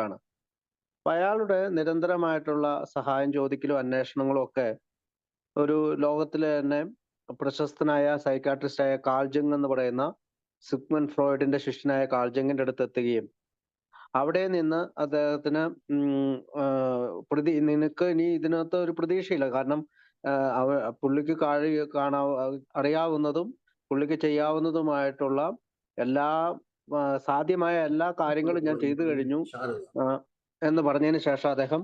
ആണ്. അപ്പൊ അയാളുടെ നിരന്തരമായിട്ടുള്ള സഹായം ചോദിക്കലും അന്വേഷണങ്ങളും ഒക്കെ ഒരു ലോകത്തിലെ തന്നെ പ്രശസ്തനായ സൈക്കാട്രിസ്റ്റായ കാൾ ജങ് എന്ന് പറയുന്ന സിഗ്മണ്ട് ഫ്രോയിഡിന്റെ ശിഷ്യനായ കാൾ ജങ്ങിന്റെ അടുത്ത് എത്തുകയും അവിടെ നിന്ന് അദ്ദേഹത്തിന് നിനക്ക് ഇനി ഇതിനകത്ത് ഒരു പ്രതീക്ഷയില്ല. കാരണം പുള്ളിക്ക് അറിയാവുന്നതും പുള്ളിക്ക് ചെയ്യാവുന്നതുമായിട്ടുള്ള എല്ലാ സാധ്യമായ എല്ലാ കാര്യങ്ങളും ഞാൻ ചെയ്തു കഴിഞ്ഞു എന്ന് പറഞ്ഞതിന് ശേഷം അദ്ദേഹം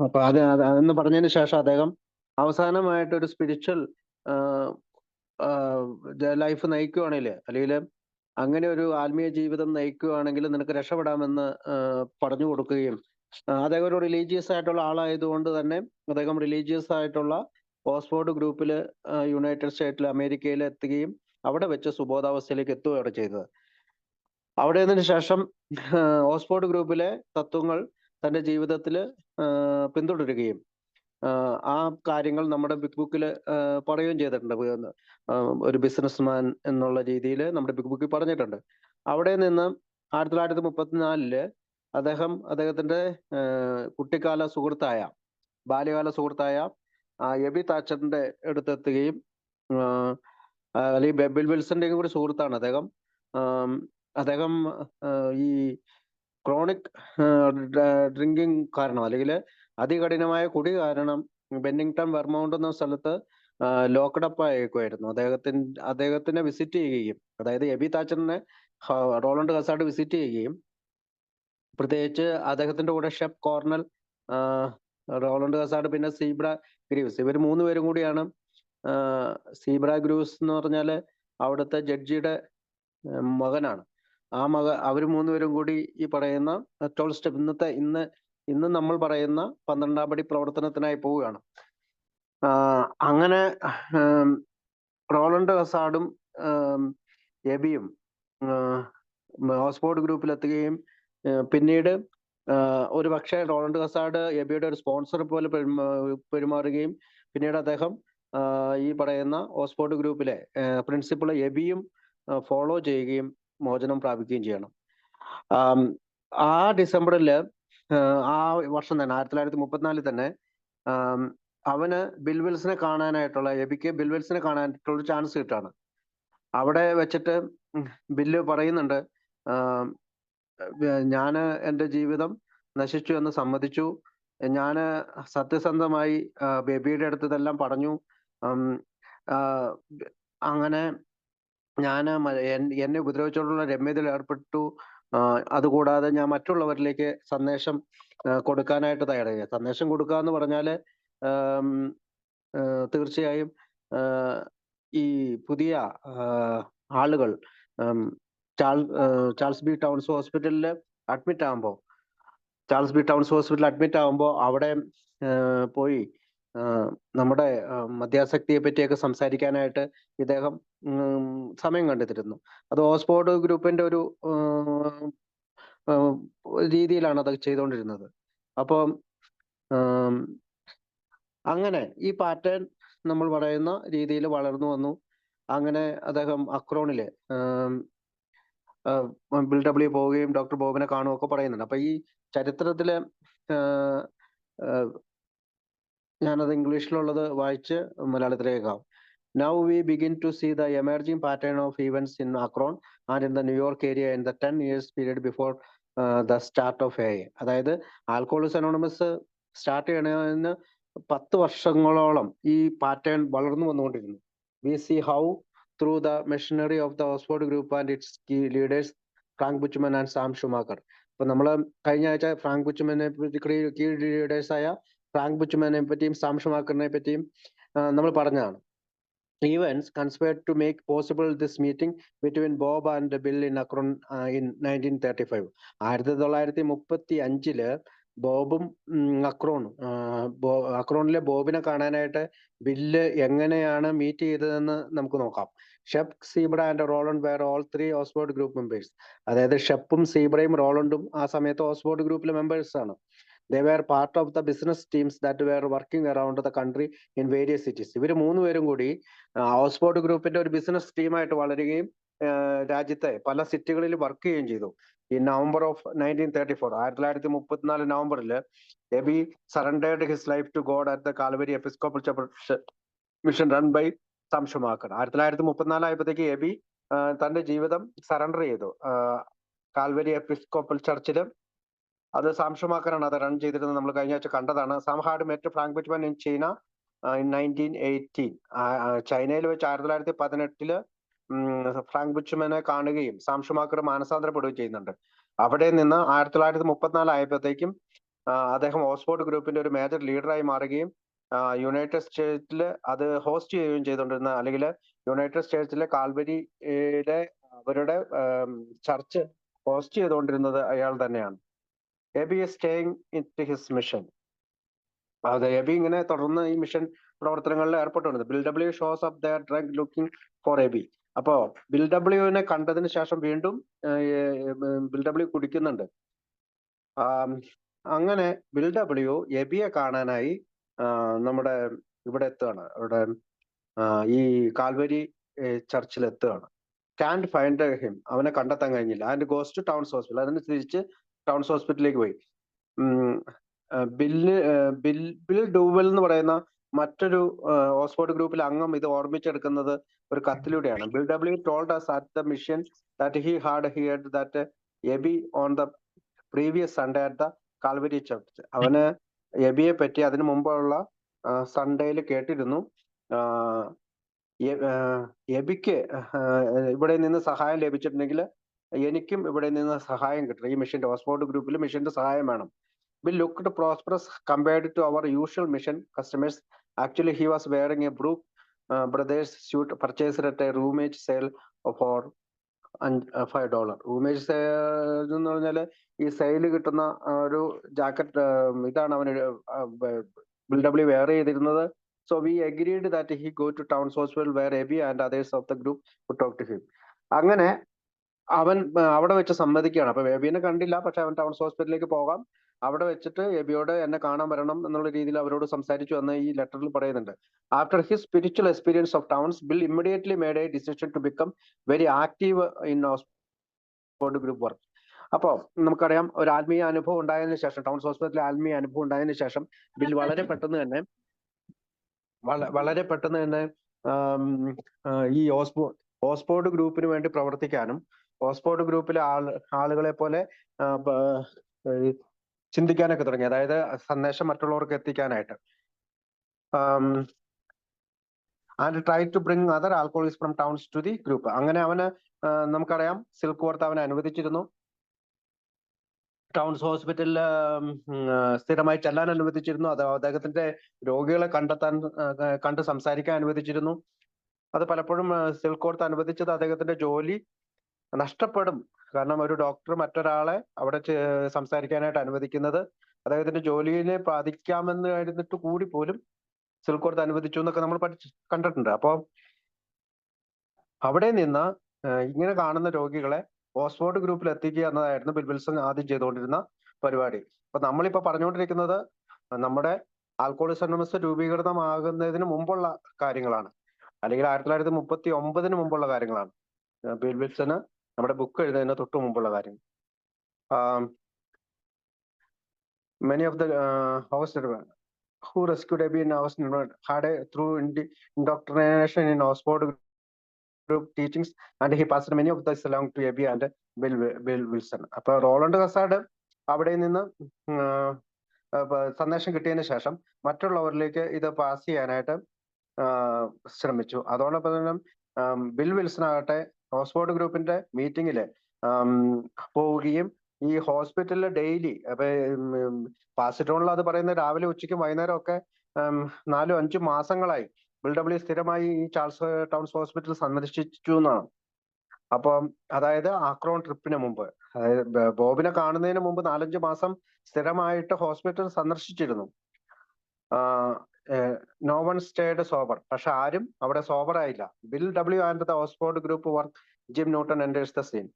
അപ്പൊ എന്ന് പറഞ്ഞതിന് ശേഷം അദ്ദേഹം അവസാനമായിട്ട് ഒരു സ്പിരിച്വൽ ലൈഫ് നയിക്കുകയാണെങ്കിൽ, അല്ലെങ്കിൽ അങ്ങനെ ഒരു ആത്മീയ ജീവിതം നയിക്കുകയാണെങ്കിൽ നിനക്ക് രക്ഷപ്പെടാമെന്ന് പറഞ്ഞു കൊടുക്കുകയും, അദ്ദേഹം ഒരു റിലീജിയസ് ആയിട്ടുള്ള ആളായതുകൊണ്ട് തന്നെ അദ്ദേഹം റിലീജിയസ് ആയിട്ടുള്ള ഓക്സ്ഫോർഡ് ഗ്രൂപ്പിൽ യുണൈറ്റഡ് സ്റ്റേറ്റിൽ അമേരിക്കയിൽ എത്തുകയും അവിടെ വെച്ച് സുബോധാവസ്ഥയിലേക്ക് എത്തുകയാണ് ചെയ്തത്. അവിടെ നിന്നതിന് ശേഷം ഓക്സ്ഫോർഡ് ഗ്രൂപ്പിലെ തത്വങ്ങൾ തന്റെ ജീവിതത്തിൽ പിന്തുടരുകയും ആ കാര്യങ്ങൾ നമ്മുടെ ബിഗ് ബുക്കിൽ പറയുകയും ചെയ്തിട്ടുണ്ട്. ഒരു ബിസിനസ്മാൻ എന്നുള്ള രീതിയിൽ നമ്മുടെ ബിഗ് ബുക്കിൽ പറഞ്ഞിട്ടുണ്ട്. അവിടെ നിന്ന് 1934 അദ്ദേഹത്തിന്റെ കുട്ടിക്കാല സുഹൃത്തായ, ബാല്യകാല സുഹൃത്തായ എബി താച്ചറിന്റെ അടുത്തെത്തുകയും, അല്ലെങ്കിൽ ബിൽ വിൽസന്റെയും കൂടി സുഹൃത്താണ് അദ്ദേഹം. അദ്ദേഹം ഈ ക്രോണിക് ഡ്രിങ്കിങ് കാരണം, അല്ലെങ്കിൽ അതികഠിനമായ കുടി കാരണം ബെന്നിങ്ടൺ വെർമൗണ്ട് എന്ന സ്ഥലത്ത് ലോക്ക്ഡപ്പ് ആയേക്കുമായിരുന്നു. അദ്ദേഹത്തിനെ വിസിറ്റ് ചെയ്യുകയും, അതായത് എബി താച്ചറിനെ റോളണ്ട് ഹസാർഡ് വിസിറ്റ് ചെയ്യുകയും, പ്രത്യേകിച്ച് അദ്ദേഹത്തിന്റെ കൂടെ ഷെഫ് കോർണൽ, റോളണ്ട് ഹസാർഡ്, പിന്നെ സീബ്ര ഗ്രീവ്സ്, ഇവർ 3 പേരും കൂടിയാണ്. സീബ്ര ഗ്രീവ്സ് എന്ന് പറഞ്ഞാല് അവിടുത്തെ ജഡ്ജിയുടെ മകനാണ്. അവർ 3 പേരും കൂടി ഈ പറയുന്ന 12 സ്റ്റെപ്പ്, ഇന്ന് നമ്മൾ പറയുന്ന 12-ാം പടി പ്രവർത്തനത്തിനായി പോവുകയാണ്. അങ്ങനെ റോളണ്ട് ഹസാർഡും എബിയും ഓക്സ്ഫോർഡ് ഗ്രൂപ്പിലെത്തുകയും, പിന്നീട് ഒരു പക്ഷേ റോളണ്ട് ഹസാർഡ് എബിയുടെ ഒരു സ്പോൺസർ പോലെ പെരുമാറുകയും, പിന്നീട് അദ്ദേഹം ഈ പറയുന്ന ഓക്സ്ഫോർഡ് ഗ്രൂപ്പിലെ പ്രിൻസിപ്പൾ എബിയും ഫോളോ ചെയ്യുകയും മോചനം പ്രാപിക്കുകയും ചെയ്യണം. ആ ഡിസംബറിൽ, ആ വർഷം തന്നെ 1934 തന്നെ അവന് ബിൽ വിൽസനെ കാണാനായിട്ടുള്ള, എബിക്ക് ബിൽ വിൽസനെ കാണാനായിട്ടുള്ള ചാൻസ് കിട്ടാണ്. അവിടെ വെച്ചിട്ട് ബില്ല് പറയുന്നുണ്ട്, ഞാന് എൻ്റെ ജീവിതം നശിച്ചു എന്ന് സമ്മതിച്ചു, ഞാന് സത്യസന്ധമായി ബേബിയുടെ അടുത്ത് ഇതെല്ലാം പറഞ്ഞു, അങ്ങനെ ഞാന് എന്നെ ഉപദ്രവിച്ചുകൊണ്ടുള്ള രമ്യതയിൽ ഏർപ്പെട്ടു, അതുകൂടാതെ ഞാൻ മറ്റുള്ളവരിലേക്ക് സന്ദേശം കൊടുക്കാനായിട്ട് തയ്യാറായി. സന്ദേശം കൊടുക്കുക എന്ന് പറഞ്ഞാല് തീർച്ചയായും ഈ പുതിയ ആളുകൾ ചാൾസ് ബി ടൗൺസ് ഹോസ്പിറ്റലിൽ അഡ്മിറ്റ് ആകുമ്പോൾ അവിടെ പോയി നമ്മുടെ മദ്യാസക്തിയെ പറ്റിയൊക്കെ സംസാരിക്കാനായിട്ട് ഇദ്ദേഹം സമയം കണ്ടെത്തിയിരുന്നു. അത് ഓക്സ്ഫോർഡ് ഗ്രൂപ്പിന്റെ ഒരു രീതിയിലാണ് അത് ചെയ്തുകൊണ്ടിരുന്നത്. അപ്പം അങ്ങനെ ഈ പാറ്റേൺ നമ്മൾ പറയുന്ന രീതിയിൽ വളർന്നു വന്നു. അങ്ങനെ അദ്ദേഹം അക്രോണില് ബിൽ ഡബ്ല്യു പോവുകയും ഡോക്ടർ ബോബിനെ കാണുകയൊക്കെ പറയുന്നുണ്ട്. അപ്പൊ ഈ ചരിത്രത്തില് ഞാനത് ഇംഗ്ലീഷിലുള്ളത് വായിച്ച് മലയാളത്തിലേക്കാവും. Now we begin to see the emerging pattern of events in Akron and in the New York area in the 10 years period before the start of AA. അതായത് ആൽക്കഹോളിക്സ് അനോണിമസ് സ്റ്റാർട്ട് ചെയ്യണതിന് 10 വർഷങ്ങളോളം ഈ pattern വളർന്നു വന്നുകൊണ്ടിരുന്നു. We see how through the machinery of the Oxford Group and its key leaders Frank Buchman and Sam Shoemaker. ഇപ്പൊ നമ്മള് കഴിഞ്ഞ ആഴ്ച Frank ബുച്ച്മാനെ key ലീഡേഴ്സായ ഫ്രാങ്ക് ബുച്ച്മാനെ പറ്റിയും സാം ഷുമാക്കറിനെ പറ്റിയും നമ്മൾ പറഞ്ഞതാണ്. Events conspired to make possible this meeting between Bob and Bill in Akron in 1935. 1935 ബോബും അക്രോണിലെ ബോബിനെ കാണാനായിട്ട് ബില്ല് എങ്ങനെയാണ് മീറ്റ് ചെയ്തതെന്ന് നമുക്ക് നോക്കാം. ഷെപ്പ്, സീബ്ര and Rowland were all 3 Oxford group members. അതായത് ഷെപ്പും സീബ്രയും റോളണ്ടും ആ സമയത്ത് ഓക്സ്ഫോർഡ് ഗ്രൂപ്പിലെ മെമ്പേഴ്സ് ആണ്. They were part of the business teams that were working around the country in various cities. ഇവർ മൂന്നുപേരും കൂടി ഓക്സ്ഫോർഡ് ഗ്രൂപ്പിന്റെ ഒരു ബിസിനസ് ടീമായിട്ട് വളരുകയും രാജ്യത്തെ പല സിറ്റികളിൽ വർക്ക് ചെയ്യുകയും ചെയ്തു. ഈ നവംബർ ഓഫ് 1934, 1934 നവംബറിൽ Ebby surrendered his life to God at the Calvary Episcopal Mission run by Sam Shoemaker. 1934 ആയപ്പോഴത്തേക്ക് എബി തന്റെ ജീവിതം സറണ്ടർ ചെയ്തു. കാൽവരി എപ്പിസ്കോപ്പൽ ചർച്ചില് അത് സാം ഷുമാക്കറാണ് അത് റൺ ചെയ്തിരുന്നത്. നമ്മൾ കഴിഞ്ഞ ആഴ്ച കണ്ടതാണ്. Some had met Frank Buchman in China in 1918. ചൈനയിൽ വെച്ച് 1918 ഫ്രാങ്ക് ബിച്ച്മാനെ കാണുകയും സാം ഷുമാക്കർ മാനസാന്തരപ്പെടുകയും ചെയ്യുന്നുണ്ട്. അവിടെ നിന്ന് 1934 ആയപ്പോഴത്തേക്കും അദ്ദേഹം ഓക്സ്ഫോർഡ് ഗ്രൂപ്പിന്റെ ഒരു മേജർ ലീഡറായി മാറുകയും യുണൈറ്റഡ് സ്റ്റേറ്റ്സിൽ അത് ഹോസ്റ്റ് ചെയ്യുകയും ചെയ്തുകൊണ്ടിരുന്ന, അല്ലെങ്കിൽ യുണൈറ്റഡ് സ്റ്റേറ്റ്സിലെ കാൽവരിയിലെ അവരുടെ ചർച്ച് ഹോസ്റ്റ് ചെയ്തുകൊണ്ടിരുന്നത് അയാൾ തന്നെയാണ്. Ebby is staying into his mission. അത് എബി ഇങ്ങനെ തുടർന്ന് ഈ മിഷൻ പ്രവർത്തനങ്ങളിൽ ഏർപ്പെട്ടുകൊണ്ട് Bill W shows up there drug looking for Ebby. അപ്പോ ബിൽ ഡബ്ല്യുവിനെ കണ്ടതിന് ശേഷം വീണ്ടും ബിൽ ഡബ്ല്യു കുടിക്കുന്നുണ്ട്. അങ്ങനെ ബിൽ ഡബ്ല്യു എബിയെ കാണാനായി നമ്മുടെ ഇവിടെ എത്തുകയാണ്. ഇവിടെ ഈ കാൽവരി ചർച്ചിൽ എത്തുകയാണ്. കാൻഡ് ഫൈൻഡ് ഹിം, അവനെ കണ്ടെത്താൻ കഴിഞ്ഞില്ല. And goes to Towns Hospital, അതിന് തിരിച്ച് ടൗൺസ് ഹോസ്പിറ്റലിലേക്ക് പോയി. ബിൽ ഡൂവൽ എന്ന് പറയുന്ന മറ്റൊരു ഓക്സ്ഫോർഡ് ഗ്രൂപ്പിലെ അംഗം ഇത് ഓർമ്മിച്ചെടുക്കുന്നത് ഒരു കത്തിലൂടെയാണ്. Bill W told us at the mission that he had heard that Ebby on the previous Sunday at the Calvary Church. അവന് എബിയെ പറ്റി അതിനു മുമ്പുള്ള സൺഡേയിൽ കേട്ടിരുന്നു. എബിക്ക് ഇവിടെ നിന്ന് സഹായം ലഭിച്ചിട്ടുണ്ടെങ്കിൽ എനിക്കും ഇവിടെ നിന്ന് സഹായം കിട്ടണം. ഈ മിഷന്റെ ഓക്സ്ഫോർഡ് ഗ്രൂപ്പിൽ മിഷന്റെ സഹായം വേണം. Bill looked prosperous compared to our usual mission customers. Actually, he was wearing a Brook Brothers suit purchased at a roomage sale for $5. റൂമേജ് sale എന്ന് പറഞ്ഞാല് ഈ സെയിൽ കിട്ടുന്ന ഒരു ജാക്കറ്റ് ഇതാണ് അവന് ബിൽ ഡബ്ല്യു വെയർ ചെയ്തിരുന്നത്. So we agreed that he go to Towns Hospital where Abby and others of the group would talk to him. അങ്ങനെ അവൻ അവിടെ വെച്ച് സമ്മതിക്കുകയാണ്. അപ്പൊ എബിനെ കണ്ടില്ല, പക്ഷെ അവൻ ടൗൺസ് ഹോസ്പിറ്റലിലേക്ക് പോകാം, അവിടെ വെച്ചിട്ട് എബിയോട് എന്നെ കാണാൻ വരണം എന്നുള്ള രീതിയിൽ അവരോട് സംസാരിച്ചു എന്ന് ഈ ലെറ്ററിൽ പറയുന്നുണ്ട്. After his spiritual experience of Towns, Bill immediately made a decision to become very active in Oxford Group work. അപ്പോൾ നമുക്കറിയാം, ഒരു ആത്മീയ അനുഭവം ഉണ്ടായതിനു ശേഷം, ടൗൺസ് ഹോസ്പിറ്റലിൽ ആത്മീയ അനുഭവം ഉണ്ടായതിനു ശേഷം ബിൽ വളരെ പെട്ടെന്ന് തന്നെ ഈ ഓക്സ്ഫോർഡ് ഗ്രൂപ്പിന് വേണ്ടി പ്രവർത്തിക്കാനും ഓക്സ്ഫോർഡ് ഗ്രൂപ്പിലെ ആളുകളെ പോലെ ചിന്തിക്കാനൊക്കെ തുടങ്ങി. അതായത് സന്ദേശം മറ്റുള്ളവർക്ക് എത്തിക്കാനായിട്ട്. And try to bring other alcoholics from Towns to the group. അങ്ങനെ അവന് നമുക്കറിയാം സിൽക്ക് വർത്ത് അവനെ അനുവദിച്ചിരുന്നു, ടൗൺസ് ഹോസ്പിറ്റലിൽ സ്ഥിരമായി ചെല്ലാൻ അനുവദിച്ചിരുന്നു. അത് അദ്ദേഹത്തിന്റെ രോഗികളെ കണ്ട് സംസാരിക്കാൻ അനുവദിച്ചിരുന്നു. അത് പലപ്പോഴും സിൽക്ക് വർത്ത് അനുവദിച്ചത് അദ്ദേഹത്തിന്റെ ജോലി നഷ്ടപ്പെടും, കാരണം ഒരു ഡോക്ടർ മറ്റൊരാളെ അവിടെ സംസാരിക്കാനായിട്ട് അനുവദിക്കുന്നത് അദ്ദേഹത്തിന്റെ ജോലിയെ ബാധിക്കാമെന്ന് കരുതിട്ട് കൂടി പോലും സിൽക്ക് വർത്ത് അനുവദിച്ചു എന്നൊക്കെ നമ്മൾ കണ്ടിട്ടുണ്ട്. അപ്പോൾ അവിടെ നിന്ന് ഇങ്ങനെ കാണുന്ന രോഗികളെ ഓക്സ്ഫോർഡ് ഗ്രൂപ്പിൽ എത്തിക്കുക എന്നതായിരുന്നു ബിൽ വിൽസൺ ആദ്യം ചെയ്തുകൊണ്ടിരുന്ന പരിപാടി. അപ്പൊ നമ്മളിപ്പോ പറഞ്ഞുകൊണ്ടിരിക്കുന്നത് നമ്മുടെ ആൽക്കഹോളിക്സ് അനോണിമസ് രൂപീകൃതമാകുന്നതിന് മുമ്പുള്ള കാര്യങ്ങളാണ്, അല്ലെങ്കിൽ 1939 മുമ്പുള്ള കാര്യങ്ങളാണ്. ബിൽ വിൽസന് നമ്മുടെ ബുക്ക് എഴുതുന്നതിന് തൊട്ട് മുമ്പുള്ള കാര്യങ്ങൾ. Many of the hosts who rescued Abby in Oxford had through indoctrination in Oxford group teachings, and he passed many of this along to Abby and Bill Wilson. അപ്പോൾ റോളണ്ട് കസാഡ് അവിടെ നിന്ന് സന്ദേശം കിട്ടിയതിന് ശേഷം മറ്റുള്ളവരിലേക്ക് ഇത് പാസ് ചെയ്യാനായിട്ട് ശ്രമിച്ചു. അതോടൊപ്പം തന്നെ ബിൽ വിൽസൺ ആകട്ടെ ഓക്സ്ഫോർഡ് ഗ്രൂപ്പിന്റെ മീറ്റിംഗില് പോവുകയും ഈ ഹോസ്പിറ്റലിൽ ഡെയിലി പാസിറ്റോണിൽ അത് പറയുന്നത് രാവിലെ ഉച്ചയ്ക്കും വൈകുന്നേരം ഒക്കെ 4-5 മാസങ്ങളായി ബിൽ ഡബ്ല്യു സ്ഥിരമായി ഈ ചാൾസ് ടൗൺസ് ഹോസ്പിറ്റൽ സന്ദർശിച്ചു എന്നാണ്. അപ്പം അതായത് ആക്രോൺ ട്രിപ്പിന് മുമ്പ്, അതായത് ബോബിനെ കാണുന്നതിന് മുമ്പ് 4-5 മാസം സ്ഥിരമായിട്ട് ഹോസ്പിറ്റൽ സന്ദർശിച്ചിരുന്നു. നോ വൺ സ്റ്റേഡ് സോബർ, പക്ഷെ ആരും അവിടെ സോബർ ആയില്ല. Bill W and the Oxford Group work Jim Newton enters the scene.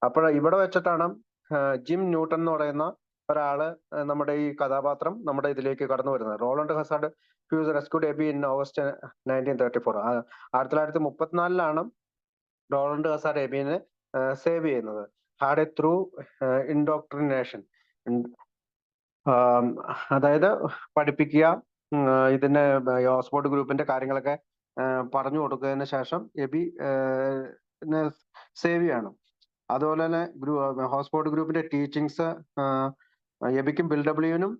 അപ്പോൾ ഇവിടെ വെച്ചിട്ടാണ് ജിം ന്യൂട്ടൺ എന്ന് പറയുന്ന ഒരാള് നമ്മുടെ ഈ കഥാപാത്രം നമ്മുടെ ഇതിലേക്ക് കടന്നു വരുന്നത്. റോളണ്ട് ഹസാർഡ് ഫ്യൂസ് rescued Ebby in August 1934. 1934 Rowland Hazard എബിനെ സേവ് ചെയ്യുന്നത്. ഹാഡ് എ ത്രൂ ഇൻഡോക്ട്രിനേഷൻ, അതായത് പഠിപ്പിക്കുക, ഇതിന്റെ ഓക്സ്ഫോർഡ് ഗ്രൂപ്പിന്റെ കാര്യങ്ങളൊക്കെ പറഞ്ഞു കൊടുത്തതിന് ശേഷം എബി സേവ് ചെയ്യണം. അതുപോലെ തന്നെ ഓക്സ്ഫോർഡ് ഗ്രൂപ്പിന്റെ ടീച്ചിങ്സ് എബിക്കും ബിൽ ഡബ്ല്യുവിനും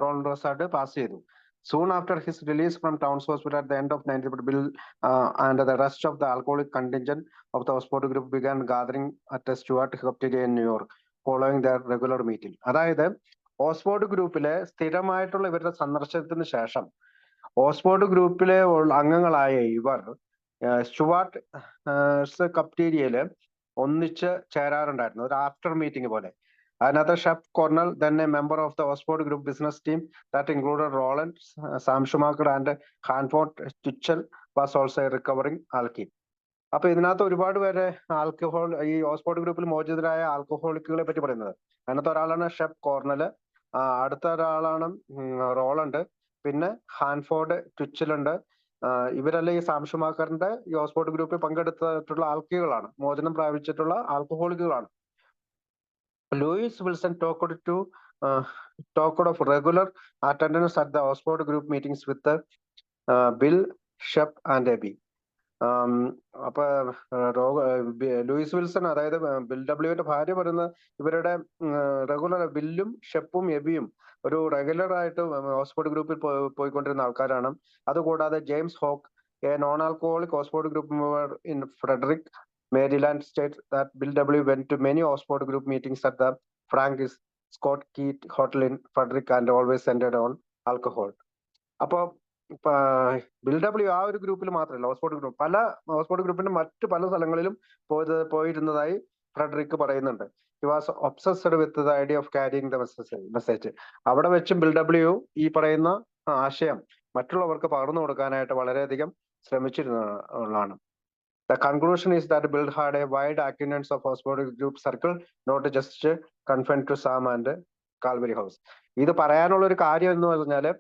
റോളണ്ട് ഹസാർഡ് പാസ് ചെയ്തു. Soon after his release from Towns Hospital at the end of 1940, Bill and the rest of the alcoholic contingent of the Oxford group began gathering at a Stuart cafeteria in New York, following their regular meeting. അതായത് Oxford ഗ്രൂപ്പിലെ സ്ഥിരമായിട്ടുള്ള ഇവരുടെ സന്ദർശനത്തിന് ശേഷം Oxford ഗ്രൂപ്പിലെ അംഗങ്ങളായ ഇവർ Stuart കഫ്റ്റീരിയയില് ഒന്നിച്ച് ചേരാറുണ്ടായിരുന്നു, ഒരു ആഫ്റ്റർ മീറ്റിംഗ് പോലെ. Another chef Cornell, then a member of the Oxford Group business team that included Roland, Sam Schumacher and Hanford Stitchell, was also a recovering alkene. അപ്പൊ ഇതിനകത്ത് ഒരുപാട് പേര് ആൽക്കഹോൾ, ഈ ഓക്സ്ഫോർഡ് ഗ്രൂപ്പിൽ മോചിതരായ ആൽക്കഹോളിക്കുകളെ പറ്റി പറയുന്നത്. അതിനകത്ത് ഒരാളാണ് ഷെഫ് കോർണല്, അടുത്ത ഒരാളാണ് റോളണ്ട്, പിന്നെ ഹാൻഫോർഡ് ട്വിച്ചലുണ്ട്. ഇവരെല്ലാം ഈ സാം ഷുമാക്കറിന്റെ ഈ ഓക്സ്ഫോർഡ് ഗ്രൂപ്പിൽ പങ്കെടുത്തിട്ടുള്ള ആൽക്കികളാണ്, മോചനം പ്രാപിച്ചിട്ടുള്ള ആൽക്കഹോളിക്കുകളാണ്. Louis Wilson talked of regular attendance at the Oxford group meetings with Bill, Shep and Abby. അപ്പൊ ലൂയിസ് വിൽസൺ, അതായത് ബിൽ ഡബ്ല്യുവിന്റെ ഭാര്യ പറയുന്ന ഇവരുടെ റെഗുലർ, ബില്ലും ഷെപ്പും എബിയും ഒരു റെഗുലർ ആയിട്ട് ഓക്സ്ഫോർഡ് ഗ്രൂപ്പിൽ പോയിക്കൊണ്ടിരുന്ന ആൾക്കാരാണ്. അതുകൂടാതെ James Houck, a non alcoholic Oxford Group member in Frederick, Maryland, states that Bill W. went to many Oxford group meetings at the Frank Scott Key Hotel in Frederick and always centered on alcohol. അപ്പോൾ bill W ആ ഒരു ഗ്രൂപ്പിൽ മാത്രമല്ല, Oxford group Oxford ഗ്രൂപ്പിന്റെ മറ്റു പല സ്ഥലങ്ങളിലും പോയിരുന്നതായി Frederick പറയുന്നുണ്ട്. He was obsessed with the idea of carrying the message. അവിടെ വെച്ചും ബിൽ ഡബ്ല്യു ഈ പറയുന്ന ആശയം മറ്റുള്ളവർക്ക് പകർന്നു കൊടുക്കാനായിട്ട് വളരെയധികം ശ്രമിച്ചിരുന്നതാണ്. The conclusion is that Bill had a wide acquaintance of Oxford group circle, not just confined to Sam and Calvary House. ഇത് പറയാനുള്ള ഒരു കാര്യം എന്ന് പറഞ്ഞാല്,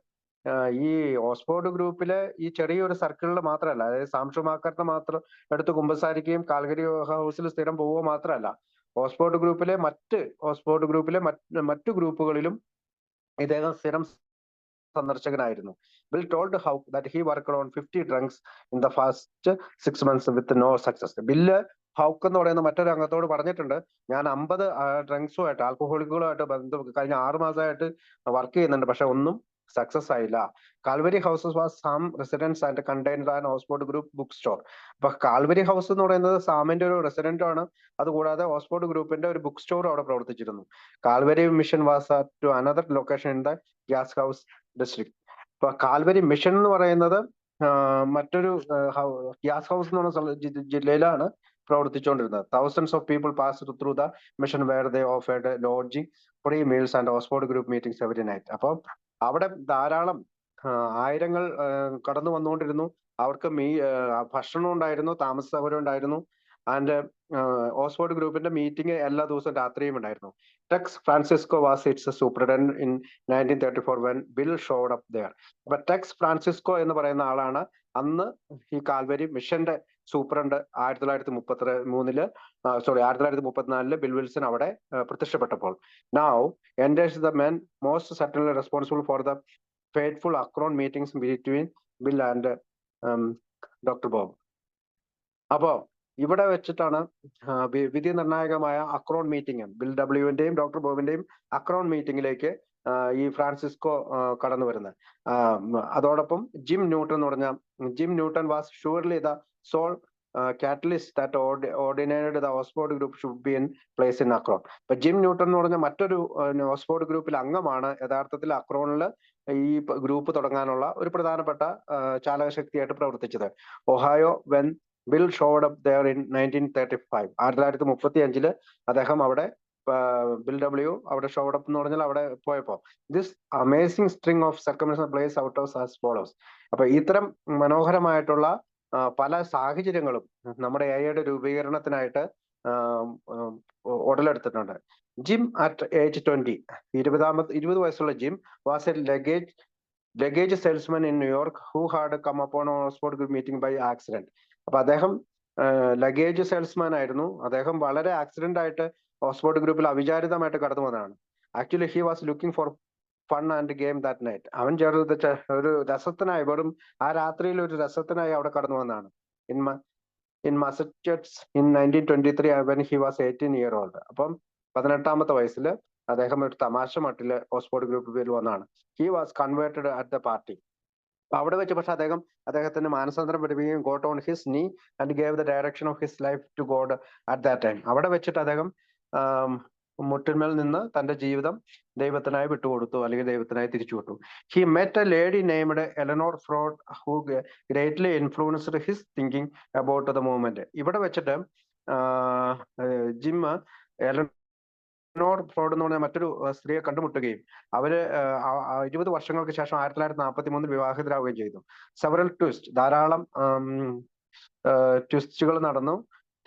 ഈ ഓക്സ്ഫോർഡ് ഗ്രൂപ്പിലെ ഈ ചെറിയൊരു സർക്കിളിൽ മാത്രമല്ല, അതായത് സാം ഷുമാക്കറിനെ മാത്രം എടുത്ത് കുമ്പസാരിക്കുകയും കാൽഗരി ഹൗസിൽ സ്ഥിരം പോവുക മാത്രമല്ല, ഓക്സ്ഫോർഡ് ഗ്രൂപ്പിലെ മറ്റു ഗ്രൂപ്പുകളിലും ഇദ്ദേഹം സ്ഥിരം സന്ദർശകനായിരുന്നു. Bill told Houck that he worked on 50 drunks in the first 6 months with no success. Bill Houck എന്ന് പറയുന്ന മറ്റൊരു അംഗത്തോട് പറഞ്ഞിട്ടുണ്ട്, ഞാൻ 50 ഡ്രങ്ക്സുമായിട്ട്, ആൽക്കഹോളിക്കുകളുമായിട്ട് കഴിഞ്ഞ 6 മാസമായിട്ട് വർക്ക് ചെയ്യുന്നുണ്ട്, പക്ഷെ ഒന്നും സക്സസ് ആയില്ല. Calvary Houses was Sam residence and container and Oxford Group book store. അപ്പൊ കാൽവരി ഹൗസ് എന്ന് പറയുന്നത് സാമിന്റെ ഒരു റെസിഡന്റ് ആണ്. അതുകൂടാതെ ഓക്സ്ഫോർഡ് ഗ്രൂപ്പിന്റെ ഒരു ബുക്ക് സ്റ്റോർ അവിടെ പ്രവർത്തിച്ചിരുന്നു. Calvary Mission was to another location in the Gas House District. ഇപ്പൊ കാൽവരി മിഷൻ എന്ന് പറയുന്നത് മറ്റൊരു ഗ്യാസ് ഹൗസ് എന്ന് പറയുന്ന ജില്ലയിലാണ് പ്രവർത്തിച്ചുകൊണ്ടിരുന്നത്. Thousands of people passed through the mission where they offered lodging, free meals and Oxford group meetings every night. അപ്പോൾ അവിടെ ധാരാളം ആയിരങ്ങൾ കടന്നു വന്നുകൊണ്ടിരുന്നു. അവർക്ക് ഭക്ഷണം ഉണ്ടായിരുന്നു, താമസ സൗകര്യം ഉണ്ടായിരുന്നു. ആൻഡ് ഓക്സ്ഫോർഡ് ഗ്രൂപ്പിന്റെ മീറ്റിംഗ് എല്ലാ ദിവസവും രാത്രിയും ഉണ്ടായിരുന്നു. Tex Francisco was its superintendent in 1934 when Bill showed up there. അപ്പൊ ടെക്സ് ഫ്രാൻസിസ്കോ എന്ന് പറയുന്ന ആളാണ് അന്ന് ഈ കാൽവരി മിഷന്റെ സൂപ്രണ്ട്. 1934 ബിൽ വിൽസൺ അവിടെ പ്രത്യക്ഷപ്പെട്ടപ്പോൾ. Now enters the man most certainly responsible for the fateful Akron meetings between Bill and Dr. Bob. അപ്പോ ഇവിടെ വെച്ചിട്ടാണ് വിധി നിർണായകമായ അക്രോൺ മീറ്റിംഗ്, ബിൽ ഡബ്ല്യുവിന്റെയും ഡോക്ടർ ബോബിന്റെയും അക്രോൺ മീറ്റിംഗിലേക്ക് ഈ ഫ്രാൻസിസ്കോ കടന്നു വരുന്നത്. അതോടൊപ്പം Jim Newton was surely the sole catalyst that ordinated the Oxford group should be in place in Akron. ഇപ്പൊ ജിം ന്യൂട്ടൺ എന്ന് പറഞ്ഞ മറ്റൊരു ഓക്സ്ഫോർഡ് ഗ്രൂപ്പിൽ അംഗമാണ് യഥാർത്ഥത്തിൽ അക്രോണിൽ ഈ ഗ്രൂപ്പ് തുടങ്ങാനുള്ള ഒരു പ്രധാനപ്പെട്ട ചാലകശക്തിയായിട്ട് പ്രവർത്തിച്ചത്. Ohio when Bill showed up there in 1935. 1935 അദ്ദേഹം അവിടെ ബിൽ ഡബ്ല്യു അവിടെ ഷോഡ് അപ്പ് എന്ന് പറഞ്ഞാൽ അവിടെ പോയപ്പോ this amazing string of circumstances plays out of as follows. അപ്പൊ ഇത്തരം മനോഹരമായിട്ടുള്ള പല സാഹചര്യങ്ങളും നമ്മുടെ എഐയുടെ രൂപീകരണത്തിനായിട്ട് ഉടലെടുത്തിട്ടുണ്ട്. ജിം അറ്റ് ഏജ് 20, 20 വയസ്സുള്ള Jim was a luggage salesman in New York who had come upon Oxford group meeting by accident. അപ്പൊ അദ്ദേഹം ലഗേജ് സെയിൽസ്മാൻ ആയിരുന്നു. അദ്ദേഹം വളരെ ആക്സിഡന്റ് ആയിട്ട് ഓക്സ്ഫോർഡ് ഗ്രൂപ്പിൽ അവിചാരിതമായിട്ട് കടന്നു വന്നതാണ്. Actually he was looking for fun and game that night. അവൻ ഒരു രസത്തിനായി, വെറും ആ രാത്രിയിൽ ഒരു രസത്തിനായി അവിടെ കടന്നു വന്നതാണ്. In Massachusetts in 1923 when he was 18 year old. അപ്പം 18-ാമത്തെ വയസ്സിൽ അദ്ദേഹം ഒരു തമാശ മട്ടില് ഓക്സ്ഫോർഡ് ഗ്രൂപ്പിൽ വന്നതാണ്. He was converted at the party. അവിടെ വെച്ച് പക്ഷെ അദ്ദേഹത്തിന് മാനസാന്തരം പഠിപ്പിക്കുകയും got on his knee and gave the direction of his life to God at that time. അവിടെ വെച്ചിട്ട് അദ്ദേഹം മുട്ടിന്മേൽ നിന്ന് തന്റെ ജീവിതം ദൈവത്തിനായി വിട്ടുകൊടുത്തു, അല്ലെങ്കിൽ ദൈവത്തിനായി തിരിച്ചുവിട്ടു. He met a lady named Eleanor Forde who greatly influenced his thinking about the movement. ഇവിടെ വെച്ചിട്ട് ജിം എലനോർ ഫ്രോഡ് എന്ന് പറഞ്ഞ മറ്റൊരു സ്ത്രീയെ കണ്ടുമുട്ടുകയും അവര് 20 വർഷങ്ങൾക്ക് ശേഷം 1943 വിവാഹിതരാവുകയും ചെയ്തു. സെവറൽ ട്വിസ്റ്റ്, ധാരാളം ട്വിസ്റ്റുകൾ നടന്നു.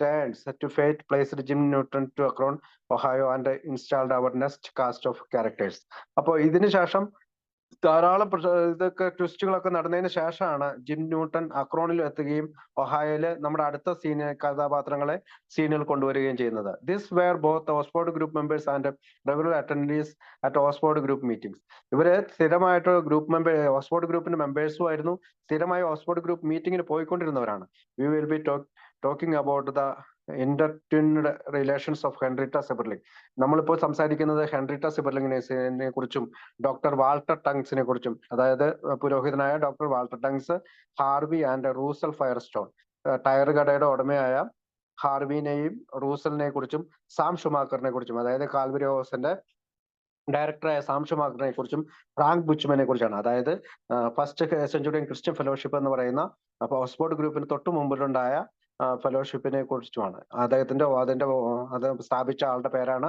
Turns to fate placed Jim Newton to Akron, Ohio and installed our next cast of characters. അപ്പോൾ ഇതിനു ശേഷം ധാരാളം ഇതൊക്കെ ട്വിസ്റ്റുകളൊക്കെ നടന്നതിന് ശേഷമാണ് ജിം ന്യൂട്ടൺ അക്രോണിൽ എത്തുകയും ഒഹായോയില് നമ്മുടെ അടുത്ത കഥാപാത്രങ്ങളെ സീനിൽ കൊണ്ടുവരികയും ചെയ്യുന്നത്. These were both Oxford group members and regular attendees at Oxford Group meetings. ഇവര് സ്ഥിരമായിട്ട് ഓക്സ്ഫോർഡ് ഗ്രൂപ്പിന്റെ മെമ്പേഴ്സും ആയിരുന്നു, സ്ഥിരമായി ഓക്സ്ഫോർഡ് ഗ്രൂപ്പ് മീറ്റിംഗിന് പോയിക്കൊണ്ടിരുന്നവരാണ്. We will be talking about the intertwined relations of Henrietta Seiberling. നമ്മളിപ്പോൾ സംസാരിക്കുന്നത് ഹെൻറിറ്റ സിബർലിംഗിനെ കുറിച്ചും ഡോക്ടർ വാൾട്ടർ ടങ്സിനെ കുറിച്ചും, അതായത് പുരോഹിതനായ doctor Walter Tunks, Harvey and Russell Firestone, tyre കടയുടെ ഉടമയായ ഹാർവിനെയും റൂസലിനെ കുറിച്ചും, സാം ഷുമാക്കറിനെ കുറിച്ചും, അതായത് കാൽവരി ഹൗസിന്റെ ഡയറക്ടറായ സാം ഷുമാക്കറിനെ കുറിച്ചും, ഫ്രാങ്ക് ബുച്ച്മാനെ കുറിച്ചാണ്. അതായത് ഫസ്റ്റ് സെഞ്ചുറിയൻ ക്രിസ്ത്യൻ ഫെലോഷിപ്പ് എന്ന് പറയുന്ന ഓക്സ്ഫോർഡ് ഗ്രൂപ്പിന് തൊട്ടു മുമ്പിലുണ്ടായ ഫെലോഷിപ്പിനെ കുറിച്ചുമാണ്. അത് സ്ഥാപിച്ച ആളുടെ പേരാണ്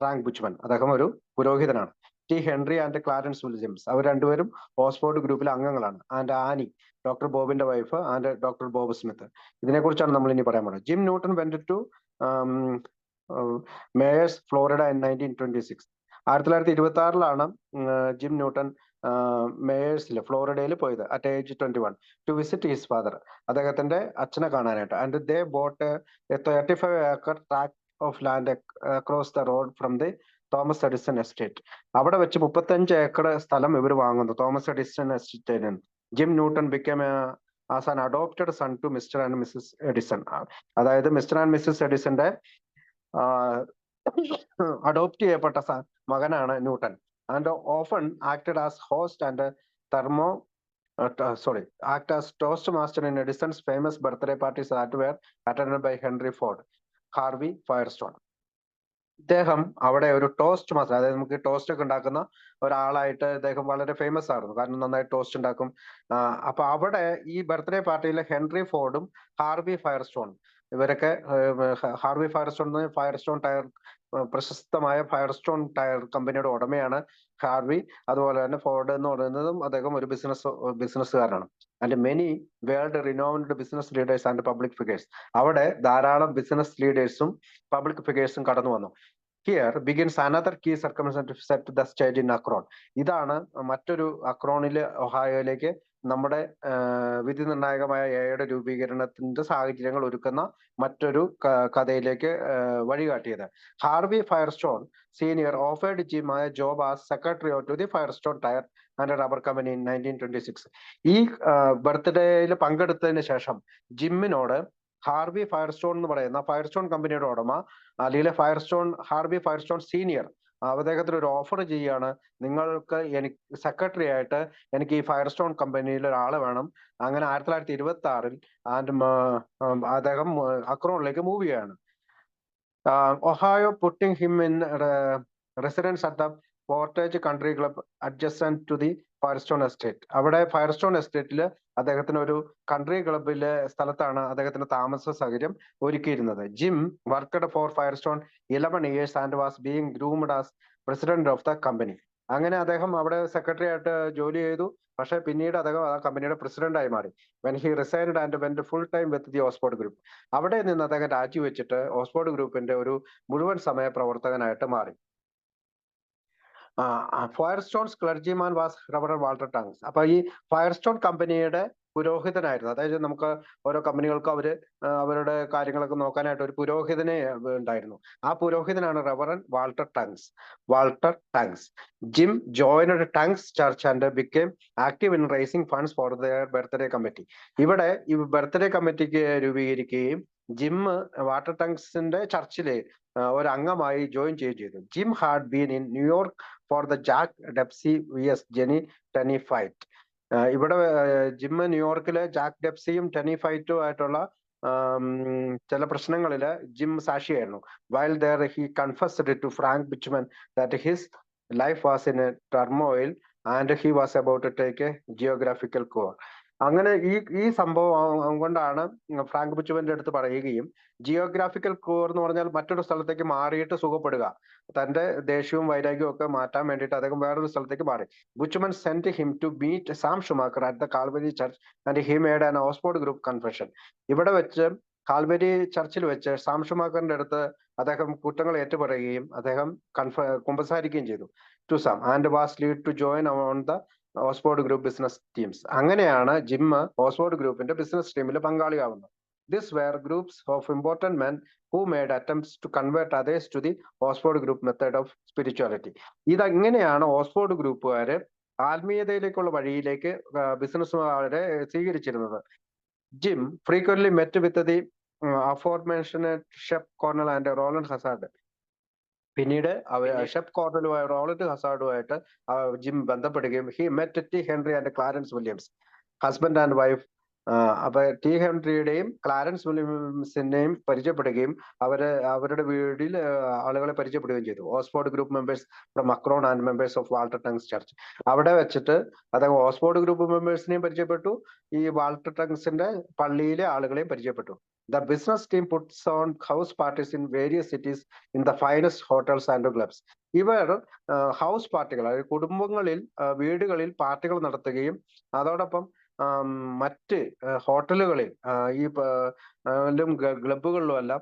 ഫ്രാങ്ക് ബുച്ച്മാൻ. അദ്ദേഹം ഒരു പുരോഹിതനാണ്. T Henry and Clarence Williams, അവർ രണ്ടുപേരും ഓക്സ്ഫോർഡ് ഗ്രൂപ്പിലെ അംഗങ്ങളാണ്. ആൻഡ് ആനി, ഡോക്ടർ ബോബിന്റെ wife, and doctor Bob Smith. ഇതിനെക്കുറിച്ചാണ് നമ്മൾ ഇനി പറയാൻ പോകുന്നത്. Jim Newton went to Myers Florida in 1926. 1926 Jim Newton മേയേഴ്സിൽ ഫ്ലോറിഡയിൽ പോയത് at age 21 to visit his father, അദ്ദേഹത്തിന്റെ അച്ഛനെ കാണാനായിട്ട്. And they bought a 35 acre tract of land across the road from the Thomas Edison estate. അവിടെ വെച്ച് 35 acre സ്ഥലം ഇവർ വാങ്ങുന്നു തോമസ് എഡിസൺ എസ്റ്റേറ്റിൽ നിന്ന്. Jim Newton become as an adopted son to Mr and Mrs Edison. അതായത് Mr and Mrs എഡിസന്റെ adopt ചെയ്യപ്പെട്ട മകനാണ് Newton. And often acted as host and act as toastmaster in Edison's famous birthday parties that were attended by Henry Ford, Harvey Firestone. ഇദ്ദേഹം അവിടെ ഒരു toast master, അതായത് നമുക്ക് toast ഒക്കെ ഉണ്ടാക്കുന്ന ഒരാളായിട്ട് ഇദ്ദേഹം വളരെ ഫേമസ് ആയിരുന്നു, കാരണം നന്നായി ടോസ്റ്റ് ഉണ്ടാക്കും. അപ്പൊ അവിടെ ഈ ബർത്ത്ഡേ പാർട്ടിയിൽ ഹെൻറി ഫോർഡും ഹാർവി ഫയർസ്റ്റോണും, ഇവരൊക്കെ ഹാർവി ഫയർസ്റ്റോൺ ടയർ, പ്രശസ്തമായ ഫയർസ്റ്റോൺ ടയർ കമ്പനിയുടെ ഉടമയാണ് ഹാർവി. അതുപോലെ തന്നെ ഫോർഡ് എന്ന് പറയുന്നതും അദ്ദേഹം ഒരു ബിസിനസ്സുകാരനാണ്. And many world renowned business leaders and public figures, അവിടെ ധാരാളം ബിസിനസ് ലീഡേഴ്സും പബ്ലിക് ഫിഗേഴ്സും കടന്നു വന്നു. Here begins another key circumstance to set the stage in Akron. ഇതാണ് മറ്റൊരു അക്രോണില് ഒഹായോയിലേക്ക് നമ്മുടെ വിധി നിർണായകമായ എയുടെ രൂപീകരണത്തിന്റെ സാഹചര്യങ്ങൾ ഒരുക്കുന്ന മറ്റൊരു കഥയിലേക്ക് വഴികാട്ടിയത്. Harvey Firestone senior offered Jim a job as secretary to the Firestone Tire and Rubber Company in 1926. ഈ ബർത്ത്ഡേയിൽ പങ്കെടുത്തതിന് ശേഷം ജിമ്മിനോട് ഹാർവി ഫയർസ്റ്റോൺ എന്ന് പറയുന്ന ഫയർസ്റ്റോൺ കമ്പനിയുടെ ഉടമ, അല്ലെങ്കിൽ ഹാർവി ഫയർസ്റ്റോൺ സീനിയർ, അദ്ദേഹത്തിന് ഒരു ഓഫർ ചെയ്യാണ്, നിങ്ങൾക്ക് എനിക്ക് സെക്രട്ടറി ആയിട്ട് എനിക്ക് ഈ ഫയർസ്റ്റോൺ കമ്പനിയിൽ ഒരാളെ വേണം. അങ്ങനെ 1926 അദ്ദേഹം അക്രോണിലേക്ക് മൂവ് ചെയ്യാണ്. Ohio putting him in residence at the Portage Country Club adjacent to the Firestone estate. അവിടെ ഫയർസ്റ്റോൺ എസ്റ്റേറ്റിൽ അദ്ദേഹത്തിന് ഒരു കൺട്രി ക്ലബിലെ സ്ഥലത്താണ് അദ്ദേഹത്തിന് താമസ സൗകര്യം ഒരുക്കിയിരുന്നത്. Jim worked for Firestone 11 years and was being groomed as president of the company. അങ്ങനെ അദ്ദേഹം അവിടെ സെക്രട്ടറി ആയിട്ട് ജോലി ചെയ്തു. പക്ഷെ പിന്നീട് അദ്ദേഹം ആ കമ്പനിയുടെ പ്രസിഡന്റായി മാറി. When he resigned and went full time with the Oxford group. അവിടെ നിന്ന് അദ്ദേഹം രാജിവെച്ചിട്ട് ഓക്സ്ഫോർഡ് ഗ്രൂപ്പിന്റെ ഒരു മുഴുവൻ സമയ പ്രവർത്തകനായിട്ട് മാറി. ഫയർസ്റ്റോൺസ് ക്ലർജിമാൻ വാസ് റവറൻ വാൾട്ടർ ടങ്സ്. അപ്പൊ ഈ ഫയർസ്റ്റോൺ കമ്പനിയുടെ പുരോഹിതനായിരുന്നു. അതായത് നമുക്ക് ഓരോ കമ്പനികൾക്കും അവരുടെ കാര്യങ്ങളൊക്കെ നോക്കാനായിട്ട് ഒരു പുരോഹിതനെ ഉണ്ടായിരുന്നു. ആ പുരോഹിതനാണ് Reverend Walter Tunks. Walter Tunks. Jim joined Tunks church and became active in raising funds for their birthday committee. ഇവിടെ ഈ ബർത്ത്ഡേ കമ്മിറ്റിക്ക് രൂപീകരിക്കുകയും ജിം വാട്ടർ ടങ്സിന്റെ ചർച്ചിലെ ഒരു അംഗമായി ജോയിൻ ചെയ്യുകയും ചെയ്തു. Gym had been in New York for the Jack ഡെപ്സി vs Jeni Tenny fight. ഇവിടെ gym ന്യൂയോർക്കിലെ ജാക്ക് ഡെപ്സിയും ടെനി ഫൈറ്റും ആയിട്ടുള്ള ചില പ്രശ്നങ്ങളില് gym സാക്ഷിയായിരുന്നു. While there he കൺഫസ്ഡ് to Frank ബിച്ച്മൻ that his life was in A turmoil and he was about to take A geographical core. അങ്ങനെ ഈ സംഭവം കൊണ്ടാണ് Frank ബിച്ച്മന്റെ അടുത്ത് പറയുകയും, ജിയോഗ്രാഫിക്കൽ കോർ എന്ന് പറഞ്ഞാൽ മറ്റൊരു സ്ഥലത്തേക്ക് മാറിയിട്ട് സുഖപ്പെടുക, തന്റെ ദേഷ്യവും വൈരാഗ്യവും ഒക്കെ മാറ്റാൻ വേണ്ടിയിട്ട് അദ്ദേഹം വേറൊരു സ്ഥലത്തേക്ക് മാറി. Buchman sent him to meet Sam Shoemaker at the Calvary Church and he made an Oxford Group confession. ഇവിടെ വെച്ച് കാൽവരി ചർച്ചിൽ വെച്ച് സാം ഷുമാക്കറിന്റെ അടുത്ത് അദ്ദേഹം കുറ്റങ്ങൾ ഏറ്റുപറയുകയും അദ്ദേഹം കുമ്പസാരിക്കുകയും ചെയ്തു. To Sam and was lead to join on the Oxford Group business teams. അങ്ങനെയാണ് ജിം ഓക്സ്ഫോർഡ് ഗ്രൂപ്പിന്റെ ബിസിനസ് ടീമിൽ പങ്കാളിയാവുന്നത്. These were groups of important men who made attempts to convert others to the Oxford Group method of spirituality. ഇതെങ്ങനെയാണ് Oxford ഗ്രൂപ്പുകാര് ആത്മീയതയിലേക്കുള്ള വഴിയിലേക്ക് ബിസിനസ്സുകാരെ സ്വീകരിച്ചിരുന്നത്. Jim frequently met with the aforementioned Shep Cornell and Rowland Hazard. പിന്നീട് Shep കോർണലുമായി Rowland ഹസാർഡുമായിട്ട് Jim ബന്ധപ്പെടുകയും he met T Henry and Clarence Williams, husband and wife. അപ്പൊ ടി ഹെൻറിയുടെയും ക്ലാരൻസ് വില്യംസിനെയും പരിചയപ്പെടുകയും അവരുടെ വീട്ടിൽ ആളുകളെ പരിചയപ്പെടുകയും ചെയ്തു. Oxford group members from Akron and members of Walter Tunks church. അവിടെ വെച്ചിട്ട് അദ്ദേഹം ഓക്സ്ഫോർഡ് ഗ്രൂപ്പ് മെമ്പേഴ്സിനെയും പരിചയപ്പെട്ടു, ഈ വാൾട്ടർ ടങ്സിന്റെ പള്ളിയിലെ ആളുകളെയും പരിചയപ്പെട്ടു. The business team puts on house parties in various cities in the finest hotels and clubs. ഇവർ ഹൗസ് പാർട്ടികൾ, അതായത് കുടുംബങ്ങളിൽ വീടുകളിൽ പാർട്ടികൾ നടത്തുകയും അതോടൊപ്പം മറ്റ് ഹോട്ടലുകളിൽ ഈ ക്ലബുകളിലും എല്ലാം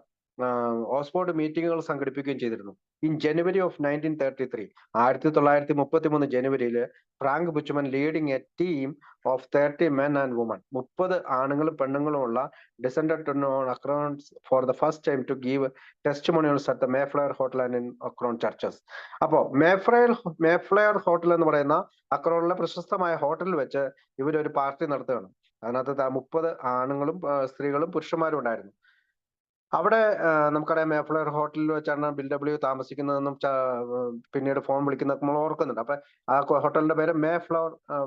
ഓക്സ്ഫോർഡ് മീറ്റിങ്ങുകൾ സംഘടിപ്പിക്കുകയും ചെയ്തിരുന്നു. ഇൻ ജനുവരി ഓഫ് 1933, 1933 ജനുവരിയില് Frank Buchman leading a team of 30 men and women, 30 ആണുങ്ങളും പെണ്ണുങ്ങളുമുള്ള descended on Akron's for the first time to give testimonials at the Mayflower hotel and in Akron churches. അപ്പോ Mayflower hotel എന്ന് പറയുന്ന അക്രോണിലെ പ്രശസ്തമായ ഹോട്ടലിൽ വെച്ച് ഇവരൊരു പാർട്ടി നടത്തുകയാണ്. അതിനകത്ത് 30 ആണുങ്ങളും സ്ത്രീകളും പുരുഷന്മാരും ഉണ്ടായിരുന്നു. അവിടെ നമുക്കറിയാം മേഫ്ലയർ ഹോട്ടലിൽ വെച്ചാണ് ബിൽ ഡബ്ല്യു താമസിക്കുന്നതെന്നും പിന്നീട് ഫോൺ വിളിക്കുന്നതൊക്കെ നമ്മൾ ഓർക്കുന്നുണ്ട്. അപ്പൊ ആ ഹോട്ടലിന്റെ പേര്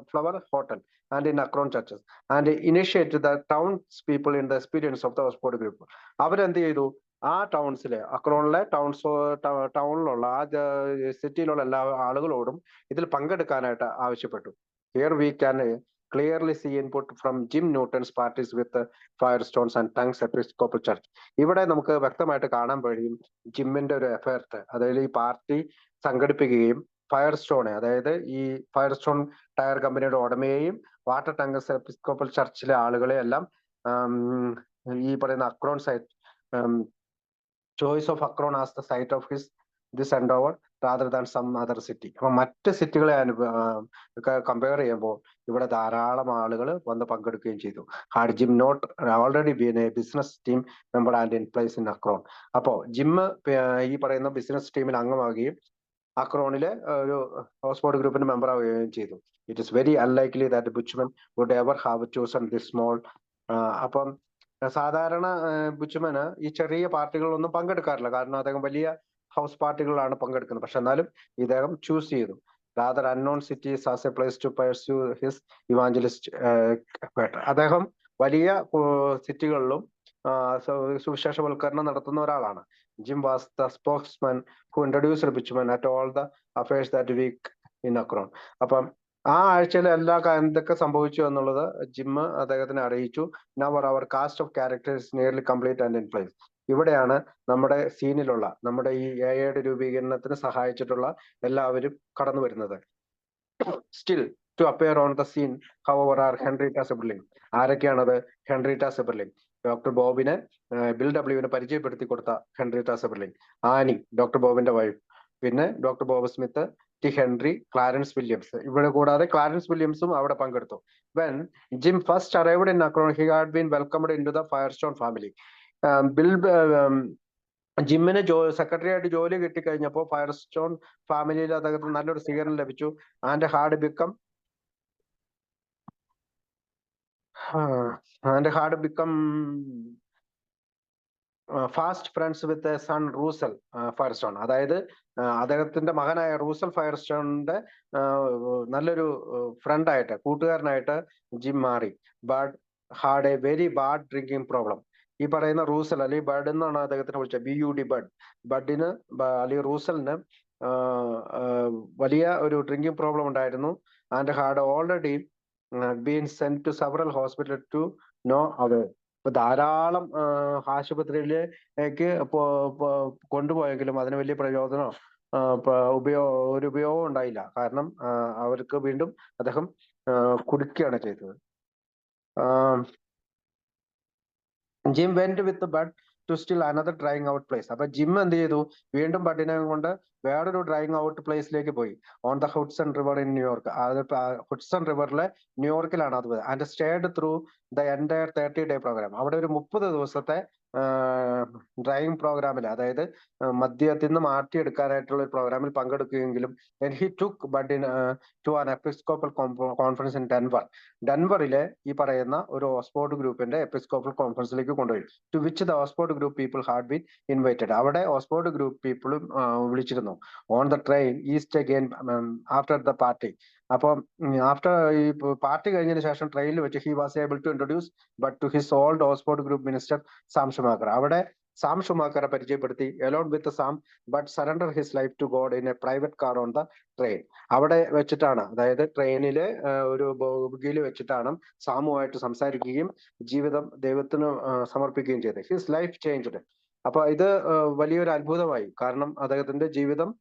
flower hotel and in Akron churches and initiate the towns people in the experience of the Oxford group. അവരെന്ത് ചെയ്തു, ആ ടൗൺസിലെ അക്രോണിലെ ടൗണിലുള്ള ആ സിറ്റിയിലുള്ള എല്ലാ ആളുകളോടും ഇതിൽ പങ്കെടുക്കാനായിട്ട് ആവശ്യപ്പെട്ടു. Here we can clearly see input from Jim Newton's parties with Firestones and Tongues Episcopal Church. ഇവിടെ നമുക്ക് വ്യക്തമായിട്ട് കാണാൻ കഴിയും ജിമ്മിന്റെ ഒരു എഫേർട്ട്. അതായത് ഈ പാർട്ടി സംഘടിപ്പിക്കുകയും ഫയർസ്റ്റോണെ, അതായത് ഈ ഫയർസ്റ്റോൺ ടയർ കമ്പനിയുടെ ഉടമയെയും വാട്ടർ ടങ്കസ് എപ്പിസ്കോപ്പൽ ചർച്ചിലെ ആളുകളെ എല്ലാം ഈ പറയുന്ന Akron site, choice of Akron as the site of his this endeavour rather than some other city. അപ്പൊ മറ്റ് സിറ്റികളെ കമ്പയർ ചെയ്യുമ്പോൾ ഇവിടെ ധാരാളം ആളുകൾ വന്ന് പങ്കെടുക്കുകയും ചെയ്തു. Had Jim not already been a business team member and in place in Akron. അപ്പോ ജിം ഈ പറയുന്ന ബിസിനസ് ടീമിൽ അംഗമാവുകയും അക്രോണിലെ ഒരു ഓക്സ്ഫോർഡ് ഗ്രൂപ്പിന്റെ മെമ്പർ ആവുകയും ചെയ്തു. It is very unlikely that Buchman would ever have chosen this small. അപ്പം സാധാരണ ബുച്ച്മന് ഈ ചെറിയ പാർട്ടികളൊന്നും പങ്കെടുക്കാറില്ല, കാരണം അദ്ദേഹം വലിയ ഹൗസ് പാർട്ടികളാണ് പങ്കെടുക്കുന്നത്. പക്ഷെ എന്നാലും ഇദ്ദേഹം ചൂസ് ചെയ്തു rather unknown cities as a place to pursue his evangelist effort. അദ്ദേഹം വലിയ സിറ്റികളിലും സുവിശേഷവൽക്കരണം നടത്തുന്ന ഒരാളാണ്. Jim was the spokesman who introduced Buchman at all the affairs that week in Akron. അപ്പം ആ ആഴ്ചയിൽ എല്ലാ എന്തൊക്കെ സംഭവിച്ചു എന്നുള്ളത് ജിം അദ്ദേഹത്തിനെ അറിയിച്ചു. Now our cast of characters nearly complete and in place. ഇവിടെയാണ് നമ്മുടെ സീനിലുള്ള, നമ്മുടെ ഈ എയുടെ രൂപീകരണത്തിന് സഹായിച്ചിട്ടുള്ള എല്ലാവരും കടന്നു വരുന്നത്. still to appear on the scene, however, are Henrietta Sibberling. ആരൊക്കെയാണത്? Henrietta Seiberling. ഡോക്ടർ ബോബിനെ ബിൽ ഡബ്ല്യുവിനെ പരിചയപ്പെടുത്തി കൊടുത്ത ഹെൻറിറ്റ സെബർലിംഗ്. ആനി, ഡോക്ടർ ബോബിന്റെ വൈഫ്. പിന്നെ doctor Bob Smith, T Henry, Clarence Williams. ഇവിടെ കൂടാതെ ക്ലാരൻസ് വില്യംസും അവിടെ പങ്കെടുത്തു. When Jim first arrived in Akron, he had been welcomed into the Firestone family. Bill ജിമ്മിന് സെക്രട്ടറി ആയിട്ട് ജോലി കിട്ടിക്കഴിഞ്ഞപ്പോൾ ഫയർസ്റ്റോൺ ഫാമിലിയിൽ അദ്ദേഹത്തിന് നല്ലൊരു സ്വീകരണം ലഭിച്ചു. And had become fast friends with son Russell Firestone. അതായത് അദ്ദേഹത്തിന്റെ മകനായ റൂസൽ ഫയർസ്റ്റോണിന്റെ നല്ലൊരു ഫ്രണ്ടായിട്ട്, കൂട്ടുകാരനായിട്ട് ജിം മാറി. But had a very bad drinking problem. ഈ പറയുന്ന റൂസൽ അല്ലെങ്കിൽ ബഡ് എന്നാണ് അദ്ദേഹത്തിനെ വിളിച്ചത്, BUD ബഡ്. ബഡിന് അല്ലെങ്കിൽ റൂസലിന് വലിയ ഒരു ഡ്രിങ്കിങ് പ്രോബ്ലം ഉണ്ടായിരുന്നു. And had already been sent to several hospital to no avail. ഇപ്പൊ ധാരാളം ആശുപത്രിയിലേക്ക് കൊണ്ടുപോയെങ്കിലും അതിന് വലിയ പ്രയോജനമോ ഒരു ഉപയോഗവും ഉണ്ടായില്ല. കാരണം അവർക്ക് വീണ്ടും അദ്ദേഹം കുടിക്കുകയാണ് ചെയ്തത്. Jim went with Bud to still another drying out place. അപ്പൊ ജിം എന്ത് ചെയ്തു? വീണ്ടും ബഡിനെ കൊണ്ട് വേറൊരു ഡ്രൈയിങ് ഔട്ട് പ്ലേസിലേക്ക് പോയി. On the Hudson river in New York. അത് ഹുഡ്സൺ റിവറിലെ ന്യൂയോർക്കിലാണ് അത്. And stayed through the entire 30-day programme. അവിടെ ഒരു 30 ദിവസത്തെ ഡ്രൈവിംഗ് പ്രോഗ്രാമിൽ, അതായത് മദ്യത്തിൽ നിന്ന് മാറ്റിയെടുക്കാനായിട്ടുള്ള ഒരു പ്രോഗ്രാമിൽ പങ്കെടുക്കുകയെങ്കിലും he took Bud into an Episcopal conference in Denver. ഡെൻവറിലെ ഈ പറയുന്ന ഒരു ഓക്സ്ഫോർഡ് ഗ്രൂപ്പിന്റെ എപ്പിസ്കോപ്പൽ കോൺഫറൻസിലേക്ക് കൊണ്ടുപോയി. To which the Oxford group people had been invited. അവിടെ ഓക്സ്ഫോർഡ് ഗ്രൂപ്പ് പീപ്പിളും വിളിച്ചിരുന്നു. On the train east again after the party. അപ്പം ആഫ്റ്റർ ഈ പാർട്ടി കഴിഞ്ഞതിന് ശേഷം ട്രെയിനിൽ വെച്ച് he was able to introduce Bud to his old Oxford group minister Sam Shoemaker. അവിടെ സാം ഷുമാക്കറെ പരിചയപ്പെടുത്തി. Alone with Sam but surrender his life to God in a private car on the train. അവിടെ വെച്ചിട്ടാണ്, അതായത് ട്രെയിനില് ഒരു ബോഗിയിൽ വെച്ചിട്ടാണ് സാമുമായിട്ട് സംസാരിക്കുകയും ജീവിതം ദൈവത്തിന് സമർപ്പിക്കുകയും ചെയ്തത്. His life changed. അപ്പൊ ഇത് വലിയൊരു അത്ഭുതമായി. കാരണം അദ്ദേഹത്തിന്റെ ജീവിതം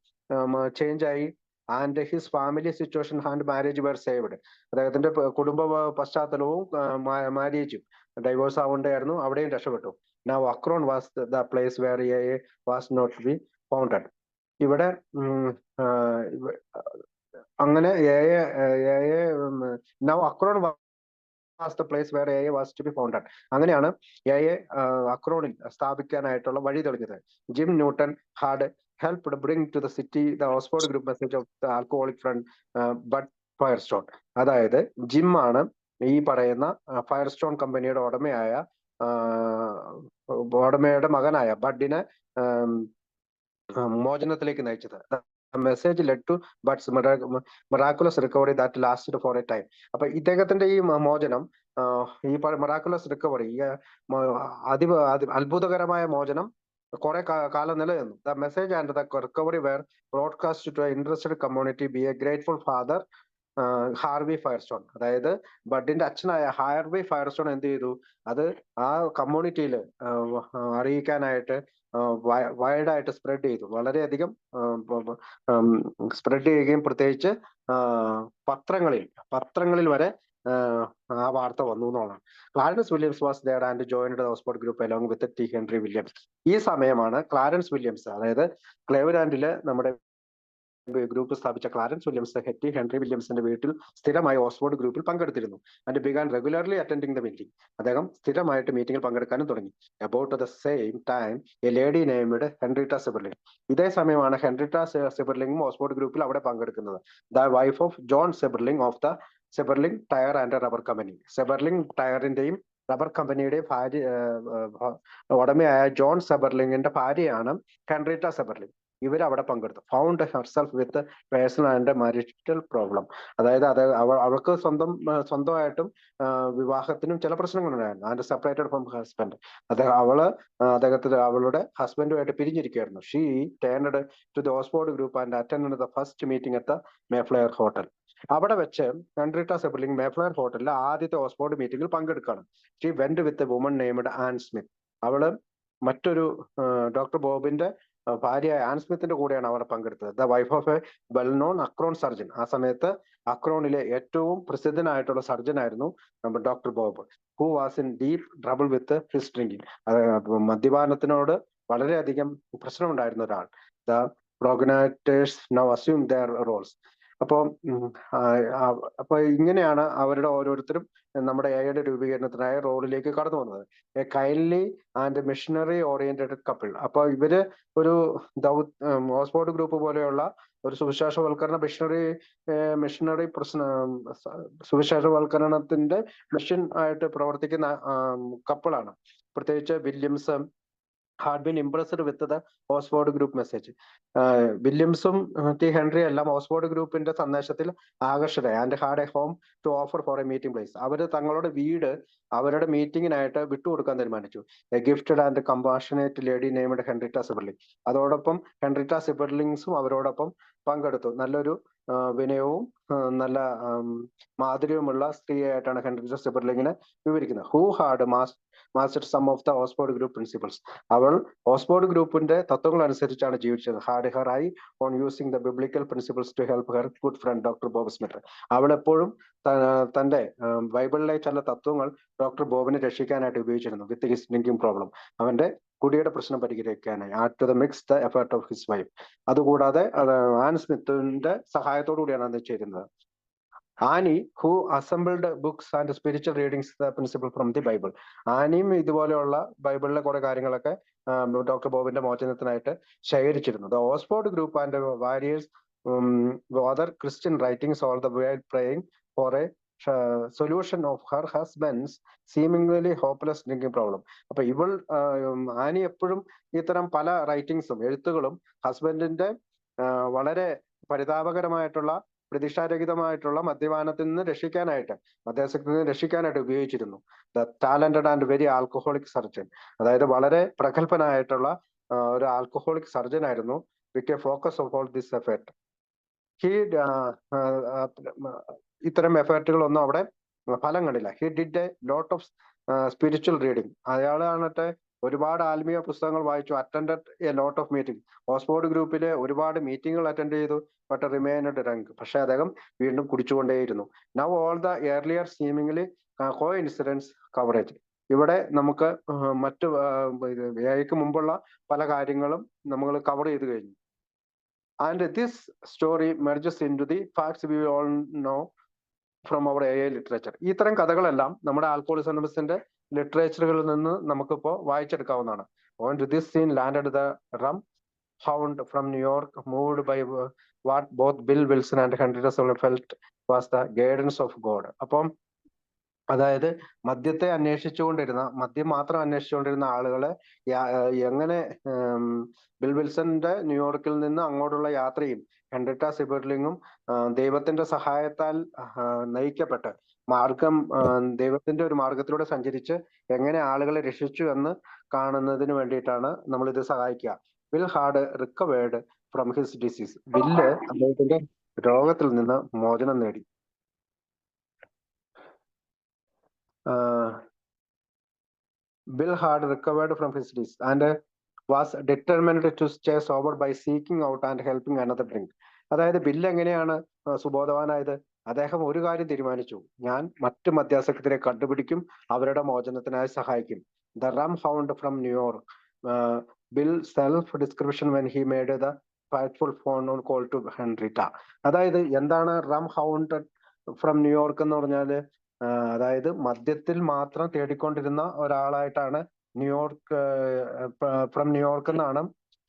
ചേഞ്ച് ആയി. And his family situation and marriage were saved. അദ്ദേഹത്തിന്റെ കുടുംബ പശ്ചാത്തലവും മാരേജും ഡൈവോഴ്സ് ആവേണ്ടായിരുന്നു, അവിടെയും രക്ഷപ്പെട്ടു. Now Akron was the place where AA was not be founded. ഇവിടെ അങ്ങനെ now Akron was the place where AA was to be founded. അങ്ങനെയാണ് AA അക്രോണിൽ സ്ഥാപിക്കാനായിട്ടുള്ള വഴി തെളിഞ്ഞത്. Jim Newton had helped bring to the city the Oxford group message of the alcoholic friend Bud Firestone. അതായത് gym ആണ് ഈ പറയുന്ന ഫയർസ്റ്റോൺ കമ്പനിയുടെ ഉടമയുടെ മകനായ ബഡിനെ മോചനത്തിലേക്ക് നയിച്ചത്. Message led to Bud's miraculous recovery that lasted for a time. അപ്പൊ ഇദ്ദേഹത്തിന്റെ ഈ മോചനം, ഈ മിറാക്കുലസ് റിക്കവറി, ഈ അത്ഭുതകരമായ മോചനം കുറെ കാലം നിലനിന്നു. The message and the recovery were broadcast to interested community. Be a grateful father Harvey Firestone. അതായത് ബഡിന്റെ അച്ഛനായ ഹാർവി ഫയർസ്റ്റോൺ എന്ത് ചെയ്തു? അത് ആ കമ്മ്യൂണിറ്റിയിൽ അറിയിക്കാനായിട്ട് വൈഡായിട്ട് സ്പ്രെഡ് ചെയ്തു. വളരെയധികം സ്പ്രെഡ് ചെയ്യുകയും പ്രത്യേകിച്ച് പത്രങ്ങളിൽ വരെ ആ വാർത്ത വന്നു എന്നുള്ളതാണ്. Clarence Williams was there and joined the Oxford group along with T Henry Williams. ഈ സമയമാണ് ക്ലാരൻസ് വില്യംസ്, അതായത് ക്ലേവ്ലാൻഡില് നമ്മുടെ ഗ്രൂപ്പ് സ്ഥാപിച്ച ക്ലാരൻസ് വില്യംസ് ടി ഹെൻറി വില്യംസിന്റെ വീട്ടിൽ സ്ഥിരമായി ഓക്സ്ഫോർഡ് ഗ്രൂപ്പിൽ പങ്കെടുത്തിരുന്നു. And began regularly attending the meeting. അദ്ദേഹം സ്ഥിരമായിട്ട് മീറ്റിംഗിൽ പങ്കെടുക്കാനും തുടങ്ങി. About the same time a lady named Henrietta Seiberling. ഇതേ സമയമാണ് ഹെൻറിറ്റ സിബർലിംഗും ഓക്സ്ഫോർഡ് ഗ്രൂപ്പിൽ അവിടെ പങ്കെടുക്കുന്നത്. The wife of John സിബർലിംഗ് of the Seiberling tyre and rubber company. Seiberling ടയറിന്റെയും റബ്ബർ കമ്പനിയുടെയും ഉടമയായ ജോൺ സെബർലിംഗിന്റെ ഭാര്യയാണ് ഹെൻറിറ്റ സെബർലിംഗ്. ഇവരവിടെ പങ്കെടുത്തു. Found herself with personal and marital problem. അതായത് അവൾക്ക് സ്വന്തമായിട്ടും വിവാഹത്തിനും ചില പ്രശ്നങ്ങളുണ്ടായിരുന്നു. And separated from husband. അവളുടെ ഹസ്ബൻഡുമായിട്ട് പിരിഞ്ഞിരിക്കുകയായിരുന്നു. She turned to the Oxford group and attend the first meeting at the Mayflower hotel. അവിടെ വെച്ച് ഹെൻറിറ്റ സെബർലിംഗ് മേഫ്ലയർ ഹോട്ടലിലെ ആദ്യത്തെ ഓക്സ്ഫോർഡ് മീറ്റിംഗിൽ പങ്കെടുക്കുകയാണ്. She went with a woman named an Smith. അവള് മറ്റൊരു ഡോക്ടർ ബോബിന്റെ ഭാര്യ ആൻ സ്മിത്തിന്റെ കൂടെയാണ് അവിടെ പങ്കെടുത്തത്. The wife of a well known Akron surgeon. ആ സമയത്ത് അക്രോണിലെ ഏറ്റവും പ്രസിദ്ധനായിട്ടുള്ള സർജൻ ആയിരുന്നു നമ്മുടെ doctor Bob, who was in deep trouble with his drinking. മദ്യപാനത്തിനോട് വളരെയധികം പ്രശ്നമുണ്ടായിരുന്ന ഒരാൾ. The progenitors now assume their roles. അപ്പോൾ അപ്പൊ ഇങ്ങനെയാണ് അവരുടെ ഓരോരുത്തരും നമ്മുടെ എയുടെ രൂപീകരണത്തിനായ റോളിലേക്ക് കടന്നു വന്നത്. A kindly and missionary oriented couple. അപ്പൊ ഇവര് ഒരു ഓക്സ്ഫോർഡ് ഗ്രൂപ്പ് പോലെയുള്ള ഒരു സുവിശേഷവൽക്കരണ മിഷണറി സുവിശേഷവൽക്കരണത്തിന്റെ മിഷൻ ആയിട്ട് പ്രവർത്തിക്കുന്ന കപ്പിളാണ്. പ്രത്യേകിച്ച് Williams had been impressed with the Oxford group message. വില്യംസും ടി ഹെൻറി എല്ലാം ഓക്സ്ഫോർഡ് ഗ്രൂപ്പിന്റെ സന്ദേശത്തിൽ ആകർഷകരായി. And had a home to offer for a meeting place. അവര് തങ്ങളുടെ വീട് അവരുടെ മീറ്റിങ്ങിനായിട്ട് വിട്ടുകൊടുക്കാൻ തീരുമാനിച്ചു. A gifted and compassionate lady named Henrietta Seiberling. അതോടൊപ്പം ഹെൻറിറ്റ സിബർലിംഗ്സും അവരോടൊപ്പം പങ്കെടുത്തു. നല്ലൊരു വിനയവും നല്ല മാധുര്യവുമുള്ള സ്ത്രീയായിട്ടാണ് ഹെൻറിറ്റ സിബർലിംഗിനെ വിവരിക്കുന്നത്. Who had master some of the Oxford Group principles. അവൾ ഓക്സ്ഫോർഡ് ഗ്രൂപ്പിന്റെ തത്വങ്ങൾ അനുസരിച്ചാണ് ജീവിച്ചത്. Had her eye on using the biblical principles to help her good friend doctor Bob Smith. അവൾ എപ്പോഴും തന്റെ ബൈബിളിലെ ചില തത്വങ്ങൾ ഡോക്ടർ ബോബിനെ രക്ഷിക്കാനായിട്ട് ഉപയോഗിച്ചിരുന്നു. വിത്ത് ഹിസ് ഡ്രിങ്കിങ് പ്രോബ്ലം, അവന്റെ കുടിയുടെ പ്രശ്നം പരിഹരിക്കാനായി. To the mix the effort of his wife. അതുകൂടാതെ ആൻ സ്മിത്തിന്റെ സഹായത്തോടു കൂടിയാണ് അത് ചെയ്യുന്നത്. Annie who assembled books and spiritual readings the principle from the Bible. ആനിയും ഇതുപോലെയുള്ള ബൈബിളിലെ കുറെ കാര്യങ്ങളൊക്കെ ഡോക്ടർ ബോബിന്റെ മോചനത്തിനായിട്ട് ശേഖരിച്ചിരുന്നു. The Oxford group and various other Christian writings all the way praying for a solution of her husband's seemingly hopeless drinking problem. അപ്പൊ ഇവൾ ആനി എപ്പോഴും ഇത്തരം പല റൈറ്റിംഗ്സും എഴുത്തുകളും ഹസ്ബൻഡിന്റെ വളരെ പരിതാപകരമായിട്ടുള്ള പ്രതീക്ഷാരഹിതമായിട്ടുള്ള മദ്യപാനത്തിൽ നിന്ന് രക്ഷിക്കാനായിട്ട്, മദ്യാസക്തിയിൽ നിന്ന് രക്ഷിക്കാനായിട്ട് ഉപയോഗിച്ചിരുന്നു. The talented and very alcoholic surgeon. അതായത് വളരെ പ്രഗത്ഭനായിട്ടുള്ള ഒരു ആൽക്കഹോളിക് സർജൻ ആയിരുന്നു. With a focus of all this effort. ഇത്തരം എഫേർട്ടുകളൊന്നും അവിടെ ഫലം കണ്ടില്ല. He did a lot of spiritual reading. അയാളാണട്ടെ ഒരുപാട് ആത്മീയ പുസ്തകങ്ങൾ വായിച്ചു. Attended a lot of meeting. ഓക്സ്ഫോർഡ് ഗ്രൂപ്പിലെ ഒരുപാട് മീറ്റിങ്ങുകൾ അറ്റൻഡ് ചെയ്തു. But remained drunk. പക്ഷെ അദ്ദേഹം വീണ്ടും കുടിച്ചുകൊണ്ടേയിരുന്നു. Now all the earlier seemingly coincidence coverage. ഇവിടെ നമുക്ക് മറ്റു ഏക്ക് മുമ്പുള്ള പല കാര്യങ്ങളും നമ്മൾ കവർ ചെയ്ത് കഴിഞ്ഞു. And this story merges in to the facts we all no from our A literature. ഇത്തരം കഥകളെല്ലാം നമ്മുടെ ആൽക്കഹോളിസത്തിന്റെ ലിറ്ററേച്ചറുകളിൽ നിന്ന് നമുക്കിപ്പോ വായിച്ചെടുക്കാവുന്നതാണ്. On to this scene landed the rum hound from New York moved by what both bill Wilson and Henrietta സിബർലിംഗ് felt was the guidance of God. അപ്പം അതായത് മദ്യം മാത്രം അന്വേഷിച്ചുകൊണ്ടിരുന്ന ആളുകളെ എങ്ങനെ ബിൽ വിൽസന്റെ ന്യൂയോർക്കിൽ നിന്ന് അങ്ങോട്ടുള്ള യാത്രയും ഹെൻറിറ്റ സിബർലിംഗും ദൈവത്തിന്റെ സഹായത്താൽ നയിക്കപ്പെട്ട് ദൈവത്തിന്റെ ഒരു മാർഗത്തിലൂടെ സഞ്ചരിച്ച് എങ്ങനെ ആളുകളെ രക്ഷിച്ചു എന്ന് കാണുന്നതിന് വേണ്ടിയിട്ടാണ് നമ്മൾ ഇത് സഹായിക്കുക. Will had recovered from his disease. Bill അദ്ദേഹത്തിന്റെ രോഗത്തിൽ നിന്ന് മോചനം നേടി. Bill had recovered from his disease and was determined to stay sober by seeking out and helping another drink. അതായത് ബില്ല് എങ്ങനെയാണ് സുബോധവാനായത്? അദ്ദേഹം ഒരു കാര്യം തീരുമാനിച്ചു, ഞാൻ മറ്റു മദ്യാസക്തരെ കണ്ടുപിടിക്കും, അവരുടെ മോചനത്തിനായി സഹായിക്കും. The rum hound from New York. Bill self description when he made the fateful phone call to Henrietta. അതായത് എന്താണ് റം ഹൗണ്ട് ഫ്രം ന്യൂയോർക്ക് എന്ന് പറഞ്ഞാല്, അതായത് മദ്യത്തിൽ മാത്രം തേടിക്കൊണ്ടിരുന്ന ഒരാളായിട്ടാണ് ഫ്രം ന്യൂയോർക്ക് എന്നാണ്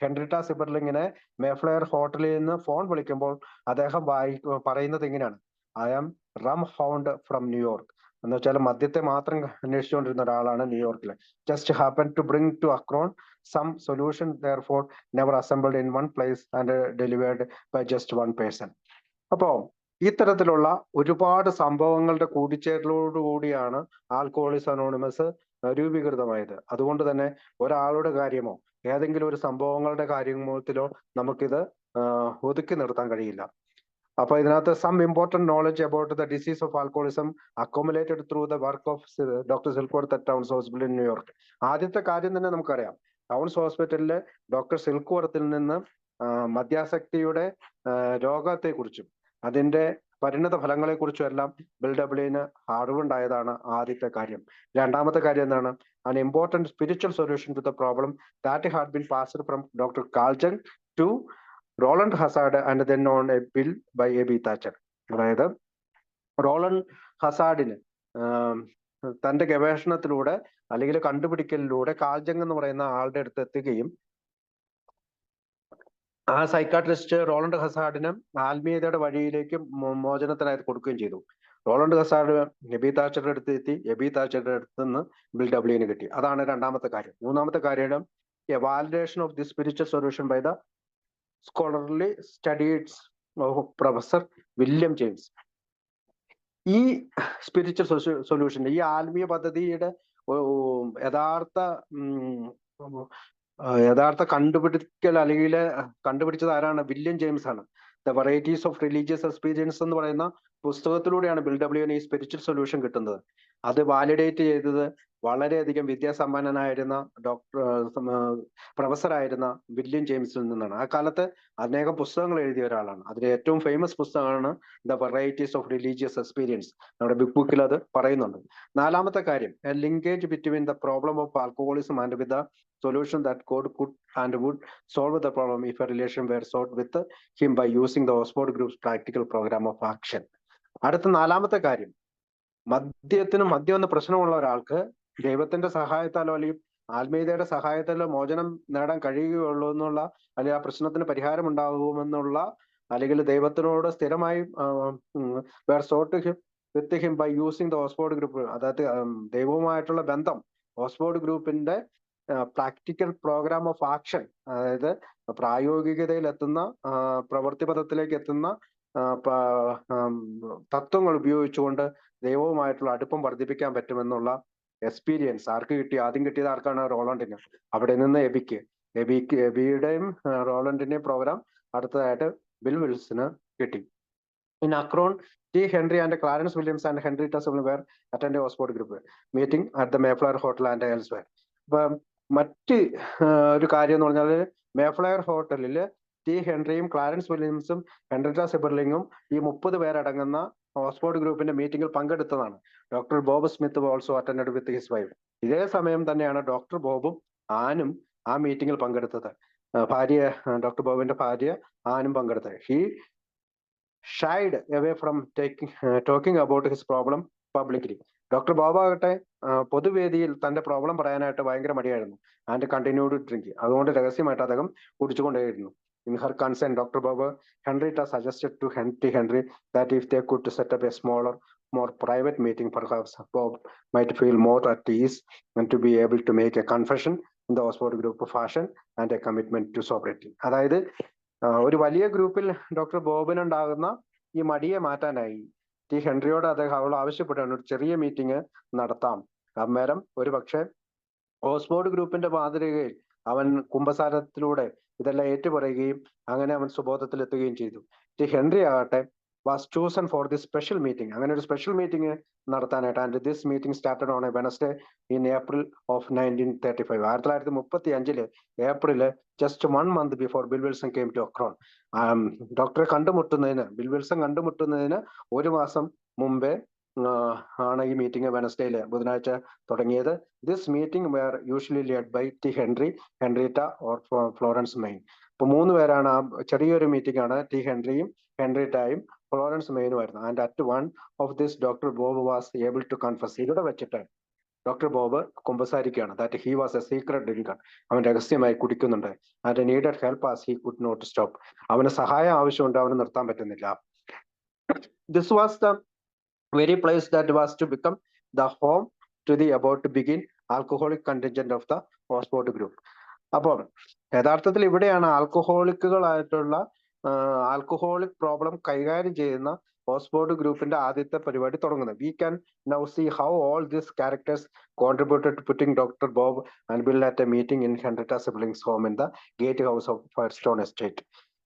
ഹെൻറിറ്റ സിബർലിംഗിനെ മേഫ്ലെയർ ഹോട്ടലിൽ നിന്ന് ഫോൺ വിളിക്കുമ്പോൾ അദ്ദേഹം പറയുന്നത് ഇങ്ങനെയാണ്, I am rum hound from New York. എന്ന് വെച്ചാൽ മദ്യത്തെ മാത്രം അന്വേഷിച്ചുകൊണ്ടിരുന്ന ഒരാളാണ് ന്യൂയോർക്കിൽ. Just happen to bring to Akron some solution therefore never assembled in one place and delivered by just one person. അപ്പോ ഇത്തരത്തിലുള്ള ഒരുപാട് സംഭവങ്ങളുടെ കൂടിച്ചേരലോടുകൂടിയാണ് ആൽക്കഹോളിക്സ് അനോണിമസ് രൂപീകൃതമായത്. അതുകൊണ്ട് തന്നെ ഒരാളുടെ കാര്യമോ ഏതെങ്കിലും ഒരു സംഭവങ്ങളുടെ കാര്യത്തിലോ നമുക്കിത് ഒതുക്കി നിർത്താൻ കഴിയില്ല. അപ്പൊ ഇതിനകത്ത് some important knowledge about the disease of alcoholism accumulated through the work of doctor Silkworth at Towns hospital in New York. ആദ്യത്തെ കാര്യം തന്നെ നമുക്കറിയാം, ടൗൺസ് ഹോസ്പിറ്റലിലെ ഡോക്ടർ സിൽക്വർത്തിൽ നിന്ന് മദ്യാസക്തിയുടെ രോഗത്തെക്കുറിച്ചും അതിന്റെ പരിണത ഫലങ്ങളെക്കുറിച്ചും എല്ലാം ബിൽ ഡബ്ല്യുവിന് അറിവുണ്ടായതാണ് ആദ്യത്തെ കാര്യം. രണ്ടാമത്തെ കാര്യം എന്താണ്? an important spiritual solution to the problem that had been passed from Dr. Carl Jung to Roland Hazard and then on a bill by A.B. Thatcher. അതായത് റോളണ്ട് ഹസാഡിന് തന്റെ ഗവേഷണത്തിലൂടെ അല്ലെങ്കിൽ കണ്ടുപിടിക്കലിലൂടെ കാൾജങ് എന്ന് പറയുന്ന ആളുടെ അടുത്ത് എത്തുകയും ആ സൈക്കാട്രിസ്റ്റ് റോളണ്ട് ഹസാഡിന് ആത്മീയതയുടെ വഴിയിലേക്ക് മോചനത്തിനായി കൊടുക്കുകയും ചെയ്തു. റോളണ്ട് ഹസാഡ് എബി താച്ചറുടെ അടുത്ത് എത്തി, എബി താച്ചറുടെ അടുത്ത് നിന്ന് ബിൽ ഡബ്ല്യുവിന് കിട്ടി. അതാണ് രണ്ടാമത്തെ കാര്യം. മൂന്നാമത്തെ കാര്യം a validation of the spiritual solution by the scholarly studies of professor William James. ഈ സ്പിരിച്വൽ സൊല്യൂഷൻ, ഈ ആത്മീയ പദ്ധതിയുടെ യഥാർത്ഥ കണ്ടുപിടിക്കൽ അല്ലെങ്കിൽ കണ്ടുപിടിച്ചത് ആരാണ്? വില്യം ജെയിംസ് ആണ്. The varieties of religious experience എന്ന് പറയുന്ന പുസ്തകത്തിലൂടെയാണ് ബിൽ ഡബ്ല്യുവിന് ഈ സ്പിരിച്വൽ സൊല്യൂഷൻ കിട്ടുന്നത്. അത് വാലിഡേറ്റ് ചെയ്തത് വളരെയധികം വിദ്യാസമ്പന്നനായിരുന്ന പ്രൊഫസറായിരുന്ന വില്യം ജെയിംസിൽ നിന്നാണ്. ആ കാലത്ത് അനേകം പുസ്തകങ്ങൾ എഴുതിയ ഒരാളാണ്. അതിലെ ഏറ്റവും ഫേമസ് പുസ്തകമാണ് the varieties of religious experience. നമ്മുടെ ബിഗ് ബുക്കിൽ അത് പറയുന്നുണ്ട്. നാലാമത്തെ കാര്യം, A linkage between the problem of alcoholism and with the solution that God could and would solve the problem if a relation were sought with him by using the Oxford Group's practical program of action. അടുത്ത നാലാമത്തെ കാര്യം, മദ്യം എന്ന പ്രശ്നമുള്ള ഒരാൾക്ക് ദൈവത്തിന്റെ സഹായത്താലോ അല്ലെങ്കിൽ ആത്മീയതയുടെ സഹായത്താലോ മോചനം നേടാൻ കഴിയുകയുള്ളൂ എന്നുള്ള, അല്ലെങ്കിൽ ആ പ്രശ്നത്തിന് പരിഹാരം ഉണ്ടാകുമെന്നുള്ള, അല്ലെങ്കിൽ ദൈവത്തിനോട് സ്ഥിരമായി were sought with him by using the Oxford Group, അതായത് ദൈവവുമായിട്ടുള്ള ബന്ധം ഓക്സ്ഫോർഡ് ഗ്രൂപ്പിന്റെ പ്രാക്ടിക്കൽ പ്രോഗ്രാം ഓഫ് ആക്ഷൻ, അതായത് പ്രായോഗികതയിൽ എത്തുന്ന, പ്രവൃത്തി പദത്തിലേക്ക് എത്തുന്ന തത്വങ്ങൾ ഉപയോഗിച്ചുകൊണ്ട് ദൈവവുമായിട്ടുള്ള അടുപ്പം വർദ്ധിപ്പിക്കാൻ പറ്റുമെന്നുള്ള എക്സ്പീരിയൻസ് ആർക്ക് കിട്ടി? ആദ്യം കിട്ടിയത് ആർക്കാണ്? റോളണ്ടിന്. അവിടെ നിന്ന് എബിയുടെയും റോളണ്ടിന്റെയും പ്രോഗ്രാം അടുത്തതായിട്ട് ബിൽ വിൽസന് കിട്ടി. In Akron, T Henry and Clarence Williams and Henrietta Seiberling were attend Oxford group meeting at the Mayflower hotel and elsewhere. അപ്പൊ മറ്റ് ഒരു കാര്യം എന്ന് പറഞ്ഞാൽ, മേഫ്ലവർ ഹോട്ടലിൽ ടി ഹെൻറിയും ക്ലാരൻസ് വില്യംസും ഹെൻറിറ്റ സിബർലിംഗും ഈ 30 പേരടങ്ങുന്ന ഓക്സ്ഫോർഡ് ഗ്രൂപ്പിന്റെ മീറ്റിംഗിൽ പങ്കെടുത്തതാണ്. Doctor Bob Smith also attended with his wife. ഇതേ സമയം തന്നെയാണ് ഡോക്ടർ ബോബും ആനും ആ മീറ്റിംഗിൽ പങ്കെടുത്തത്. ഡോക്ടർ ബോബിന്റെ ഭാര്യ ആനും പങ്കെടുത്തത്. He shied away from talking about his problem publicly. Doctor Bob ആകട്ടെ പൊതുവേദിയിൽ തന്റെ പ്രോബ്ലം പറയാനായിട്ട് ഭയങ്കര മടിയായിരുന്നു. And continued drinking. അതുകൊണ്ട് രഹസ്യമായിട്ട് അദ്ദേഹം കുടിച്ചുകൊണ്ടേയിരുന്നു. In her consent, Dr. Bob Henrietta suggested to Henry that if they could set up a smaller, more private meeting, perhaps Bob might feel more at ease and to be able to make a confession in the Oxford Group fashion and a commitment to sobriety. അതായത് ഒരു വലിയ ഗ്രൂപ്പിൽ doctor ബോബിനുണ്ടാകുന്ന ഈ മടിയെ മാറ്റാനായി T ഹെൻറിയോട് അവൾ ആവശ്യപ്പെട്ടാണ് ഒരു ചെറിയ meeting നടത്താം. അന്നേരം ഒരു പക്ഷേ ഓക്സ്ഫോർഡ് ഗ്രൂപ്പിന്റെ മാതൃകയിൽ അവൻ കുമ്പസാരത്തിലൂടെ ഇതെല്ലാം ഏറ്റുപറയുകയും അങ്ങനെ അവൻ സുബോധത്തിൽ എത്തുകയും ചെയ്തു. ടി ഹെൻറി ആകട്ടെ was chosen for this special meeting. അങ്ങനെ ഒരു സ്പെഷ്യൽ മീറ്റിംഗ് നടത്താനായിട്ട്. And this meeting started on a Wednesday in April of 1935. 1935 April, just 1 month before Bill Wilson came to Akron. ഡോക്ടറെ കണ്ടുമുട്ടുന്നതിന്, ബിൽ വിൽസൺ കണ്ടുമുട്ടുന്നതിന് 1 മാസം മുമ്പേ ആണ് ഈ മീറ്റിംഗ് വെനസ്ഡേയില്, ബുധനാഴ്ച തുടങ്ങിയത്. This meeting were usually led by T Henry, Henrietta or Florence Main. ഇപ്പൊ 3 പേരാണ്. ആ ചെറിയൊരു മീറ്റിംഗ് ആണ്. ടി ഹെൻറിയും ഹെൻറിറ്റയും ഫ്ലോറൻസ് മെയിനുമായിരുന്നു. And at one of this doctor Bob was able to confess. ഇവിടെ വെച്ചിട്ട് ഡോക്ടർ ബോബ് കുമ്പസാരിക്കുകയാണ് that he was a secret drinker. അവൻ രഹസ്യമായി കുടിക്കുന്നുണ്ട്. And needed help as he could not stop. അവന് സഹായം ആവശ്യമുണ്ട്, അവന് നിർത്താൻ പറ്റുന്നില്ല. This was the very place that was to become the home to the about to begin alcoholic contingent of the Oxford Group. അപ്പോൾ യഥാർത്ഥത്തിൽ ഇവിടെയാണ് ആൽക്കഹോളിക്കുകളായിട്ടുള്ള ആൽക്കഹോളിക് പ്രോബ്ലം കൈകാര്യം ചെയ്യുന്ന ഓക്സ്ഫോർഡ് ഗ്രൂപ്പിന്റെ ആദ്യത്തെ പരിപാടി തുടങ്ങുന്നത്. We can now see how all these characters contributed to putting doctor Bob and Bill at a meeting in Henrietta Seiberling's home in the gate house of Firestone estate.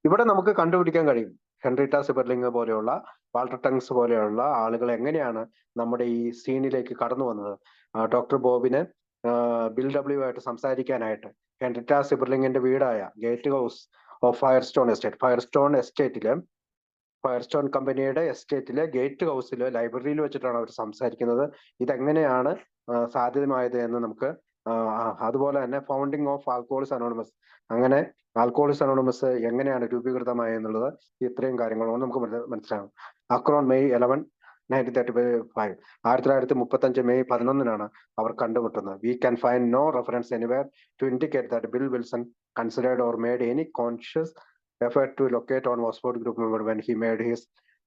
ഇവിടെ നമുക്ക് കണ്ടുപിടിക്കാൻ കഴിയും ഹെൻറിറ്റ സിബർലിംഗ് പോലെയുള്ള, Walter tongues പോലെയുള്ള ആളുകൾ എങ്ങനെയാണ് നമ്മുടെ ഈ സീനിലേക്ക് കടന്നു വന്നത്. ഡോക്ടർ ബോബിനെ ബിൽ ഡബ്ല്യു ആയിട്ട് സംസാരിക്കാനായിട്ട് Henrietta സിബർലിങ്ങിന്റെ വീടായ gate house of Firestone estate, ഫയർസ്റ്റോൺ കമ്പനിയുടെ എസ്റ്റേറ്റിലെ ഗേറ്റ് ഹൗസിൽ ലൈബ്രറിയിൽ വെച്ചിട്ടാണ് അവർ സംസാരിക്കുന്നത്. ഇതെങ്ങനെയാണ് സാധ്യമായത് എന്ന് നമുക്ക് അതുപോലെ തന്നെ ഫൗണ്ടിങ് ഓഫ് ആൽക്കഹോളിക്സ് അനോണിമസ്, അങ്ങനെ ആൽക്കഹോളിക്സ് അനോണിമസ് എങ്ങനെയാണ് രൂപീകൃതമായത് എന്നുള്ളത് ഇത്രയും കാര്യങ്ങളാണ് നമുക്ക് മനസ്സിലാകും. അക്രോൺ മെയ് 11, 1935, 1935 മെയ് 11 അവർ കണ്ടുമുട്ടുന്നത്. We can find no reference anywhere to indicate that Bill Wilson considered or made any conscious effort to locate on Oxford Group member when he made his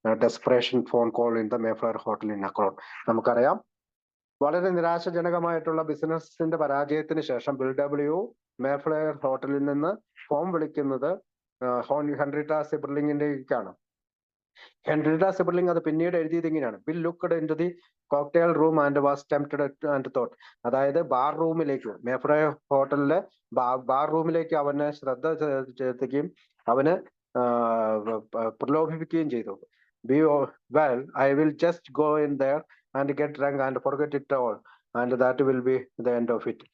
desperation phone call in the Mayflower Hotel in Akron. നമുക്കറിയാം, വളരെ നിരാശാജനകമായിട്ടുള്ള ബിസിനസിന്റെ പരാജയത്തിന് ശേഷം bill W മേഫ്ലയർ ഹോട്ടലിൽ നിന്ന് phone വിളിക്കുന്നത് Henrietta സിബർലിങ്ങിന്റെക്കാണ്. Henrietta സിബർലിംഗ് അത് പിന്നീട് എഴുതിയത് ഇങ്ങനെയാണ്: Bill looked in to the cocktail room and was tempted and thought. അതായത് ബാർ റൂമിലേക്ക്, മേഫ്ലയർ ഹോട്ടലിലെ ബാർ റൂമിലേക്ക് അവനെ ശ്രദ്ധ ചെലുത്തുകയും അവന് പ്രലോഭിപ്പിക്കുകയും ചെയ്തു. Well, I will just go in there and get drunk and forget it all and that will be the end of it.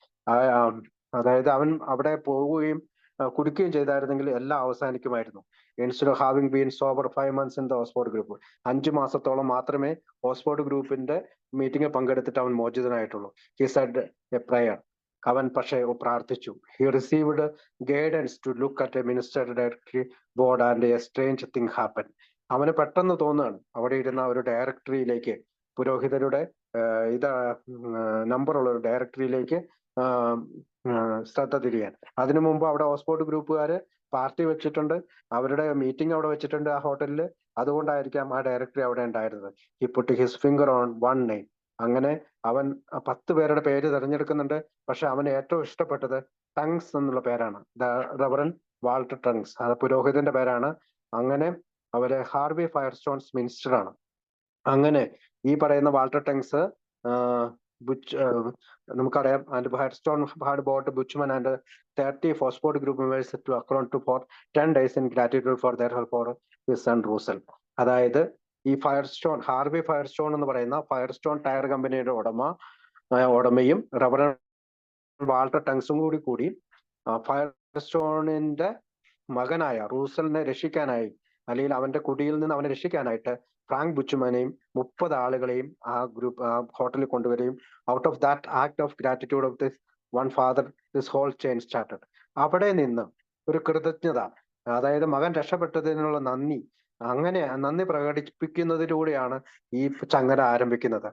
അതായത് അവൻ അവിടെ പോവുകയും കുടിക്കുകയും ചെയ്തായിരുന്നെങ്കിൽ എല്ലാം അവസാനിക്കുമായിരുന്നു. Instead of having been sober 5 months in the Oxford group, 5 മാസത്തോളം മാത്രമേ ഓക്സ്ഫോർഡ് ഗ്രൂപ്പിന്റെ മീറ്റിംഗിൽ പങ്കെടുത്തിട്ട് അവൻ മോചിതനായിട്ടുള്ളൂ. ഹി സെഡ് എ പ്രയർ, അവൻ പക്ഷേ പ്രാർത്ഥിച്ചു. He received guidance to look at a minister directory board and A strange thing happen. അവന് പെട്ടെന്ന് തോന്നുകയാണ് അവിടെ ഇരുന്ന ഒരു ഡയറക്ടറിയിലേക്ക്, പുരോഹിതരുടെ നമ്പറുള്ള ഒരു ഡയറക്ടറിയിലേക്ക് ശ്രദ്ധ തിരിയാൻ. അതിനു മുമ്പ് അവിടെ ഓക്സ്ഫോർഡ് ഗ്രൂപ്പുകാര് പാർട്ടി വെച്ചിട്ടുണ്ട്, അവരുടെ മീറ്റിംഗ് അവിടെ വെച്ചിട്ടുണ്ട് ആ ഹോട്ടലിൽ. അതുകൊണ്ടായിരിക്കാം ആ ഡയറക്ടറി അവിടെ ഉണ്ടായിരുന്നത്. He put his finger on one name. അങ്ങനെ അവൻ 10 പേരുടെ പേര് തിരഞ്ഞെടുക്കുന്നുണ്ട്. പക്ഷെ അവന് ഏറ്റവും ഇഷ്ടപ്പെട്ടത് ടങ്സ് എന്നുള്ള പേരാണ്. റവറൻ വാൾട്ടർ ടങ്സ്, അത് പുരോഹിതന്റെ പേരാണ്. അങ്ങനെ അവര് ഹാർവി ഫയർസ്റ്റോൺസ് മിനിസ്റ്റർ ആണ്. അങ്ങനെ ഈ പറയുന്ന വാൾട്ടർ ടങ്സ് നമുക്കറിയാം, and Firestone had bought Buchman and 30 Oxford group members to Akron to for 10 days in gratitude for their help for his son Russell. അതായത് ഈ ഫയർസ്റ്റോൺ, ഹാർവി ഫയർസ്റ്റോൺ എന്ന് പറയുന്ന ഫയർസ്റ്റോൺ ടയർ കമ്പനിയുടെ ഉടമയും റവറൻ വാൾട്ടർ ടങ്സും കൂടി ഫയർസ്റ്റോണിന്റെ മകനായ റൂസലിനെ രക്ഷിക്കാനായി, അല്ലെങ്കിൽ അവന്റെ കുടിയിൽ നിന്ന് അവനെ രക്ഷിക്കാനായിട്ട് ഫ്രാങ്ക് ബുച്ച്മാനെയും 30 ആളുകളെയും ആ ഹോട്ടലിൽ കൊണ്ടുവരികയും out of that act of gratitude of this one father this whole chain started. അവിടെ നിന്ന് ഒരു കൃതജ്ഞത, അതായത് മകൻ രക്ഷപ്പെട്ടതിനുള്ള നന്ദി, അങ്ങനെ നന്ദി പ്രകടിപ്പിക്കുന്നതിലൂടെയാണ് ഈ ചങ്ങല ആരംഭിക്കുന്നത്.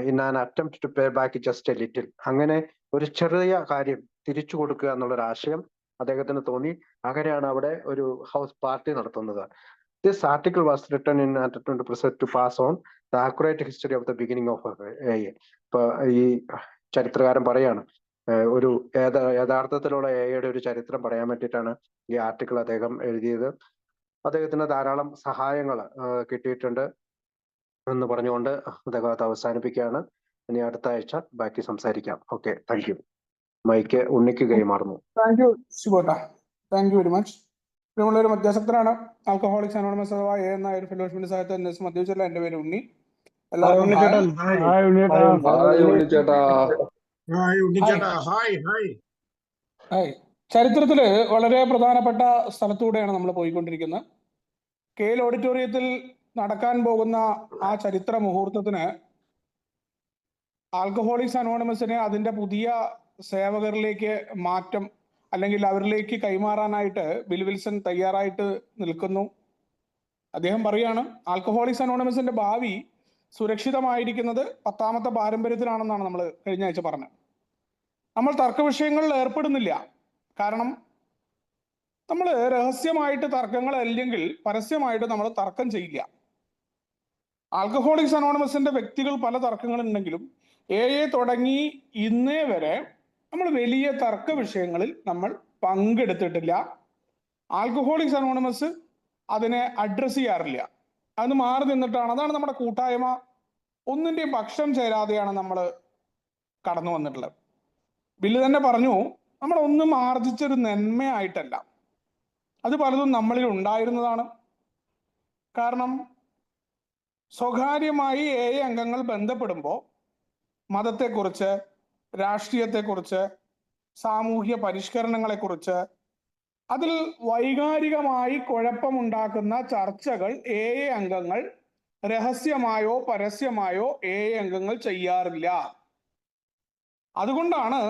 In an attempt to pay back just a little. അങ്ങനെ ഒരു ചെറിയ കാര്യം തിരിച്ചു കൊടുക്കുക എന്നുള്ളൊരു ആശയം അദ്ദേഹത്തിന് തോന്നി. അങ്ങനെയാണ് അവിടെ ഒരു ഹൗസ് പാർട്ടി നടത്തുന്നത്. This article was written in to pass on the accurate history of the beginning of AI. ഇപ്പൊ ഈ ചരിത്രകാരൻ പറയാണ്, ഒരു യഥാർത്ഥത്തിലുള്ള AIയുടെ ഒരു ചരിത്രം പറയാൻ വേണ്ടിയിട്ടാണ് ഈ ആർട്ടിക്കിൾ അദ്ദേഹം എഴുതിയത്. അദ്ദേഹത്തിന് ധാരാളം സഹായങ്ങൾ കിട്ടിയിട്ടുണ്ട് എന്ന് പറഞ്ഞുകൊണ്ട് അദ്ദേഹം അത് അവസാനിപ്പിക്കുകയാണ്. ഇനി അടുത്ത ആഴ്ച ബാക്കി സംസാരിക്കാം. Okay, thank you. മൈക്ക് ഉണ്ണിക്ക് കൈമാറുന്നു. താങ്ക് യു ശിവോട്ട, താങ്ക് യു വെരി മച്ച്. ഒരു മധ്യസ്ഥനാണ് ആൽക്കഹോളിക്സ് അനോണിമസ് അഥവാ A എന്ന ഒരു ഫെലോഷിപ്പിന്റെ സഹായത്തിൽ മദ്യപിച്ചല്ല. എന്റെ പേര് ഉണ്ണി. എല്ലാവർക്കും ചരിത്രത്തില് വളരെ പ്രധാനപ്പെട്ട സ്ഥലത്തൂടെയാണ് നമ്മൾ പോയിക്കൊണ്ടിരിക്കുന്നത്. KL ഓഡിറ്റോറിയത്തിൽ നടക്കാൻ പോകുന്ന ആ ചരിത്ര മുഹൂർത്തത്തിന് ആൽക്കഹോളിക്സ് അനോണിമസിനെ അതിന്റെ പുതിയ സേവകരിലേക്ക് മാറ്റം, അല്ലെങ്കിൽ അവരിലേക്ക് കൈമാറാനായിട്ട് ബിൽ വിൽസൺ തയ്യാറായിട്ട് നിൽക്കുന്നു. അദ്ദേഹം പറയാണ്, ആൽക്കഹോളിക്സ് അനോണിമസിന്റെ ഭാവി സുരക്ഷിതമായിരിക്കുന്നത് 10ാമത്തെ പാരമ്പര്യത്തിലാണെന്നാണ് നമ്മൾ കഴിഞ്ഞ ആഴ്ച പറഞ്ഞത്. നമ്മൾ തർക്ക വിഷയങ്ങളിൽ ഏർപ്പെടുന്നില്ല. കാരണം നമ്മൾ രഹസ്യമായിട്ട് തർക്കങ്ങൾ അല്ലെങ്കിൽ പരസ്യമായിട്ട് നമ്മൾ തർക്കം ചെയ്യില്ല. ആൽക്കഹോളിക്സ് അനോണിമസിന്റെ വ്യക്തികൾ പല തർക്കങ്ങളുണ്ടെങ്കിലും AA തുടങ്ങി ഇന്നേ വരെ നമ്മൾ വലിയ തർക്ക വിഷയങ്ങളിൽ നമ്മൾ പങ്കെടുത്തിട്ടില്ല. ആൽക്കഹോളിക്സ് അനോണിമസ് അതിനെ അഡ്രസ് ചെയ്യാറില്ല. അത് മാറി നിന്നിട്ടാണ്. അതാണ് നമ്മുടെ കൂട്ടായ്മ. ഒന്നിന്റെയും പക്ഷം ചേരാതെയാണ് നമ്മൾ കടന്നു വന്നിട്ടുള്ളത്. ബില്ല് തന്നെ പറഞ്ഞു, നമ്മളൊന്നും ആർജിച്ചൊരു നന്മയായിട്ടല്ല, അത് പലതും നമ്മളിൽ ഉണ്ടായിരുന്നതാണ്. കാരണം സ്വകാര്യമായി AA അംഗങ്ങൾ ബന്ധപ്പെടുമ്പോൾ മതത്തെക്കുറിച്ച്, രാഷ്ട്രീയത്തെക്കുറിച്ച്, സാമൂഹ്യ പരിഷ്കരണങ്ങളെക്കുറിച്ച്, അതിൽ വൈകാരികമായി കുഴപ്പമുണ്ടാക്കുന്ന ചർച്ചകൾ അംഗങ്ങൾ രഹസ്യമായോ പരസ്യമായോ അംഗങ്ങൾ ചെയ്യാറില്ല. അതുകൊണ്ടാണ്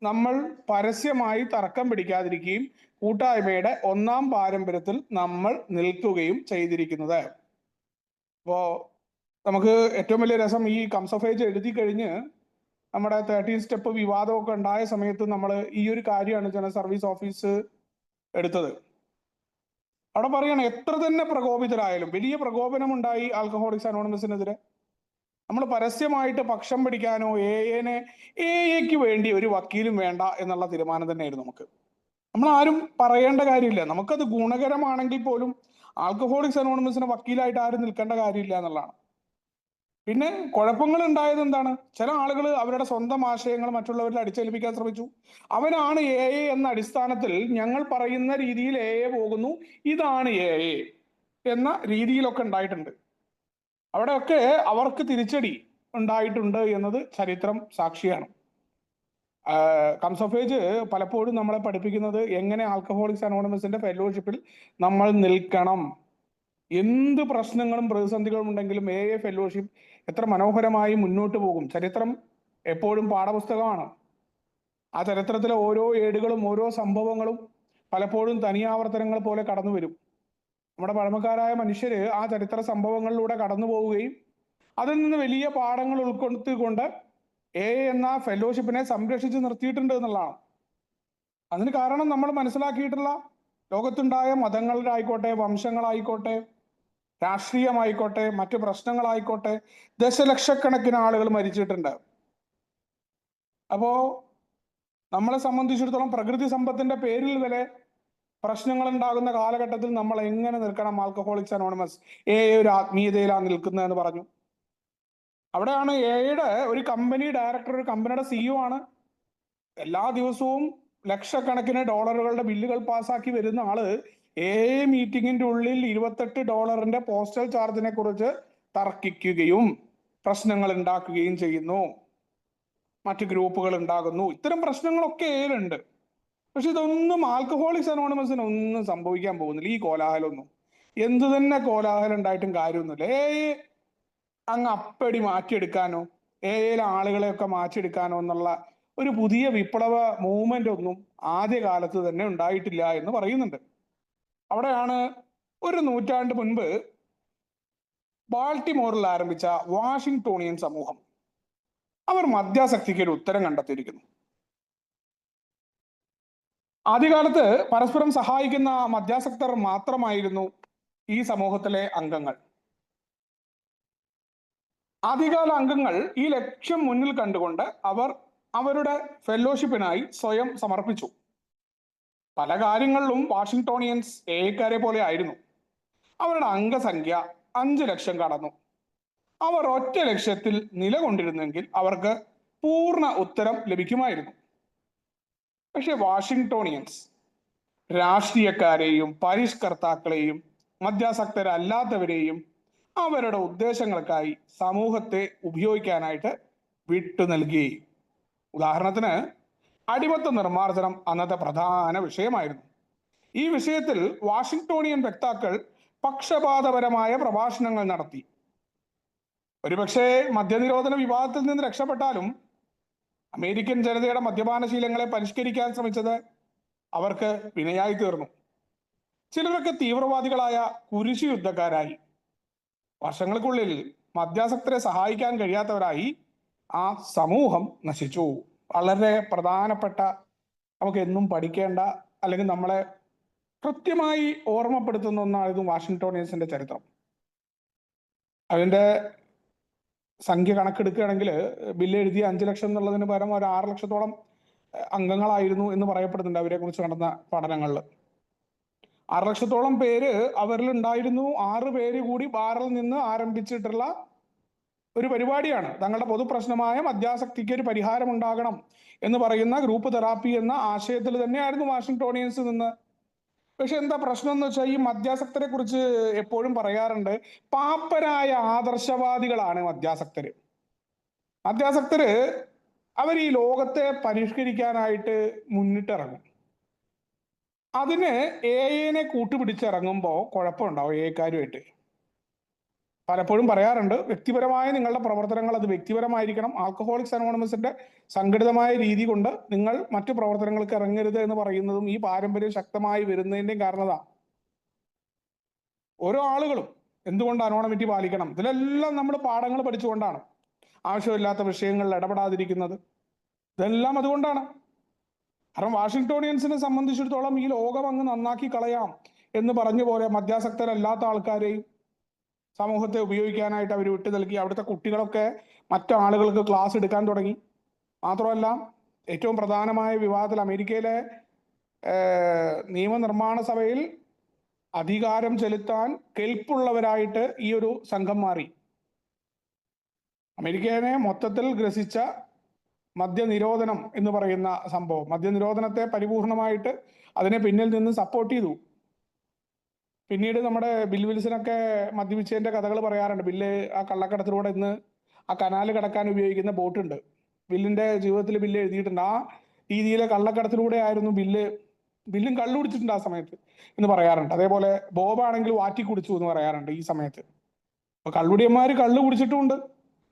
നമ്മൾ പരസ്യമായി തർക്കം പിടിക്കാതിരിക്കുകയും കൂട്ടായ്മയുടെ ഒന്നാം പാരമ്പര്യത്തിൽ നമ്മൾ നിൽക്കുകയും ചെയ്തിരിക്കുന്നത്. അപ്പോ നമുക്ക് ഏറ്റവും വലിയ രസം, ഈ കംസ് ഓഫ് ഏജ് എഴുതി കഴിഞ്ഞ് നമ്മുടെ 13 സ്റ്റെപ്പ് വിവാദമൊക്കെ ഉണ്ടായ സമയത്ത് നമ്മൾ ഈ ഒരു കാര്യമാണ് ജനറൽ സർവീസ് ഓഫീസ് എടുത്തത്. അവിടെ പറയണം, എത്ര തന്നെ പ്രകോപിതരായാലും, വലിയ പ്രകോപനമുണ്ടായി ആൽക്കഹോളിക്സ് അനോണിമസിനെതിരെ, നമ്മൾ പരസ്യമായിട്ട് പക്ഷം പിടിക്കാനോ എക്ക് വേണ്ടി ഒരു വക്കീലും വേണ്ട എന്നുള്ള തീരുമാനം തന്നെയായിരുന്നു നമുക്ക്. നമ്മൾ ആരും പറയേണ്ട കാര്യമില്ല. നമുക്കത് ഗുണകരമാണെങ്കിൽ പോലും ആൽക്കഹോളിക്സ് അനോണിമസിന് വക്കീലായിട്ട് ആരും നിൽക്കേണ്ട കാര്യമില്ല എന്നുള്ളതാണ്. പിന്നെ കുഴപ്പങ്ങൾ ഉണ്ടായത് എന്താണ്? ചില ആളുകൾ അവരുടെ സ്വന്തം ആശയങ്ങൾ മറ്റുള്ളവരിൽ അടിച്ചേൽപ്പിക്കാൻ ശ്രമിച്ചു. അവനാണ് എന്ന അടിസ്ഥാനത്തിൽ ഞങ്ങൾ പറയുന്ന രീതിയിൽ പോകുന്നു, ഇതാണ് എന്ന രീതിയിലൊക്കെ ഉണ്ടായിട്ടുണ്ട്. അവിടെയൊക്കെ അവർക്ക് തിരിച്ചടി ഉണ്ടായിട്ടുണ്ട് എന്നത് ചരിത്രം സാക്ഷിയാണ്. കംസ് ഓഫ് ഏജ് പലപ്പോഴും നമ്മളെ പഠിപ്പിക്കുന്നത് എങ്ങനെ ആൽക്കഹോളിക്സ് അനോണിമസിന്റെ ഫെലോഷിപ്പിൽ നമ്മൾ നിൽക്കണം. എന്ത് പ്രശ്നങ്ങളും പ്രതിസന്ധികളും ഉണ്ടെങ്കിലും ഫെലോഷിപ്പ് എത്ര മനോഹരമായി മുന്നോട്ട് പോകും. ചരിത്രം എപ്പോഴും പാഠപുസ്തകമാണ്. ആ ചരിത്രത്തിലെ ഓരോ ഏടുകളും ഓരോ സംഭവങ്ങളും പലപ്പോഴും തനിയാവർത്തനങ്ങൾ പോലെ കടന്നു വരും. നമ്മുടെ പഴമക്കാരായ മനുഷ്യര് ആ ചരിത്ര സംഭവങ്ങളിലൂടെ കടന്നു പോവുകയും അതിൽ നിന്ന് വലിയ പാഠങ്ങൾ ഉൾക്കൊടുത്തുകൊണ്ട് എന്ന ഫെലോഷിപ്പിനെ സംരക്ഷിച്ച് നിർത്തിയിട്ടുണ്ട് എന്നുള്ളതാണ്. അതിന് കാരണം നമ്മൾ മനസ്സിലാക്കിയിട്ടുള്ള ലോകത്തുണ്ടായ മതങ്ങളിലായിക്കോട്ടെ, വംശങ്ങളായിക്കോട്ടെ, രാഷ്ട്രീയമായിക്കോട്ടെ, മറ്റു പ്രശ്നങ്ങളായിക്കോട്ടെ, ദശലക്ഷക്കണക്കിന് ആളുകൾ മരിച്ചിട്ടുണ്ട്. അപ്പോ നമ്മളെ സംബന്ധിച്ചിടത്തോളം പ്രകൃതി സമ്പത്തിന്റെ പേരിൽ വരെ പ്രശ്നങ്ങൾ ഉണ്ടാകുന്ന കാലഘട്ടത്തിൽ നമ്മൾ എങ്ങനെ നിൽക്കണം? ആൽക്കഹോളിക്സ് അനോണിമസ് ഒരു ആത്മീയതയിലാണ് നിൽക്കുന്നതെന്ന് പറഞ്ഞു. അവിടെയാണ് എയുടെ ഒരു കമ്പനി ഡയറക്ടർ, ഒരു കമ്പനിയുടെ CEO ആണ്. എല്ലാ ദിവസവും ലക്ഷക്കണക്കിന് ഡോളറുകളുടെ ബില്ലുകൾ പാസ്സാക്കി വരുന്ന ആള് മീറ്റിംഗിന്റെ ഉള്ളിൽ $28 പോസ്റ്റൽ ചാർജിനെ കുറിച്ച് തർക്കിക്കുകയും പ്രശ്നങ്ങൾ ഉണ്ടാക്കുകയും ചെയ്യുന്നു. മറ്റു ഗ്രൂപ്പുകൾ ഉണ്ടാകുന്നു. ഇത്തരം പ്രശ്നങ്ങളൊക്കെ ഏലുണ്ട്. പക്ഷെ ഇതൊന്നും ആൽക്കഹോളിക്സ് അനോണിമസിന് ഒന്നും സംഭവിക്കാൻ പോകുന്നില്ല. ഈ കോലാഹലമൊന്നും, എന്തു തന്നെ കോലാഹലം ഉണ്ടായിട്ടും കാര്യമൊന്നുമില്ല. അങ്ങ് അപ്പടി മാറ്റിയെടുക്കാനോ ആളുകളെയൊക്കെ മാറ്റിയെടുക്കാനോ എന്നുള്ള ഒരു പുതിയ വിപ്ലവ മൂവ്മെന്റ് ഒന്നും ആദ്യകാലത്ത് തന്നെ ഉണ്ടായിട്ടില്ല എന്ന് പറയുന്നുണ്ട്. അവിടെയാണ് ഒരു നൂറ്റാണ്ട് മുൻപ് ബാൾട്ടിമോറിൽ ആരംഭിച്ച വാഷിംഗ്ടോണിയൻ സമൂഹം, അവർ മദ്യാസക്തിക്ക് ഒരു ഉത്തരം കണ്ടെത്തിയിരിക്കുന്നു. ആദ്യകാലത്ത് പരസ്പരം സഹായിക്കുന്ന മദ്യാസക്തർ മാത്രമായിരുന്നു ഈ സമൂഹത്തിലെ അംഗങ്ങൾ. ആദ്യകാല അംഗങ്ങൾ ഈ ലക്ഷ്യം മുന്നിൽ കണ്ടുകൊണ്ട് അവർ അവരുടെ ഫെലോഷിപ്പിനായി സ്വയം സമർപ്പിച്ചു. പല കാര്യങ്ങളിലും വാഷിംഗ്ടോണിയൻസ് എക്കാരെ പോലെ ആയിരുന്നു. അവരുടെ അംഗസംഖ്യ 5 ലക്ഷം കടന്നു. അവർ ഒറ്റ ലക്ഷ്യത്തിൽ നിലകൊണ്ടിരുന്നെങ്കിൽ അവർക്ക് പൂർണ്ണ ഉത്തരം ലഭിക്കുമായിരുന്നു. പക്ഷെ വാഷിംഗ്ടോണിയൻസ് രാഷ്ട്രീയക്കാരെയും പരിഷ്കർത്താക്കളെയും മദ്യാസക്തരല്ലാത്തവരെയും അവരുടെ ഉദ്ദേശങ്ങൾക്കായി സമൂഹത്തെ ഉപയോഗിക്കാനായിട്ട് വിട്ടു നൽകി. ഉദാഹരണത്തിന്, അടിമത്ത നിർമ്മാർജ്ജനം അന്നത്തെ പ്രധാന വിഷയമായിരുന്നു. ഈ വിഷയത്തിൽ വാഷിംഗ്ടോണിയൻ വക്താക്കൾ പക്ഷപാതപരമായ പ്രഭാഷണങ്ങൾ നടത്തി. ഒരുപക്ഷെ മദ്യനിരോധന വിവാദത്തിൽ നിന്ന് രക്ഷപ്പെട്ടാലും അമേരിക്കൻ ജനതയുടെ മദ്യപാനശീലങ്ങളെ പരിഷ്കരിക്കാൻ ശ്രമിച്ചത് അവർക്ക് വിനയായി തീർന്നു. ചിലരൊക്കെ തീവ്രവാദികളായ കുരിശു യുദ്ധക്കാരായി. വർഷങ്ങൾക്കുള്ളിൽ മദ്യാസക്തരെ സഹായിക്കാൻ കഴിയാത്തവരായി ആ സമൂഹം നശിച്ചു. വളരെ പ്രധാനപ്പെട്ട, നമുക്ക് എന്നും പഠിക്കേണ്ട, അല്ലെങ്കിൽ നമ്മളെ കൃത്യമായി ഓർമ്മപ്പെടുത്തുന്ന ഒന്നായിരുന്നു വാഷിംഗ്ടോണിയൻസിന്റെ ചരിത്രം. അതിന്റെ സംഖ്യ കണക്കെടുക്കുകയാണെങ്കിൽ ബില്ല് എഴുതിയ 5 ലക്ഷം എന്നുള്ളതിന് പകരം ഒരു 6 ലക്ഷത്തോളം അംഗങ്ങളായിരുന്നു എന്ന് പറയപ്പെടുന്നുണ്ട് അവരെ കുറിച്ച് നടന്ന പഠനങ്ങളിൽ. 6 ലക്ഷത്തോളം പേര് അവരിൽ ഉണ്ടായിരുന്നു. 6 പേര് കൂടി ബാറിൽ നിന്ന് ആരംഭിച്ചിട്ടുള്ള ഒരു പരിപാടിയാണ്. തങ്ങളുടെ പൊതുപ്രശ്നമായ മദ്യാസക്തിക്ക് ഒരു പരിഹാരം ഉണ്ടാകണം എന്ന് പറയുന്ന ഗ്രൂപ്പ് തെറാപ്പി എന്ന ആശയത്തിൽ തന്നെയായിരുന്നു വാഷിംഗ്ടോണിയൻസ് നിന്ന്. പക്ഷെ എന്താ പ്രശ്നം എന്ന് വെച്ചാൽ, ഈ മദ്യാസക്തരെ കുറിച്ച് എപ്പോഴും പറയാറുണ്ട്, പാപ്പരായ ആദർശവാദികളാണ് മദ്യാസക്തര്. മദ്യാസക്തര് അവർ ഈ ലോകത്തെ പരിഷ്കരിക്കാനായിട്ട് മുന്നിട്ടിറങ്ങും. അതിന് എഐനെ കൂട്ടുപിടിച്ചിറങ്ങുമ്പോൾ കുഴപ്പമുണ്ടാവും എക്കാരുമായിട്ട്. പലപ്പോഴും പറയാറുണ്ട്, വ്യക്തിപരമായ നിങ്ങളുടെ പ്രവർത്തനങ്ങൾ അത് വ്യക്തിപരമായിരിക്കണം. ആൽക്കഹോളിക്സ് അനോണിമസിന്റെ സംഘടിതമായ രീതി കൊണ്ട് നിങ്ങൾ മറ്റു പ്രവർത്തനങ്ങൾക്ക് ഇറങ്ങരുത് എന്ന് പറയുന്നതും ഈ പാരമ്പര്യം ശക്തമായി വരുന്നതിന്റെയും കാരണത. ഓരോ ആളുകളും എന്തുകൊണ്ട് അനോണമിറ്റി പാലിക്കണം, ഇതിലെല്ലാം നമ്മൾ പാഠങ്ങൾ പഠിച്ചുകൊണ്ടാണ്. ആവശ്യമില്ലാത്ത വിഷയങ്ങളിൽ ഇടപെടാതിരിക്കുന്നത്, ഇതെല്ലാം അതുകൊണ്ടാണ്. കാരണം വാഷിംഗ്ടോണിയൻസിനെ സംബന്ധിച്ചിടത്തോളം ഈ ലോകം അങ്ങ് നന്നാക്കി കളയാം എന്ന് പറഞ്ഞ പോലെ മദ്യാസക്തരല്ലാത്ത ആൾക്കാരെയും സമൂഹത്തെ ഉപയോഗിക്കാനായിട്ട് അവർ വിട്ടു നൽകി. അവിടുത്തെ കുട്ടികളൊക്കെ മറ്റാളുകൾക്ക് ക്ലാസ് എടുക്കാൻ തുടങ്ങി. മാത്രമല്ല, ഏറ്റവും പ്രധാനമായ വിവാദത്തിൽ അമേരിക്കയിലെ നിയമനിർമ്മാണ സഭയിൽ അധികാരം ചെലുത്താൻ കെൽപ്പുള്ളവരായിട്ട് ഈ ഒരു സംഘം മാറി. അമേരിക്കയെ മൊത്തത്തിൽ ഗ്രസിച്ച മദ്യനിരോധനം എന്ന് പറയുന്ന സംഭവം, മദ്യനിരോധനത്തെ പരിപൂർണമായിട്ട് അതിനെ പിന്നിൽ നിന്ന് സപ്പോർട്ട് ചെയ്തു. പിന്നീട് നമ്മുടെ ബിൽ വിൽസനൊക്കെ മദ്യപിച്ചതിന്റെ കഥകൾ പറയാറുണ്ട്. ബില്ല് ആ കള്ളക്കടത്തിലൂടെ ഇന്ന് ആ കനാല് കടക്കാൻ ഉപയോഗിക്കുന്ന ബോട്ടുണ്ട്. ബില്ലിന്റെ ജീവിതത്തിൽ ബില്ല് എഴുതിയിട്ടുണ്ട്. ആ രീതിയിലെ കള്ളക്കടത്തിലൂടെ ആയിരുന്നു ബില്ലും കള്ളു കുടിച്ചിട്ടുണ്ട് ആ സമയത്ത് എന്ന് പറയാറുണ്ട്. അതേപോലെ ബോബാണെങ്കിൽ വാറ്റി കുടിച്ചു എന്ന് പറയാറുണ്ട് ഈ സമയത്ത്. അപ്പൊ കള്ളുടിയന്മാര് കള്ളു കുടിച്ചിട്ടുമുണ്ട്.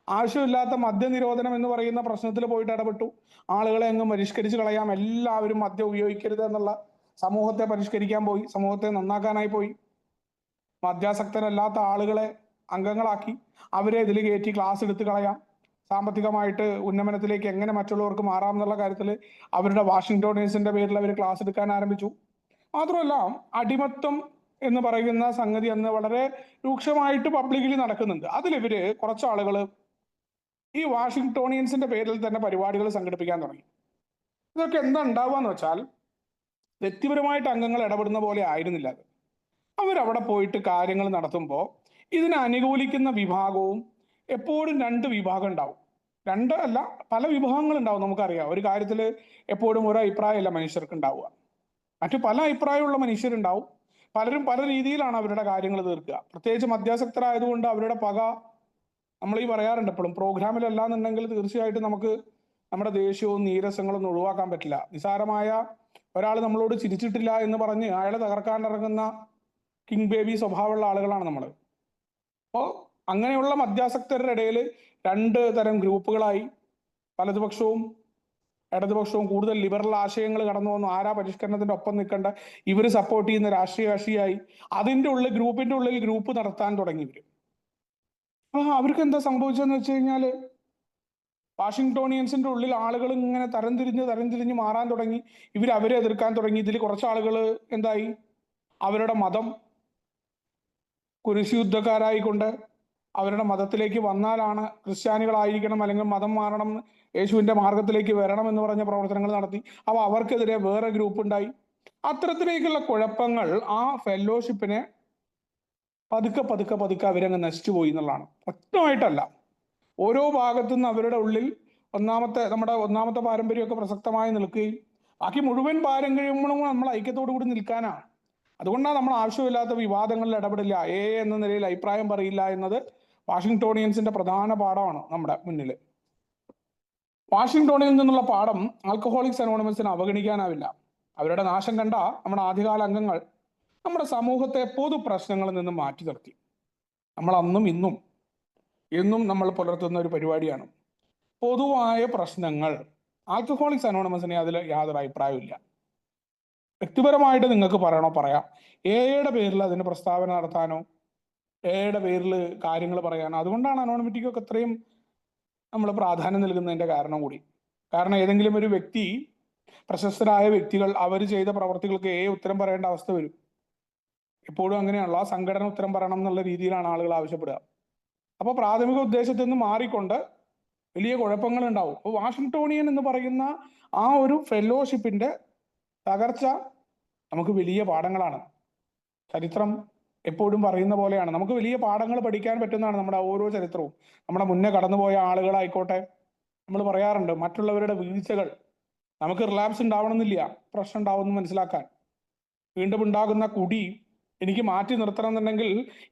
ആവശ്യമില്ലാത്ത മദ്യനിരോധനം എന്ന് പറയുന്ന പ്രശ്നത്തിൽ പോയിട്ട് ഇടപെട്ടു. ആളുകളെ അങ്ങ് പരിഷ്കരിച്ച് കളയാം, എല്ലാവരും മദ്യം ഉപയോഗിക്കരുത് എന്നുള്ള സമൂഹത്തെ പരിഷ്കരിക്കാൻ പോയി, സമൂഹത്തെ നന്നാക്കാനായി പോയി. മദ്യാസക്തരല്ലാത്ത ആളുകളെ അംഗങ്ങളാക്കി അവരെ ഇതിൽ കയറ്റി ക്ലാസ് എടുത്ത് കളയാം. സാമ്പത്തികമായിട്ട് ഉന്നമനത്തിലേക്ക് എങ്ങനെ മറ്റുള്ളവർക്ക് മാറാം എന്നുള്ള കാര്യത്തിൽ അവരുടെ വാഷിംഗ്ടോണിയൻസിന്റെ പേരിൽ അവർ ക്ലാസ് എടുക്കാൻ ആരംഭിച്ചു. മാത്രമല്ല, അടിമത്തം എന്ന് പറയുന്ന സംഗതി അന്ന് വളരെ രൂക്ഷമായിട്ട് പബ്ലിക്കലി നടക്കുന്നുണ്ട്. അതിലിവര് കുറച്ചാളുകൾ ഈ വാഷിംഗ്ടോണിയൻസിന്റെ പേരിൽ തന്നെ പരിപാടികൾ സംഘടിപ്പിക്കാൻ തുടങ്ങി. ഇതൊക്കെ എന്താ ഉണ്ടാവുക എന്ന് വെച്ചാൽ, വ്യക്തിപരമായിട്ട് അംഗങ്ങൾ ഇടപെടുന്ന പോലെ ആയിരുന്നില്ല അത്. അവരവിടെ പോയിട്ട് കാര്യങ്ങൾ നടത്തുമ്പോൾ ഇതിനെ അനുകൂലിക്കുന്ന വിഭാഗവും എപ്പോഴും രണ്ട് വിഭാഗം ഉണ്ടാവും. രണ്ട് അല്ല, പല വിഭാഗങ്ങൾ ഉണ്ടാവും. നമുക്കറിയാം, ഒരു കാര്യത്തിൽ എപ്പോഴും ഒരു അഭിപ്രായമല്ല മനുഷ്യർക്ക് ഉണ്ടാവുക. മറ്റു പല അഭിപ്രായമുള്ള മനുഷ്യരുണ്ടാവും. പലരും പല രീതിയിലാണ് അവരുടെ കാര്യങ്ങൾ തീർക്കുക. പ്രത്യേകിച്ച് മദ്യാസക്തരായതുകൊണ്ട് അവരുടെ പക നമ്മൾ ഈ പറയാറുണ്ട് എപ്പോഴും. പ്രോഗ്രാമിലല്ലാന്നുണ്ടെങ്കിൽ തീർച്ചയായിട്ടും നമുക്ക് നമ്മുടെ ദേഷ്യവും നീരസങ്ങളും ഒഴിവാക്കാൻ പറ്റില്ല. നിസാരമായ ഒരാൾ നമ്മളോട് ചിരിച്ചിട്ടില്ല എന്ന് പറഞ്ഞ് അയാളെ തകർക്കാനിറങ്ങുന്ന കിങ് ബേബി സ്വഭാവമുള്ള ആളുകളാണ് നമ്മൾ. അപ്പോൾ അങ്ങനെയുള്ള മദ്യാസക്തരുടെ ഇടയിൽ രണ്ട് തരം ഗ്രൂപ്പുകളായി, വലതുപക്ഷവും ഇടതുപക്ഷവും കൂടുതൽ ലിബറൽ ആശയങ്ങൾ കടന്നു വന്നു. ആരാ പരിഷ്കരണത്തിന്റെ ഒപ്പം നിൽക്കേണ്ട, ഇവർ സപ്പോർട്ട് ചെയ്യുന്ന രാഷ്ട്രീയ കക്ഷിയായി അതിന്റെ ഉള്ളിൽ ഗ്രൂപ്പിന്റെ ഉള്ളിൽ ഗ്രൂപ്പ് നടത്താൻ തുടങ്ങി ഇവര്. അവർക്ക് എന്താ സംഭവിച്ചതെന്ന് വെച്ച് കഴിഞ്ഞാല്, വാഷിംഗ്ടോണിയൻസിന്റെ ഉള്ളിൽ ആളുകൾ ഇങ്ങനെ തരംതിരിഞ്ഞ് മാറാൻ തുടങ്ങി. അവരെ എതിർക്കാൻ തുടങ്ങി. ഇതിൽ കുറച്ച് ആളുകൾ എന്തായി, അവരുടെ മതം കുരിശുയുദ്ധക്കാരായിക്കൊണ്ട് അവരുടെ മതത്തിലേക്ക് വന്നാലാണ് ക്രിസ്ത്യാനികളായിരിക്കണം, അല്ലെങ്കിൽ മതം മാറണം, യേശുവിന്റെ മാർഗത്തിലേക്ക് വരണം എന്ന് പറഞ്ഞ പ്രവർത്തനങ്ങൾ നടത്തി. അപ്പോൾ അവർക്കെതിരെ വേറെ ഗ്രൂപ്പ് ഉണ്ടായി. അത്തരത്തിലേക്കുള്ള കുഴപ്പങ്ങൾ ആ ഫെലോഷിപ്പിനെ പതുക്കെ അവരങ്ങ് നശിച്ചു പോയി എന്നുള്ളതാണ്. വ്യക്തമായിട്ടല്ല, ഓരോ ഭാഗത്തു നിന്ന് അവരുടെ ഉള്ളിൽ നമ്മുടെ ഒന്നാമത്തെ പാരമ്പര്യമൊക്കെ പ്രസക്തമായി നിൽക്കുകയും ബാക്കി മുഴുവൻ പാരമ്പര്യങ്ങളും നമ്മൾ ഐക്യത്തോടു കൂടി നിൽക്കാനാണ്. അതുകൊണ്ടാണ് നമ്മൾ ആവശ്യമില്ലാത്ത വിവാദങ്ങളിൽ ഇടപെടില്ല, എന്ന നിലയിൽ അഭിപ്രായം പറയില്ല എന്നത് വാഷിംഗ്ടോണിയൻസിന്റെ പ്രധാന പാഠമാണ് നമ്മുടെ മുന്നിൽ. വാഷിംഗ്ടോണിൽ നിന്നുള്ള പാഠം ആൽക്കഹോളിക്സ് അനോണിമസിന് അവഗണിക്കാനാവില്ല. അവരുടെ നാശം കണ്ട നമ്മുടെ ആദ്യകാല അംഗങ്ങൾ നമ്മുടെ സമൂഹത്തെ പൊതു പ്രശ്നങ്ങളിൽ നിന്നും മാറ്റി നിർത്തി. നമ്മൾ അന്നും ഇന്നും എന്നും നമ്മൾ പുലർത്തുന്ന ഒരു പരിപാടിയാണ് പൊതുവായ പ്രശ്നങ്ങൾ. ആൽക്കഹോളിക്സ് അനോണിമസിന് അതിൽ യാതൊരു അഭിപ്രായമില്ല. വ്യക്തിപരമായിട്ട് നിങ്ങൾക്ക് പറയണോ പറയാം. എയുടെ പേരിൽ അതിന് പ്രസ്താവന നടത്താനോ എയുടെ പേരിൽ കാര്യങ്ങൾ പറയാനോ. അതുകൊണ്ടാണ് അനോണിമിറ്റിക്കൊക്കെ ഇത്രയും നമ്മൾ പ്രാധാന്യം നൽകുന്നതിന്റെ കാരണം കൂടി. കാരണം ഏതെങ്കിലും ഒരു വ്യക്തി, പ്രശസ്തരായ വ്യക്തികൾ അവർ ചെയ്ത പ്രവർത്തികൾക്ക് ഉത്തരം പറയേണ്ട അവസ്ഥ വരും. എപ്പോഴും അങ്ങനെയാണല്ലോ, ആ സംഘടന ഉത്തരം പറയണം എന്നുള്ള രീതിയിലാണ് ആളുകൾ ആവശ്യപ്പെടുക. അപ്പോൾ പ്രാഥമിക ഉദ്ദേശത്തിൽ നിന്ന് മാറിക്കൊണ്ട് വലിയ കുഴപ്പങ്ങൾ ഉണ്ടാവും. അപ്പോൾ വാഷിംഗ്ടോണിയൻ എന്ന് പറയുന്ന ആ ഒരു ഫെലോഷിപ്പിന്റെ തകർച്ച നമുക്ക് വലിയ പാഠങ്ങളാണ്. ചരിത്രം എപ്പോഴും പറയുന്ന പോലെയാണ്, നമുക്ക് വലിയ പാഠങ്ങൾ പഠിക്കാൻ പറ്റുന്നതാണ് നമ്മുടെ ഓരോ ചരിത്രവും. നമ്മുടെ മുന്നേ കടന്നുപോയ ആളുകളായിക്കോട്ടെ, നമ്മൾ പറയാറുണ്ട് മറ്റുള്ളവരുടെ വീഴ്ചകൾ നമുക്ക് റിലാപ്സ് ഉണ്ടാവണമെന്നില്ല, പ്രശ്നം ഉണ്ടാവുമെന്ന് മനസ്സിലാക്കാൻ. വീണ്ടും ഉണ്ടാകുന്ന കുടി എനിക്ക് മാറ്റി നിർത്തണം എന്നുണ്ടെങ്കിൽ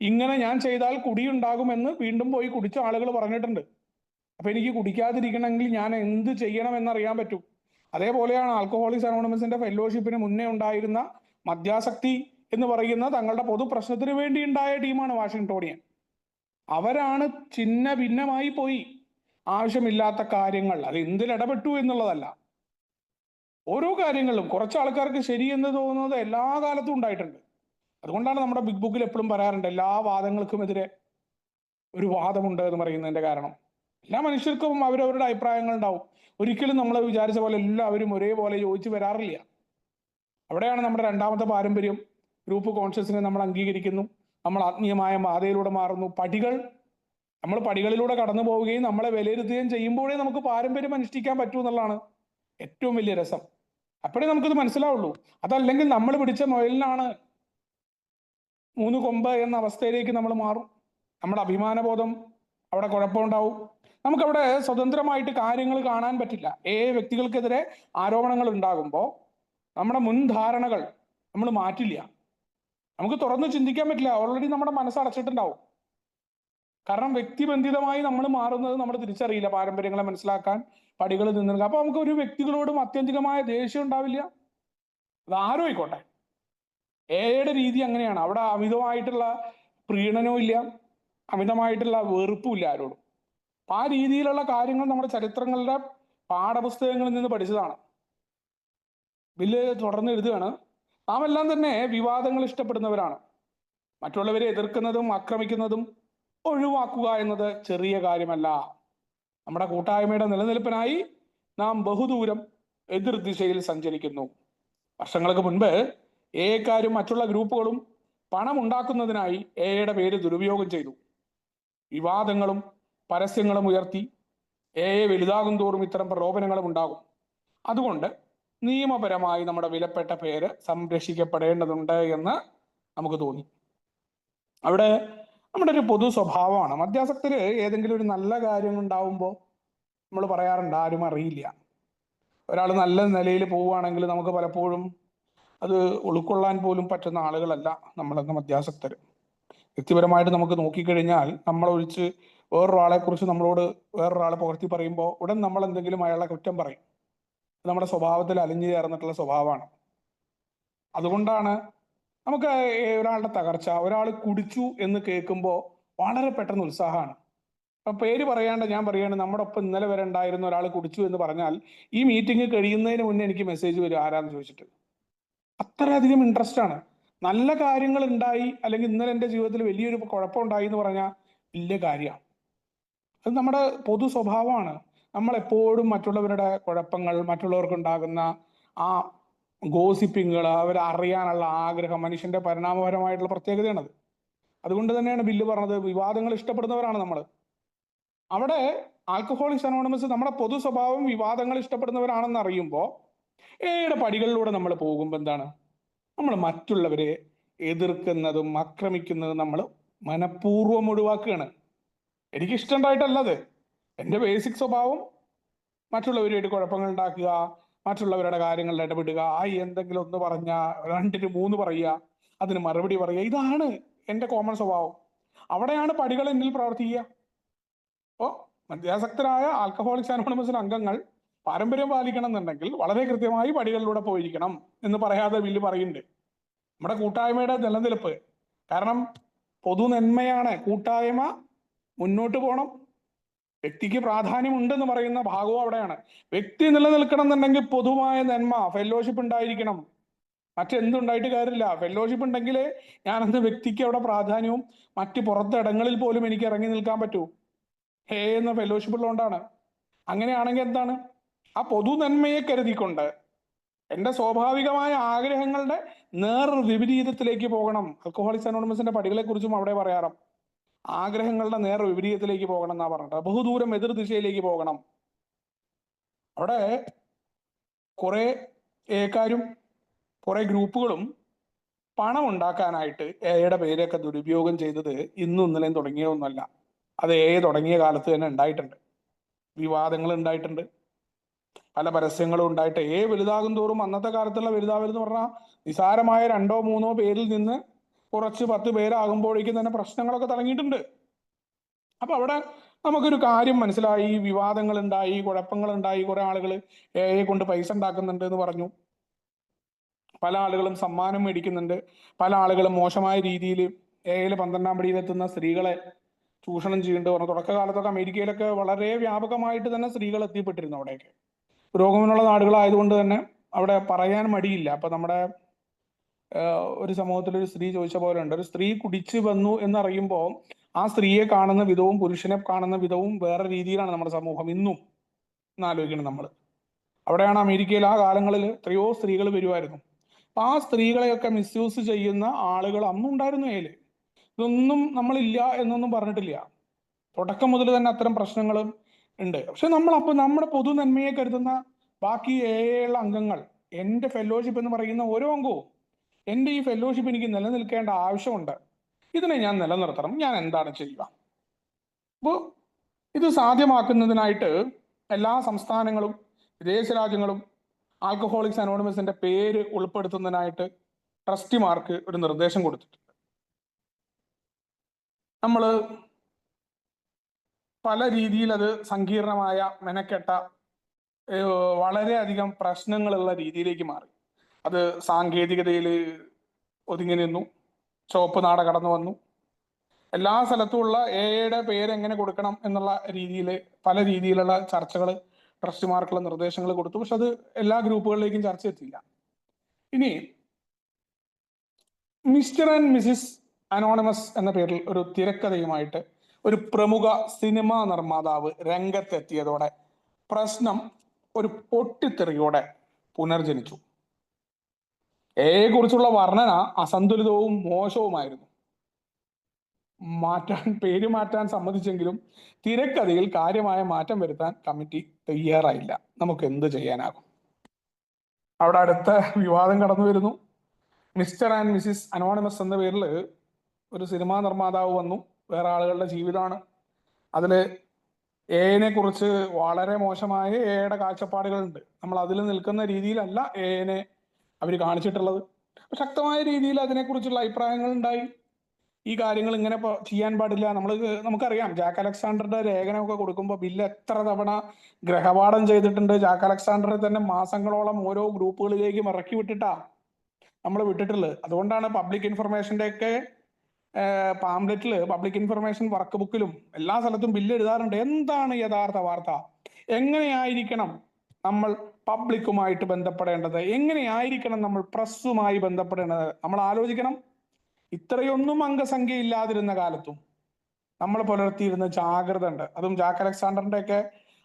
ഇങ്ങനെ ഞാൻ ചെയ്താൽ കുടി ഉണ്ടാകുമെന്ന് വീണ്ടും പോയി കുടിച്ച ആളുകൾ പറഞ്ഞിട്ടുണ്ട്. അപ്പൊ എനിക്ക് കുടിക്കാതിരിക്കണമെങ്കിൽ ഞാൻ എന്ത് ചെയ്യണം എന്നറിയാൻ പറ്റും. അതേപോലെയാണ് ആൽക്കഹോളിക്സ് അനോണിമസിന്റെ ഫെലോഷിപ്പിന് മുന്നേ ഉണ്ടായിരുന്ന മദ്യാസക്തി എന്ന് പറയുന്ന തങ്ങളുടെ പൊതു പ്രശ്നത്തിന് വേണ്ടി ഉണ്ടായ ടീമാണ് വാഷിംഗ്ടോണിയൻ. അവരാണ് ചിഹ്ന ഭിന്നമായി പോയി. ആവശ്യമില്ലാത്ത കാര്യങ്ങൾ, അത് എന്തിൽ ഇടപെട്ടു എന്നുള്ളതല്ല, ഓരോ കാര്യങ്ങളിലും കുറച്ച് ആൾക്കാർക്ക് ശരിയെന്ന് തോന്നുന്നത് എല്ലാ കാലത്തും ഉണ്ടായിട്ടുണ്ട്. അതുകൊണ്ടാണ് നമ്മുടെ ബിഗ് ബുക്കിൽ എപ്പോഴും പറയാറുണ്ട് എല്ലാ വാദങ്ങൾക്കുമെതിരെ ഒരു വാദമുണ്ട് എന്ന് പറയുന്നതിന്റെ കാരണം. എല്ലാ മനുഷ്യർക്കും അവരവരുടെ അഭിപ്രായങ്ങൾ ഉണ്ടാവും. ഒരിക്കലും നമ്മൾ വിചാരിച്ച പോലെ എല്ലാവരും ഒരേപോലെ യോജിച്ച് വരാറില്ല. അവിടെയാണ് നമ്മുടെ രണ്ടാമത്തെ പാരമ്പര്യം. ഗ്രൂപ്പ് കോൺഷ്യസിനെ നമ്മൾ അംഗീകരിക്കുന്നു, നമ്മൾ ആത്മീയമായ പാതയിലൂടെ മാറുന്നു. നമ്മൾ പടികളിലൂടെ കടന്നു പോവുകയും നമ്മളെ വിലയിരുത്തുകയും ചെയ്യുമ്പോഴേ നമുക്ക് പാരമ്പര്യം അനുഷ്ഠിക്കാൻ പറ്റൂ എന്നുള്ളതാണ് ഏറ്റവും വലിയ രസം. അപ്പോഴേ നമുക്കിത് മനസ്സിലാവുള്ളൂ. അതല്ലെങ്കിൽ നമ്മൾ പിടിച്ച മുയലിനാണ് 3 കൊമ്പ് എന്ന അവസ്ഥയിലേക്ക് നമ്മൾ മാറും. നമ്മുടെ അഭിമാനബോധം അവിടെ കുഴപ്പമുണ്ടാവും. നമുക്കവിടെ സ്വതന്ത്രമായിട്ട് കാര്യങ്ങൾ കാണാൻ പറ്റില്ല. വ്യക്തികൾക്കെതിരെ ആരോപണങ്ങൾ ഉണ്ടാകുമ്പോൾ നമ്മുടെ മുൻധാരണകൾ നമ്മൾ മാറ്റില്ല. നമുക്ക് തുറന്ന് ചിന്തിക്കാൻ പറ്റില്ല. ഓൾറെഡി നമ്മുടെ മനസ്സ് അടച്ചിട്ടുണ്ടാവും. കാരണം വ്യക്തിബന്ധിതമായി നമ്മൾ മാറുന്നത് നമ്മൾ തിരിച്ചറിയില്ല. പാരമ്പര്യങ്ങളെ മനസ്സിലാക്കാൻ പടികൾ നിന്നിരുക. അപ്പൊ നമുക്ക് ഒരു വ്യക്തികളോടും അത്യന്തികമായ ദേഷ്യം ഉണ്ടാവില്ല. അത് ആരും ആയിക്കോട്ടെ. എയുടെ രീതി അങ്ങനെയാണ്. അവിടെ അമിതമായിട്ടുള്ള പ്രീണനവും ഇല്ല, അമിതമായിട്ടുള്ള വെറുപ്പും ഇല്ല ആരോടും. ആ രീതിയിലുള്ള കാര്യങ്ങൾ നമ്മുടെ ചരിത്രങ്ങളുടെ പാഠപുസ്തകങ്ങളിൽ നിന്ന് പഠിച്ചതാണ്. ബില്ല് തുടർന്ന് എഴുതുകയാണ്, നാം എല്ലാം തന്നെ വിവാദങ്ങൾ ഇഷ്ടപ്പെടുന്നവരാണ്. മറ്റുള്ളവരെ എതിർക്കുന്നതും ആക്രമിക്കുന്നതും ഒഴിവാക്കുക എന്നത് ചെറിയ കാര്യമല്ല. നമ്മുടെ കൂട്ടായ്മയുടെ നിലനിൽപ്പിനായി നാം ബഹുദൂരം എതിർദിശയിൽ സഞ്ചരിക്കുന്നു. വർഷങ്ങൾക്ക് മുൻപ് എക്കാരും മറ്റുള്ള ഗ്രൂപ്പുകളും പണം ഉണ്ടാക്കുന്നതിനായി എയുടെ പേര് ദുരുപയോഗം ചെയ്തു. വിവാദങ്ങളും പരസ്യങ്ങളും ഉയർത്തി വലുതാകും തോറും ഇത്തരം പ്രലോഭനങ്ങളും ഉണ്ടാകും. അതുകൊണ്ട് നിയമപരമായി നമ്മുടെ വിലപ്പെട്ട പേര് സംരക്ഷിക്കപ്പെടേണ്ടതുണ്ട് എന്ന് നമുക്ക് തോന്നി. അവിടെ നമ്മുടെ ഒരു പൊതു സ്വഭാവമാണ്. മദ്യാസക്തര് ഏതെങ്കിലും ഒരു നല്ല കാര്യം ഉണ്ടാവുമ്പോൾ നമ്മൾ പറയാറുണ്ട് ആരും അറിയില്ല. ഒരാൾ നല്ല നിലയിൽ പോവുകയാണെങ്കിൽ നമുക്ക് പലപ്പോഴും അത് ഉൾക്കൊള്ളാൻ പോലും പറ്റുന്ന ആളുകളല്ല നമ്മളെന്ന മദ്യാസക്തര്. വ്യക്തിപരമായിട്ട് നമുക്ക് നോക്കിക്കഴിഞ്ഞാൽ നമ്മളൊഴിച്ച് വേറൊരാളെ കുറിച്ച് നമ്മളോട് വേറൊരാളെ പുകഴ്ത്തി പറയുമ്പോൾ ഉടൻ നമ്മൾ എന്തെങ്കിലും അയാളെ കുറ്റം പറയും. നമ്മുടെ സ്വഭാവത്തിൽ അലിഞ്ഞു ചേർന്നിട്ടുള്ള സ്വഭാവമാണ്. അതുകൊണ്ടാണ് നമുക്ക് ഒരാളുടെ തകർച്ച, ഒരാൾ കുടിച്ചു എന്ന് കേൾക്കുമ്പോൾ വളരെ പെട്ടെന്ന് ഉത്സാഹമാണ്. അപ്പൊ പേര് പറയാണ്ട് ഞാൻ പറയാണ്, നമ്മുടെ ഒപ്പം ഇന്നലെ വരെ ഉണ്ടായിരുന്ന ഒരാൾ കുടിച്ചു എന്ന് പറഞ്ഞാൽ ഈ മീറ്റിംഗ് കഴിയുന്നതിന് മുന്നേ എനിക്ക് മെസ്സേജ് വരും ആരാന്ന് ചോദിച്ചിട്ട്. അത്രയധികം ഇൻട്രസ്റ്റ് ആണ്. നല്ല കാര്യങ്ങൾ ഉണ്ടായി, അല്ലെങ്കിൽ ഇന്നലെ എൻ്റെ ജീവിതത്തിൽ വലിയൊരു കുഴപ്പമുണ്ടായി എന്ന് പറഞ്ഞാൽ വലിയ കാര്യമാണ്. അത് നമ്മുടെ പൊതു സ്വഭാവമാണ്. നമ്മൾ എപ്പോഴും മറ്റുള്ളവരുടെ കുഴപ്പങ്ങൾ, മറ്റുള്ളവർക്ക് ഉണ്ടാകുന്ന ആ ഗോസിപ്പിങ്ങുകൾ, അവരെ അറിയാനുള്ള ആഗ്രഹം മനുഷ്യന്റെ പരിണാമപരമായിട്ടുള്ള പ്രത്യേകതയാണത്. അതുകൊണ്ട് തന്നെയാണ് ബില്ല് പറഞ്ഞത് വിവാദങ്ങൾ ഇഷ്ടപ്പെടുന്നവരാണ് നമ്മൾ. അവിടെ ആൽക്കഹോളിക്സ് അനോണിമസ് നമ്മുടെ പൊതു സ്വഭാവം വിവാദങ്ങൾ ഇഷ്ടപ്പെടുന്നവരാണെന്ന് അറിയുമ്പോൾ ഏയുടെ പടികളിലൂടെ നമ്മൾ പോകുമ്പോൾ എന്താണ്, നമ്മൾ മറ്റുള്ളവരെ എതിർക്കുന്നതും ആക്രമിക്കുന്നതും നമ്മൾ മനഃപൂർവ്വം ഒഴിവാക്കുകയാണ്. എനിക്ക് ഇഷ്ടമുണ്ടായിട്ടല്ലത്. എൻ്റെ ബേസിക് സ്വഭാവം മറ്റുള്ളവരുമായിട്ട് കുഴപ്പങ്ങൾ ഉണ്ടാക്കുക, മറ്റുള്ളവരുടെ കാര്യങ്ങളിൽ ഇടപെടുക, എന്തെങ്കിലും ഒന്ന് പറഞ്ഞ 2-ന് 3 പറയുക, അതിന് മറുപടി പറയുക, ഇതാണ് എൻ്റെ കോമൺ സ്വഭാവം. അവിടെയാണ് പടികൾ എന്നിൽ പ്രവർത്തിക്കുക. അപ്പോൾ മദ്യാസക്തരായ ആൽക്കഹോളിക്സ് അനോണിമസിലെ അംഗങ്ങൾ പാരമ്പര്യം പാലിക്കണം എന്നുണ്ടെങ്കിൽ വളരെ കൃത്യമായി പടികളിലൂടെ പോയിരിക്കണം എന്ന് പറയാതെ ബില്ല് പറയുന്നുണ്ട്. നമ്മുടെ കൂട്ടായ്മയുടെ നിലനിൽപ്പ്, കാരണം പൊതു നന്മയാണ് കൂട്ടായ്മ, മുന്നോട്ട് പോകണം, വ്യക്തിക്ക് പ്രാധാന്യം ഉണ്ടെന്ന് പറയുന്ന ഭാഗവും അവിടെയാണ്. വ്യക്തി നിലനിൽക്കണം എന്നുണ്ടെങ്കിൽ പൊതുവായ നന്മ, ഫെലോഷിപ്പ് ഉണ്ടായിരിക്കണം. മറ്റെന്തുണ്ടായിട്ട് കാര്യമില്ല. ഫെലോഷിപ്പ് ഉണ്ടെങ്കിലേ ഞാനെന്ന വ്യക്തിക്ക് അവിടെ പ്രാധാന്യവും മറ്റ് പുറത്തിടങ്ങളിൽ പോലും എനിക്ക് ഇറങ്ങി നിൽക്കാൻ പറ്റൂ. എന്ന ഫെലോഷിപ്പ് ഉള്ളതുകൊണ്ടാണ്. അങ്ങനെയാണെങ്കിൽ എന്താണ്, ആ പൊതു നന്മയെ കരുതിക്കൊണ്ട് എൻ്റെ സ്വാഭാവികമായ ആഗ്രഹങ്ങളുടെ വിപരീതത്തിലേക്ക് പോകണം. ആൽക്കഹോളിക്സ് അനോണിമസിന്റെ പടികളെ കുറിച്ചും അവിടെ പറയാറാം. ആഗ്രഹങ്ങളുടെ വിപരീതത്തിലേക്ക് പോകണം എന്നാ പറഞ്ഞിട്ട്, ബഹുദൂരം എതിർ ദിശയിലേക്ക് പോകണം. അവിടെ കുറെ ഏക്കാരും കുറെ ഗ്രൂപ്പുകളും പണം ഉണ്ടാക്കാനായിട്ട് എയുടെ പേരൊക്കെ ദുരുപയോഗം ചെയ്തത് ഇന്നും ഇന്നലെയും തുടങ്ങിയതൊന്നുമല്ല. അത് തുടങ്ങിയ കാലത്ത് തന്നെ ഉണ്ടായിട്ടുണ്ട്. വിവാദങ്ങൾ ഉണ്ടായിട്ടുണ്ട്, പല പരസ്യങ്ങളും ഉണ്ടായിട്ട് വലുതാകും തോറും അന്നത്തെ കാലത്തുള്ള വലുതാവലെന്ന് പറഞ്ഞാൽ നിസാരമായ 2-3 പേരിൽ നിന്ന് കുറച്ച് 10 പേരാകുമ്പോഴേക്കും തന്നെ പ്രശ്നങ്ങളൊക്കെ തുടങ്ങിയിട്ടുണ്ട്. അപ്പൊ അവിടെ നമുക്കൊരു കാര്യം മനസ്സിലായി, വിവാദങ്ങൾ ഉണ്ടായി, കുഴപ്പങ്ങൾ ഉണ്ടായി, കുറെ ആളുകൾ എയെ കൊണ്ട് പൈസ ഉണ്ടാക്കുന്നുണ്ട് എന്ന് പറഞ്ഞു, പല ആളുകളും സമ്മാനം മേടിക്കുന്നുണ്ട്, പല ആളുകളും മോശമായ രീതിയിൽ എയിൽ 12-ാം പടിയിലെത്തുന്ന സ്ത്രീകളെ ചൂഷണം ചെയ്യുന്നുണ്ട് പറഞ്ഞു. തുടക്കകാലത്തൊക്കെ അമേരിക്കയിലൊക്കെ വളരെ വ്യാപകമായിട്ട് തന്നെ സ്ത്രീകൾ എത്തിപ്പെട്ടിരുന്നു. അവിടെയൊക്കെ പുരോഗമനമുള്ള നാടുകളായതുകൊണ്ട് തന്നെ അവിടെ പറയാൻ മടിയില്ല. അപ്പൊ നമ്മുടെ ഒരു സമൂഹത്തിൽ ഒരു സ്ത്രീ ചോദിച്ച പോലെ ഉണ്ട്, ഒരു സ്ത്രീ കുടിച്ചു വന്നു എന്നറിയുമ്പോൾ ആ സ്ത്രീയെ കാണുന്ന വിധവും പുരുഷനെ കാണുന്ന വിധവും വേറെ രീതിയിലാണ് നമ്മുടെ സമൂഹം ഇന്നും എന്നാലോചിക്കണം നമ്മൾ. അവിടെയാണ് അമേരിക്കയിൽ ആ കാലങ്ങളിൽ എത്രയോ സ്ത്രീകൾ വരുമായിരുന്നു. അപ്പൊ ആ സ്ത്രീകളെയൊക്കെ മിസ്യൂസ് ചെയ്യുന്ന ആളുകൾ അന്നുണ്ടായിരുന്നു. ഇതൊന്നും നമ്മളില്ല എന്നൊന്നും പറഞ്ഞിട്ടില്ല. തുടക്കം മുതൽ തന്നെ അത്തരം പ്രശ്നങ്ങളും ഉണ്ട്. പക്ഷെ നമ്മളപ്പോൾ നമ്മുടെ പൊതു നന്മയെ കരുതുന്ന ബാക്കി ഉള്ള അംഗങ്ങൾ, എൻ്റെ ഫെലോഷിപ്പ് എന്ന് പറയുന്ന ഓരോ അംഗവും, എൻ്റെ ഈ ഫെലോഷിപ്പ് എനിക്ക് നിലനിൽക്കേണ്ട ആവശ്യമുണ്ട്, ഇതിനെ ഞാൻ നിലനിർത്തണം, ഞാൻ എന്താണ് ചെയ്യുക? അപ്പോൾ ഇത് സാധ്യമാക്കുന്നതിനായിട്ട് എല്ലാ സംസ്ഥാനങ്ങളും വിദേശ രാജ്യങ്ങളും ആൽക്കഹോളിക്സ് അനോണിമസിന്റെ പേര് ഉൾപ്പെടുത്തുന്നതിനായിട്ട് ട്രസ്റ്റിമാർക്ക് ഒരു നിർദ്ദേശം കൊടുത്തിട്ടുണ്ട്. നമ്മൾ പല രീതിയിൽ അത് സങ്കീർണമായ, മെനക്കെട്ട, വളരെയധികം പ്രശ്നങ്ങളുള്ള രീതിയിലേക്ക് മാറി. അത് സാങ്കേതികതയിൽ ഒതുങ്ങി നിന്നു, ചുവപ്പ് നാട കടന്നു വന്നു. എല്ലാ സ്ഥലത്തുമുള്ള എയുടെ പേര് എങ്ങനെ കൊടുക്കണം എന്നുള്ള രീതിയിൽ പല രീതിയിലുള്ള ചർച്ചകൾ, ട്രസ്റ്റിമാർക്കുള്ള നിർദ്ദേശങ്ങൾ കൊടുത്തു. പക്ഷെ അത് എല്ലാ ഗ്രൂപ്പുകളിലേക്കും ചർച്ച എത്തിയില്ല. ഇനി മിസ്റ്റർ ആൻഡ് മിസിസ് അനോണിമസ് എന്ന പേരിൽ ഒരു തിരക്കഥയുമായിട്ട് ഒരു പ്രമുഖ സിനിമാ നിർമ്മാതാവ് രംഗത്തെത്തിയതോടെ പ്രശ്നം ഒരു പൊട്ടിത്തെറിയോടെ പുനർജനിച്ചു. എയെ കുറിച്ചുള്ള വർണ്ണന അസന്തുലിതവും മോശവുമായിരുന്നു. പേര് മാറ്റാൻ സമ്മതിച്ചെങ്കിലും തിരക്കഥയിൽ കാര്യമായ മാറ്റം വരുത്താൻ കമ്മിറ്റി തയ്യാറായില്ല. നമുക്ക് എന്ത് ചെയ്യാനാകും? അവിടെ അടുത്ത വിവാദം കടന്നു വരുന്നു. മിസ്റ്റർ ആൻഡ് മിസിസ് അനോണിമസ് എന്ന പേരിൽ ഒരു സിനിമാ നിർമ്മാതാവ് വന്നു. വേറെ ആളുകളുടെ ജീവിതമാണ്. അതില് എനെ കുറിച്ച് വളരെ മോശമായ എയുടെ കാഴ്ചപ്പാടുകളുണ്ട്. നമ്മൾ അതിൽ നിൽക്കുന്ന രീതിയിലല്ല എനെ അവർ കാണിച്ചിട്ടുള്ളത്. ശക്തമായ രീതിയിൽ അതിനെക്കുറിച്ചുള്ള അഭിപ്രായങ്ങൾ ഉണ്ടായി. ഈ കാര്യങ്ങൾ ഇങ്ങനെ ചെയ്യാൻ പാടില്ല. നമുക്കറിയാം, ജാക്ക് അലക്സാണ്ടറുടെ ലേഖനമൊക്കെ കൊടുക്കുമ്പോൾ ബില്ല് എത്ര തവണ ഗ്രഹപാഠം ചെയ്തിട്ടുണ്ട്. ജാക്ക് അലക്സാണ്ടറെ തന്നെ മാസങ്ങളോളം ഓരോ ഗ്രൂപ്പുകളിലേക്ക് ഇറക്കി വിട്ടിട്ടാ നമ്മൾ വിട്ടിട്ടുള്ളത്. അതുകൊണ്ടാണ് പബ്ലിക് ഇൻഫർമേഷന്റെ ഒക്കെ പാംലെറ്റില്, പബ്ലിക് ഇൻഫർമേഷൻ വർക്ക് ബുക്കിലും എല്ലാ സ്ഥലത്തും ബില്ല് എഴുതാറുണ്ട്. എന്താണ് യഥാർത്ഥ വാർത്ത, എങ്ങനെയായിരിക്കണം നമ്മൾ പബ്ലിക്കുമായിട്ട് ബന്ധപ്പെടേണ്ടത്, എങ്ങനെയായിരിക്കണം നമ്മൾ പ്രസ്സുമായി ബന്ധപ്പെടേണ്ടത്. നമ്മൾ ആലോചിക്കണം. ഇത്രയൊന്നും അംഗസംഖ്യ ഇല്ലാതിരുന്ന കാലത്തും നമ്മൾ പുലർത്തിയിരുന്ന ജാഗ്രത ഉണ്ട്. അതും ജാക്ക് അലക്സാണ്ടറിന്റെ ഒക്കെ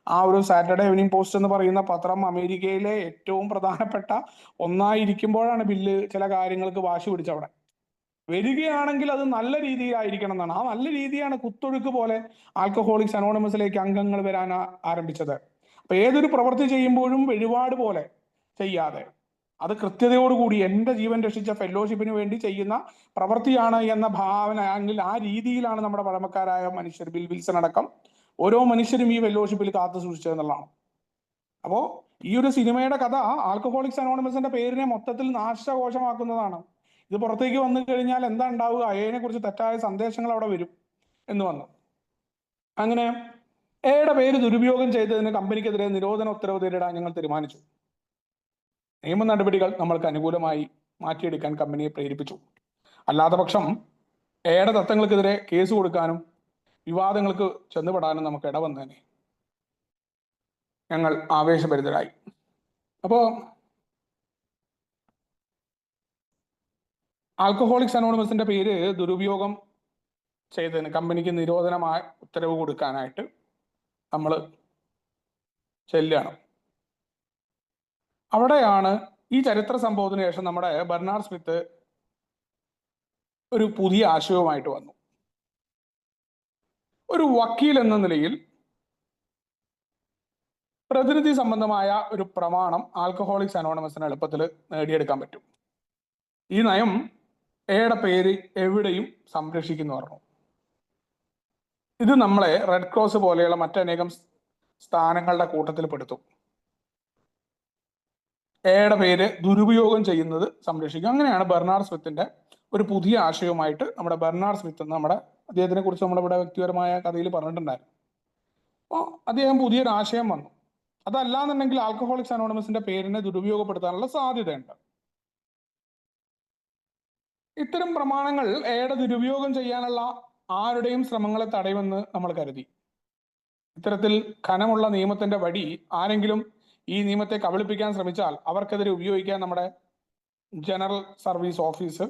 ആ ഒരു സാറ്റർഡേ ഈവനിങ് പോസ്റ്റ് എന്ന് പറയുന്ന പത്രം അമേരിക്കയിലെ ഏറ്റവും പ്രധാനപ്പെട്ട ഒന്നായിരിക്കുമ്പോഴാണ് ബില്ല് ചില കാര്യങ്ങൾക്ക് വാശി പിടിച്ചവിടെ വരികയാണെങ്കിൽ അത് നല്ല രീതിയിലായിരിക്കണം എന്നാണ്. ആ നല്ല രീതിയാണ് കുത്തൊഴുക്ക് പോലെ ആൽക്കഹോളിക്സ് അനോണിമസിലേക്ക് അംഗങ്ങൾ വരാൻ ആരംഭിച്ചത്. അപ്പൊ ഏതൊരു പ്രവൃത്തി ചെയ്യുമ്പോഴും വഴിപാട് പോലെ ചെയ്യാതെ അത് കൃത്യതയോടുകൂടി എൻ്റെ ജീവൻ രക്ഷിച്ച ഫെലോഷിപ്പിന് വേണ്ടി ചെയ്യുന്ന പ്രവൃത്തിയാണ് എന്ന ഭാവന ആണെങ്കിൽ ആ രീതിയിലാണ് നമ്മുടെ പഴമക്കാരായ മനുഷ്യർ, ബിൽ വിൽസൺ അടക്കം ഓരോ മനുഷ്യരും ഈ ഫെലോഷിപ്പിൽ കാത്തു സൂക്ഷിച്ചതെന്നുള്ളതാണ്. അപ്പോ ഈ ഒരു സിനിമയുടെ കഥ ആൽക്കഹോളിക്സ് അനോണിമസിന്റെ പേരിനെ മൊത്തത്തിൽ നാശകോശമാക്കുന്നതാണ്. ഇത് പുറത്തേക്ക് വന്നു കഴിഞ്ഞാൽ എന്താ ഉണ്ടാവുക? എയെ കുറിച്ച് തെറ്റായ സന്ദേശങ്ങൾ അവിടെ വരും എന്ന് വന്നു. അങ്ങനെ എയുടെ പേര് ദുരുപയോഗം ചെയ്തതിന് കമ്പനിക്കെതിരെ നിരോധന ഉത്തരവ് നേരിടാൻ ഞങ്ങൾ തീരുമാനിച്ചു. നിയമ നടപടികൾ നമ്മൾക്ക് അനുകൂലമായി മാറ്റിയെടുക്കാൻ കമ്പനിയെ പ്രേരിപ്പിച്ചു. അല്ലാത്ത പക്ഷം എയുടെ തത്വങ്ങൾക്കെതിരെ കേസ് കൊടുക്കാനും വിവാദങ്ങൾക്ക് ചെന്നുപെടാനും നമുക്ക് ഇടവന്നേനെ. ഞങ്ങൾ ആവേശഭരിതരായി. അപ്പോ ആൽക്കഹോളിക്സ് അനോണിമസിന്റെ പേര് ദുരുപയോഗം ചെയ്തതിന് കമ്പനിക്ക് നിരോധനമായ ഉത്തരവ് കൊടുക്കാനായിട്ട് നമ്മൾ ചെല്ലുകയാണ്. അവിടെയാണ് ഈ ചരിത്ര സംഭവത്തിന് ശേഷം നമ്മുടെ ബെർണാഡ് സ്മിത്ത് ഒരു പുതിയ ആശയവുമായിട്ട് വന്നു. ഒരു വക്കീൽ എന്ന നിലയിൽ പ്രതിനിധി സംബന്ധമായ ഒരു പ്രമാണം ആൽക്കഹോളിക്സ് അനോണിമസിന് എളുപ്പത്തിൽ നേടിയെടുക്കാൻ പറ്റും. ഈ നയം എയുടെ പേര് എവിടെയും സംരക്ഷിക്കുന്നു പറഞ്ഞു. ഇത് നമ്മളെ റെഡ് ക്രോസ് പോലെയുള്ള മറ്റനേകം സ്ഥാനങ്ങളുടെ കൂട്ടത്തിൽ പെടുത്തും. എയുടെ പേര് ദുരുപയോഗം ചെയ്യുന്നത് സംരക്ഷിക്കും. അങ്ങനെയാണ് ബെർണാഡ് സ്മിത്തിന്റെ ഒരു പുതിയ ആശയവുമായിട്ട് നമ്മുടെ ബെർണാഡ് സ്മിത്ത്, നമ്മുടെ അദ്ദേഹത്തിനെ കുറിച്ച് നമ്മളിവിടെ വ്യക്തിപരമായ കഥയിൽ പറഞ്ഞിട്ടുണ്ടായിരുന്നു. അപ്പോൾ അദ്ദേഹം പുതിയൊരു ആശയം വന്നു. അതല്ലാന്നുണ്ടെങ്കിൽ ആൽക്കഹോളിക്സ് അനോണിമസിന്റെ പേരിനെ ദുരുപയോഗപ്പെടുത്താനുള്ള സാധ്യതയുണ്ട്. ഇത്തരം പ്രമാണങ്ങൾ എയുടെ ദുരുപയോഗം ചെയ്യാനുള്ള ആരുടെയും ശ്രമങ്ങളെ തടയുമെന്ന് നമ്മൾ കരുതി. ഇത്തരത്തിൽ കനമുള്ള നിയമത്തിന്റെ വടി ആരെങ്കിലും ഈ നിയമത്തെ കബളിപ്പിക്കാൻ ശ്രമിച്ചാൽ അവർക്കെതിരെ ഉപയോഗിക്കാൻ നമ്മുടെ ജനറൽ സർവീസ് ഓഫീസ്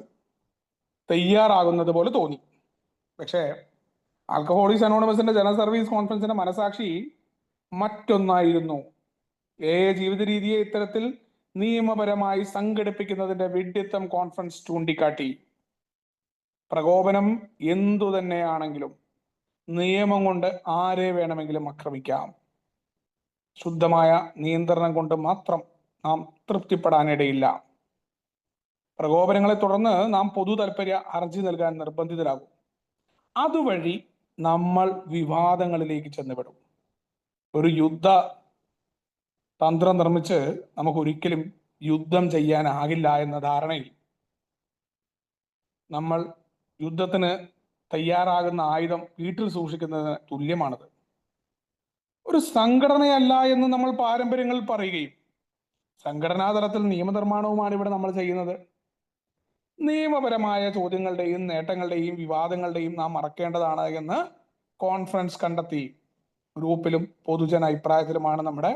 തയ്യാറാകുന്നത് പോലെ തോന്നി. പക്ഷേ ആൽക്കഹോളിക്സ് അനോണിമസിന്റെ ജനറൽ സർവീസ് കോൺഫറൻസിന്റെ മനസാക്ഷി മറ്റൊന്നായിരുന്നു. ജീവിത രീതിയെ ഇത്തരത്തിൽ നിയമപരമായി സംഘടിപ്പിക്കുന്നതിന്റെ വിഡ്ഢിത്തം കോൺഫറൻസ് ചൂണ്ടിക്കാട്ടി. പ്രകോപനം എന്തു തന്നെയാണെങ്കിലും നിയമം കൊണ്ട് ആരെ വേണമെങ്കിലും ആക്രമിക്കാം. ശുദ്ധമായ നിയന്ത്രണം കൊണ്ട് മാത്രം നാം തൃപ്തിപ്പെടാനിടയില്ല. പ്രകോപനങ്ങളെ തുടർന്ന് നാം പൊതു താൽപര്യ ഹർജി നൽകാൻ നിർബന്ധിതരാകും. അതുവഴി നമ്മൾ വിവാദങ്ങളിലേക്ക് ചെന്നുപെടും. ഒരു യുദ്ധ തന്ത്രം നിർമ്മിച്ച് നമുക്ക് ഒരിക്കലും യുദ്ധം ചെയ്യാനാകില്ല എന്ന ധാരണയിൽ നമ്മൾ യുദ്ധത്തിന് തയ്യാറാകുന്ന ആയുധം വീട്ടിൽ സൂക്ഷിക്കുന്നതിന് തുല്യമാണത്. ഒരു സംഘടനയല്ല എന്ന് നമ്മൾ പാരമ്പര്യങ്ങളിൽ പറയുകയും സംഘടനാ തലത്തിൽ നിയമനിർമ്മാണവുമാണ് ഇവിടെ നമ്മൾ ചെയ്യുന്നത്. നിയമപരമായ ചോദ്യങ്ങളുടെയും നേട്ടങ്ങളുടെയും വിവാദങ്ങളുടെയും നാം മറക്കേണ്ടതാണ് എന്ന് കോൺഫറൻസ് കണ്ടെത്തി. ഗ്രൂപ്പിലും പൊതുജന അഭിപ്രായത്തിലുമാണ് നമ്മുടെ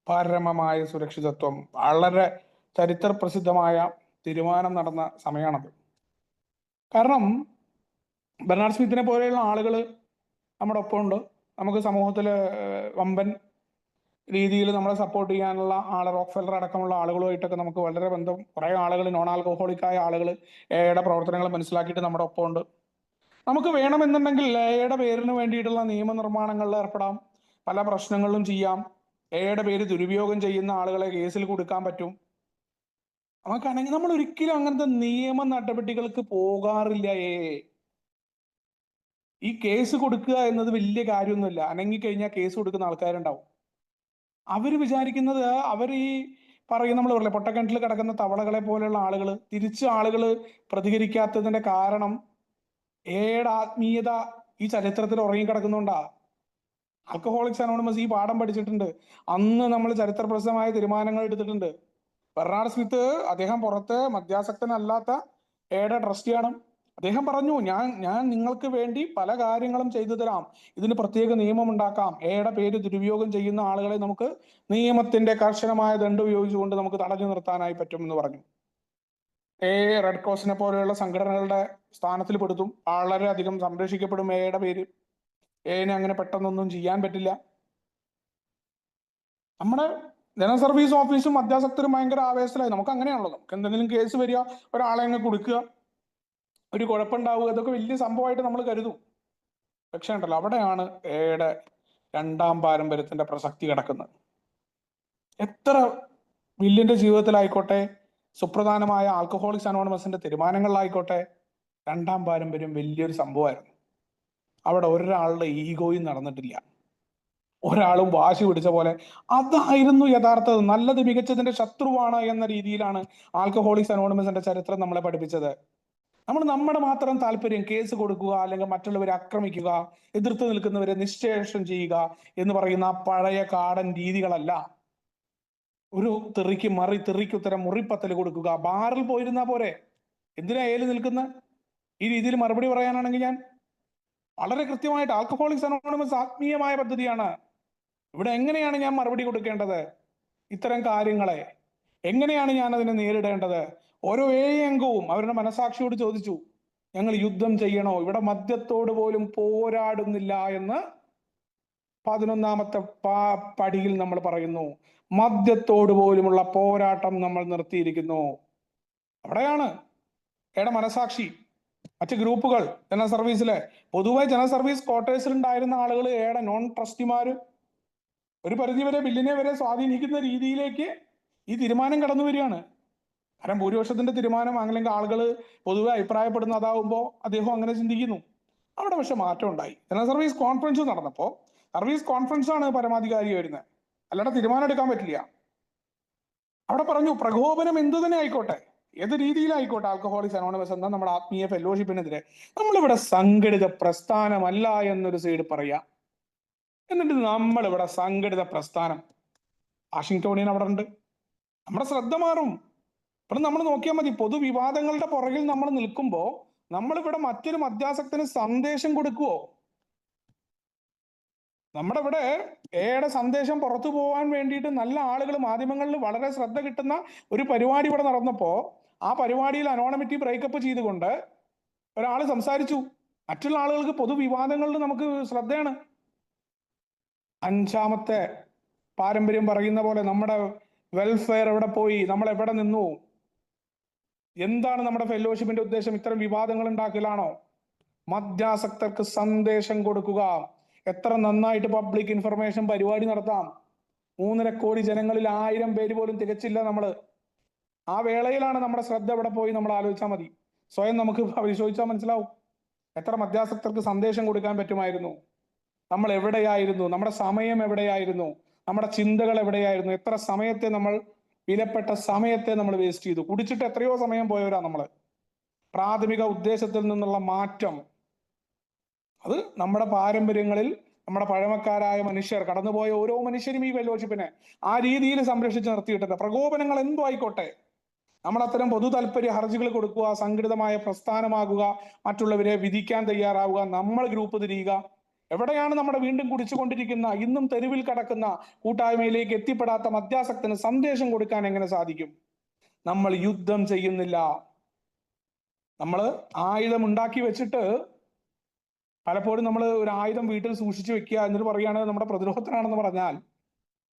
പരമമായ സുരക്ഷിതത്വം. വളരെ ചരിത്ര പ്രസിദ്ധമായ തീരുമാനം നടന്ന സമയമാണത്. കാരണം ബെർണാഡ് സ്മിത്തിനെ പോലെയുള്ള ആളുകൾ നമ്മുടെ ഒപ്പമുണ്ട്. നമുക്ക് സമൂഹത്തിൽ വമ്പൻ രീതിയിൽ നമ്മളെ സപ്പോർട്ട് ചെയ്യാനുള്ള റോക്ക്ഫെല്ലർ അടക്കമുള്ള ആളുകളുമായിട്ടൊക്കെ നമുക്ക് വളരെ ബന്ധം. കുറേ ആളുകൾ നോൺ ആൽക്കഹോളിക്കായ ആളുകൾ എയുടെ പ്രവർത്തനങ്ങൾ മനസ്സിലാക്കിയിട്ട് നമ്മുടെ ഒപ്പമുണ്ട്. നമുക്ക് വേണമെന്നുണ്ടെങ്കിൽ എയുടെ പേരിന് വേണ്ടിയിട്ടുള്ള നിയമനിർമ്മാണങ്ങളിൽ ഏർപ്പെടാം, പല പ്രശ്നങ്ങളിലും ചെയ്യാം. എയുടെ പേര് ദുരുപയോഗം ചെയ്യുന്ന ആളുകളെ കേസിൽ കൊടുക്കാൻ പറ്റും. നമുക്കാണെങ്കിൽ നമ്മൾ ഒരിക്കലും അങ്ങനത്തെ നിയമ നടപടികൾക്ക് പോകാറില്ല. ഈ കേസ് കൊടുക്കുക എന്നത് വലിയ കാര്യമൊന്നുമില്ല. അനങ്ങിക്കഴിഞ്ഞാൽ കേസ് കൊടുക്കുന്ന ആൾക്കാരുണ്ടാവും. അവർ വിചാരിക്കുന്നത് അവർ ഈ പറയും, നമ്മൾ പറയില്ല പൊട്ടക്കിണറ്റിൽ കിടക്കുന്ന തവളകളെ പോലെയുള്ള ആളുകൾ. തിരിച്ച് ആളുകൾ പ്രതികരിക്കാത്തതിന്റെ കാരണം എയുടെ ആത്മീയത ഈ ചരിത്രത്തിൽ ഉറങ്ങിക്കിടക്കുന്നുണ്ടാ. ആൽക്കഹോളിക്സ് അനോണിമസ് ഈ പാഠം പഠിച്ചിട്ടുണ്ട്. അന്ന് നമ്മൾ ചരിത്രപ്രസിദ്ധമായ തീരുമാനങ്ങൾ എടുത്തിട്ടുണ്ട്. ബെർണാഡ് സ്മിത്ത് അദ്ദേഹം പുറത്ത് മദ്യാസക്തനല്ലാത്ത എയുടെ ട്രസ്റ്റിയാണ്. അദ്ദേഹം പറഞ്ഞു, ഞാൻ നിങ്ങൾക്ക് വേണ്ടി പല കാര്യങ്ങളും ചെയ്തു തരാം, ഇതിന് പ്രത്യേക നിയമം ഉണ്ടാക്കാം, എയുടെ പേര് ദുരുപയോഗം ചെയ്യുന്ന ആളുകളെ നമുക്ക് നിയമത്തിന്റെ കർശനമായ ദണ്ഡ് ഉപയോഗിച്ചുകൊണ്ട് നമുക്ക് തടഞ്ഞു നിർത്താനായി പറ്റും എന്ന് പറഞ്ഞു. റെഡ് ക്രോസിനെ പോലെയുള്ള സംഘടനകളുടെ സ്ഥാനത്തിൽ പെടുത്തും. വളരെയധികം സംരക്ഷിക്കപ്പെടും എയുടെ പേര്. എനെ അങ്ങനെ പെട്ടെന്നൊന്നും ചെയ്യാൻ പറ്റില്ല. നമ്മുടെ ജനറൽ സർവീസ് ഓഫീസും മദ്യാസക്തരും ഭയങ്കര ആവേശത്തിലായി. നമുക്ക് അങ്ങനെയാണല്ലോ, നമുക്ക് എന്തെങ്കിലും കേസ് വരിക, ഒരാളെ അങ്ങ് കൊടുക്കുക, ഒരു കുഴപ്പമുണ്ടാവുക, ഇതൊക്കെ വലിയ സംഭവമായിട്ട് നമ്മൾ കരുതും. പക്ഷേ ഉണ്ടല്ലോ, അവിടെയാണ് എയുടെ രണ്ടാം പാരമ്പര്യത്തിന്റെ പ്രസക്തി കിടക്കുന്നത്. എത്ര വില്യന്റെ ജീവിതത്തിലായിക്കോട്ടെ, സുപ്രധാനമായ ആൽക്കഹോളിക്സ് അനോണിമസിന്റെ തീരുമാനങ്ങളിലായിക്കോട്ടെ, രണ്ടാം പാരമ്പര്യം വലിയൊരു സംഭവമായിരുന്നു. അവിടെ ഒരാളുടെ ഈഗോയും നടന്നിട്ടില്ല. ഒരാളും വാശി പിടിച്ച പോലെ അതായിരുന്നു യഥാർത്ഥത്. നല്ലത് മികച്ചതിന്റെ ശത്രുവാണ് എന്ന രീതിയിലാണ് ആൽക്കഹോളിക്സ് അനോണിമസിന്റെ ചരിത്രം നമ്മളെ പഠിപ്പിച്ചത്. നമ്മൾ നമ്മുടെ മാത്രം താല്പര്യം, കേസ് കൊടുക്കുക, അല്ലെങ്കിൽ മറ്റുള്ളവരെ ആക്രമിക്കുക, എതിർത്ത് നിൽക്കുന്നവരെ നിശ്ശേഷം ചെയ്യുക എന്ന് പറയുന്ന പഴയ കാടൻ രീതികളല്ല. ഒരു തെറിക്ക് ഉത്തരം മുറിപ്പത്തൽ കൊടുക്കുക, ബാറിൽ പോയിരുന്നാ പോരെ, എന്തിനാ ഏല് നിൽക്കുന്ന ഈ രീതിയിൽ മറുപടി പറയാനാണെങ്കിൽ ഞാൻ വളരെ കൃത്യമായിട്ട്, ആൽക്കഹോളിക്സ് അനോണിമസ് ആത്മീയമായ പദ്ധതിയാണ്. ഇവിടെ എങ്ങനെയാണ് ഞാൻ മറുപടി കൊടുക്കേണ്ടത്, ഇത്തരം കാര്യങ്ങളെ എങ്ങനെയാണ് ഞാൻ അതിനെ നേരിടേണ്ടത്? ഓരോ അംഗവും അവരുടെ മനസാക്ഷിയോട് ചോദിച്ചു, ഞങ്ങൾ യുദ്ധം ചെയ്യണോ? ഇവിടെ മദ്യത്തോട് പോലും പോരാടുന്നില്ല എന്ന് 11ാമത്തെ പടിയിൽ നമ്മൾ പറയുന്നു. മദ്യത്തോട് പോലുമുള്ള പോരാട്ടം നമ്മൾ നിർത്തിയിരിക്കുന്നു. അവിടെയാണ് എയുടെ മനസാക്ഷി. മറ്റ് ഗ്രൂപ്പുകൾ ജനറൽ സർവീസിലെ പൊതുവെ ജനറൽ സർവീസ് ക്വാർട്ടേഴ്സിൽ ഉണ്ടായിരുന്ന ആളുകൾ, എയുടെ നോൺ ട്രസ്റ്റിമാര്, ഒരു പരിധിവരെ ബില്ലിനെ വരെ സ്വാധീനിക്കുന്ന രീതിയിലേക്ക് ഈ തീരുമാനം കടന്നു വരികയാണ്. കാരണം ഭൂരിപക്ഷത്തിന്റെ തീരുമാനം അല്ലെങ്കിൽ ആളുകൾ പൊതുവെ അഭിപ്രായപ്പെടുന്ന അതാവുമ്പോൾ അദ്ദേഹം അങ്ങനെ ചിന്തിക്കുന്നു. അവിടെ പക്ഷെ മാറ്റം ഉണ്ടായി. ജനറൽ സർവീസ് കോൺഫറൻസ് നടന്നപ്പോൾ സർവീസ് കോൺഫറൻസ് ആണ് പരമാധികാരി വരുന്നത്, അല്ലാതെ തീരുമാനം എടുക്കാൻ പറ്റില്ല. അവിടെ പറഞ്ഞു, പ്രകോപനം എന്തു തന്നെ ആയിക്കോട്ടെ, ഏത് രീതിയിലായിക്കോട്ടെ, ആൽക്കഹോളിക്സ് അനോണിമസ് എന്ന നമ്മുടെ ആത്മീയ ഫെലോഷിപ്പിനെതിരെ നമ്മളിവിടെ സംഘടിത പ്രസ്ഥാനമല്ല എന്നൊരു സൈഡ് പറയാം. എന്നിട്ട് നമ്മൾ ഇവിടെ സംഘടിത പ്രസ്ഥാനം, വാഷിംഗ്ടോണിയൻ അവിടെ ഉണ്ട്. നമ്മുടെ ശ്രദ്ധ മാറും. ഇവിടെ നമ്മൾ നോക്കിയാൽ മതി, പൊതുവിവാദങ്ങളുടെ പുറകിൽ നമ്മൾ നിൽക്കുമ്പോൾ നമ്മളിവിടെ മറ്റൊരു മദ്യാസക്തന് സന്ദേശം കൊടുക്കുവോ? നമ്മുടെ ഇവിടെ എയുടെ സന്ദേശം പുറത്തു പോകാൻ വേണ്ടിയിട്ട് നല്ല ആളുകൾ മാധ്യമങ്ങളിൽ വളരെ ശ്രദ്ധ കിട്ടുന്ന ഒരു പരിപാടി ഇവിടെ നടന്നപ്പോ ആ പരിപാടിയിൽ അനോണമിറ്റി ബ്രേക്കപ്പ് ചെയ്തുകൊണ്ട് ഒരാൾ സംസാരിച്ചു. മറ്റുള്ള ആളുകൾക്ക് പൊതുവിവാദങ്ങളിൽ നമുക്ക് ശ്രദ്ധയാണ്. അഞ്ചാമത്തെ പാരമ്പര്യം പറയുന്ന പോലെ നമ്മുടെ വെൽഫെയർ എവിടെ പോയി? നമ്മൾ എവിടെ നിന്നു? എന്താണ് നമ്മുടെ ഫെലോഷിപ്പിന്റെ ഉദ്ദേശം? ഇത്തരം വിവാദങ്ങൾ ഉണ്ടാക്കലാണോ? മദ്യാസക്തർക്ക് സന്ദേശം കൊടുക്കുക. എത്ര നന്നായിട്ട് പബ്ലിക് ഇൻഫർമേഷൻ പരിപാടി നടത്താം. 3.5 കോടി ജനങ്ങളിൽ 1000 പേര് പോലും തികച്ചില്ല നമ്മള്. ആ വേളയിലാണ് നമ്മുടെ ശ്രദ്ധ എവിടെ പോയി നമ്മൾ ആലോചിച്ചാൽ മതി. സ്വയം നമുക്ക് പരിശോധിച്ചാൽ മനസ്സിലാവും എത്ര മദ്യാസക്തർക്ക് സന്ദേശം കൊടുക്കാൻ പറ്റുമായിരുന്നു. നമ്മൾ എവിടെയായിരുന്നു? നമ്മുടെ സമയം എവിടെയായിരുന്നു? നമ്മുടെ ചിന്തകൾ എവിടെയായിരുന്നു? എത്ര സമയത്തെ നമ്മൾ, വിലപ്പെട്ട സമയത്തെ നമ്മൾ വേസ്റ്റ് ചെയ്തു. കുടിച്ചിട്ട് എത്രയോ സമയം പോയവരാ നമ്മള്. പ്രാഥമിക ഉദ്ദേശത്തിൽ നിന്നുള്ള മാറ്റം, അത് നമ്മുടെ പാരമ്പര്യങ്ങളിൽ നമ്മുടെ പഴമക്കാരായ മനുഷ്യർ, കടന്നുപോയ ഓരോ മനുഷ്യരും ഈ ഫെലോഷിപ്പിനെ ആ രീതിയിൽ സംരക്ഷിച്ച് നിർത്തിയിട്ടുണ്ട്. പ്രകോപനങ്ങൾ എന്തോ ആയിക്കോട്ടെ, നമ്മൾ അത്തരം പൊതു താല്പര്യ ഹർജികൾ കൊടുക്കുക, സംഘടിതമായ പ്രസ്ഥാനമാകുക, മറ്റുള്ളവരെ വിധിക്കാൻ തയ്യാറാവുക, നമ്മൾ ഗ്രൂപ്പ് തിരിയുക. എവിടെയാണ് നമ്മുടെ വീണ്ടും കുടിച്ചുകൊണ്ടിരിക്കുന്ന, ഇന്നും തെരുവിൽ കടക്കുന്ന, കൂട്ടായ്മയിലേക്ക് എത്തിപ്പെടാത്ത മദ്യാസക്തന് സന്ദേശം കൊടുക്കാൻ എങ്ങനെ സാധിക്കും? നമ്മൾ യുദ്ധം ചെയ്യുന്നില്ല. നമ്മൾ ആയുധം ഉണ്ടാക്കി വെച്ചിട്ട് പലപ്പോഴും നമ്മൾ ഒരു ആയുധം വീട്ടിൽ സൂക്ഷിച്ചു വെക്കുക എന്നിട്ട് പറയുകയാണ് നമ്മുടെ പ്രതിരോധത്തിനാണെന്ന് പറഞ്ഞാൽ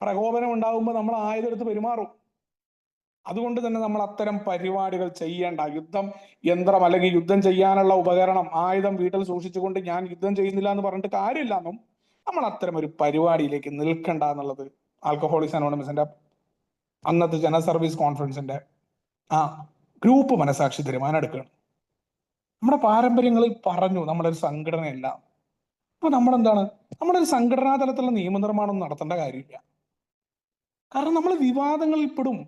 പ്രകോപനം ഉണ്ടാകുമ്പോൾ നമ്മൾ ആയുധം എടുത്ത് പെരുമാറും. അതുകൊണ്ട് തന്നെ നമ്മൾ അത്തരം പരിപാടികൾ ചെയ്യേണ്ട. യുദ്ധം യന്ത്രം അല്ലെങ്കിൽ യുദ്ധം ചെയ്യാനുള്ള ഉപകരണം, ആയുധം വീട്ടിൽ സൂക്ഷിച്ചുകൊണ്ട് ഞാൻ യുദ്ധം ചെയ്യുന്നില്ല എന്ന് പറഞ്ഞിട്ട് കാര്യമില്ല എന്നും നമ്മൾ അത്തരം ഒരു പരിപാടിയിലേക്ക് നിൽക്കണ്ട എന്നുള്ളത് ആൽക്കഹോളിക്സ് അനോണിമസിന്റെ അന്നത്തെ ജനറൽ സർവീസ് കോൺഫറൻസിന്റെ ആ ഗ്രൂപ്പ് മനസാക്ഷി തീരുമാനം എടുക്കുകയാണ്. നമ്മുടെ പാരമ്പര്യങ്ങളിൽ പറഞ്ഞു നമ്മളൊരു സംഘടനയല്ല. അപ്പൊ നമ്മളെന്താണ്? നമ്മളൊരു സംഘടനാ തലത്തിലുള്ള നിയമനിർമ്മാണം നടത്തേണ്ട കാര്യമില്ല. കാരണം നമ്മൾ വിവാദങ്ങളിൽ പെടും.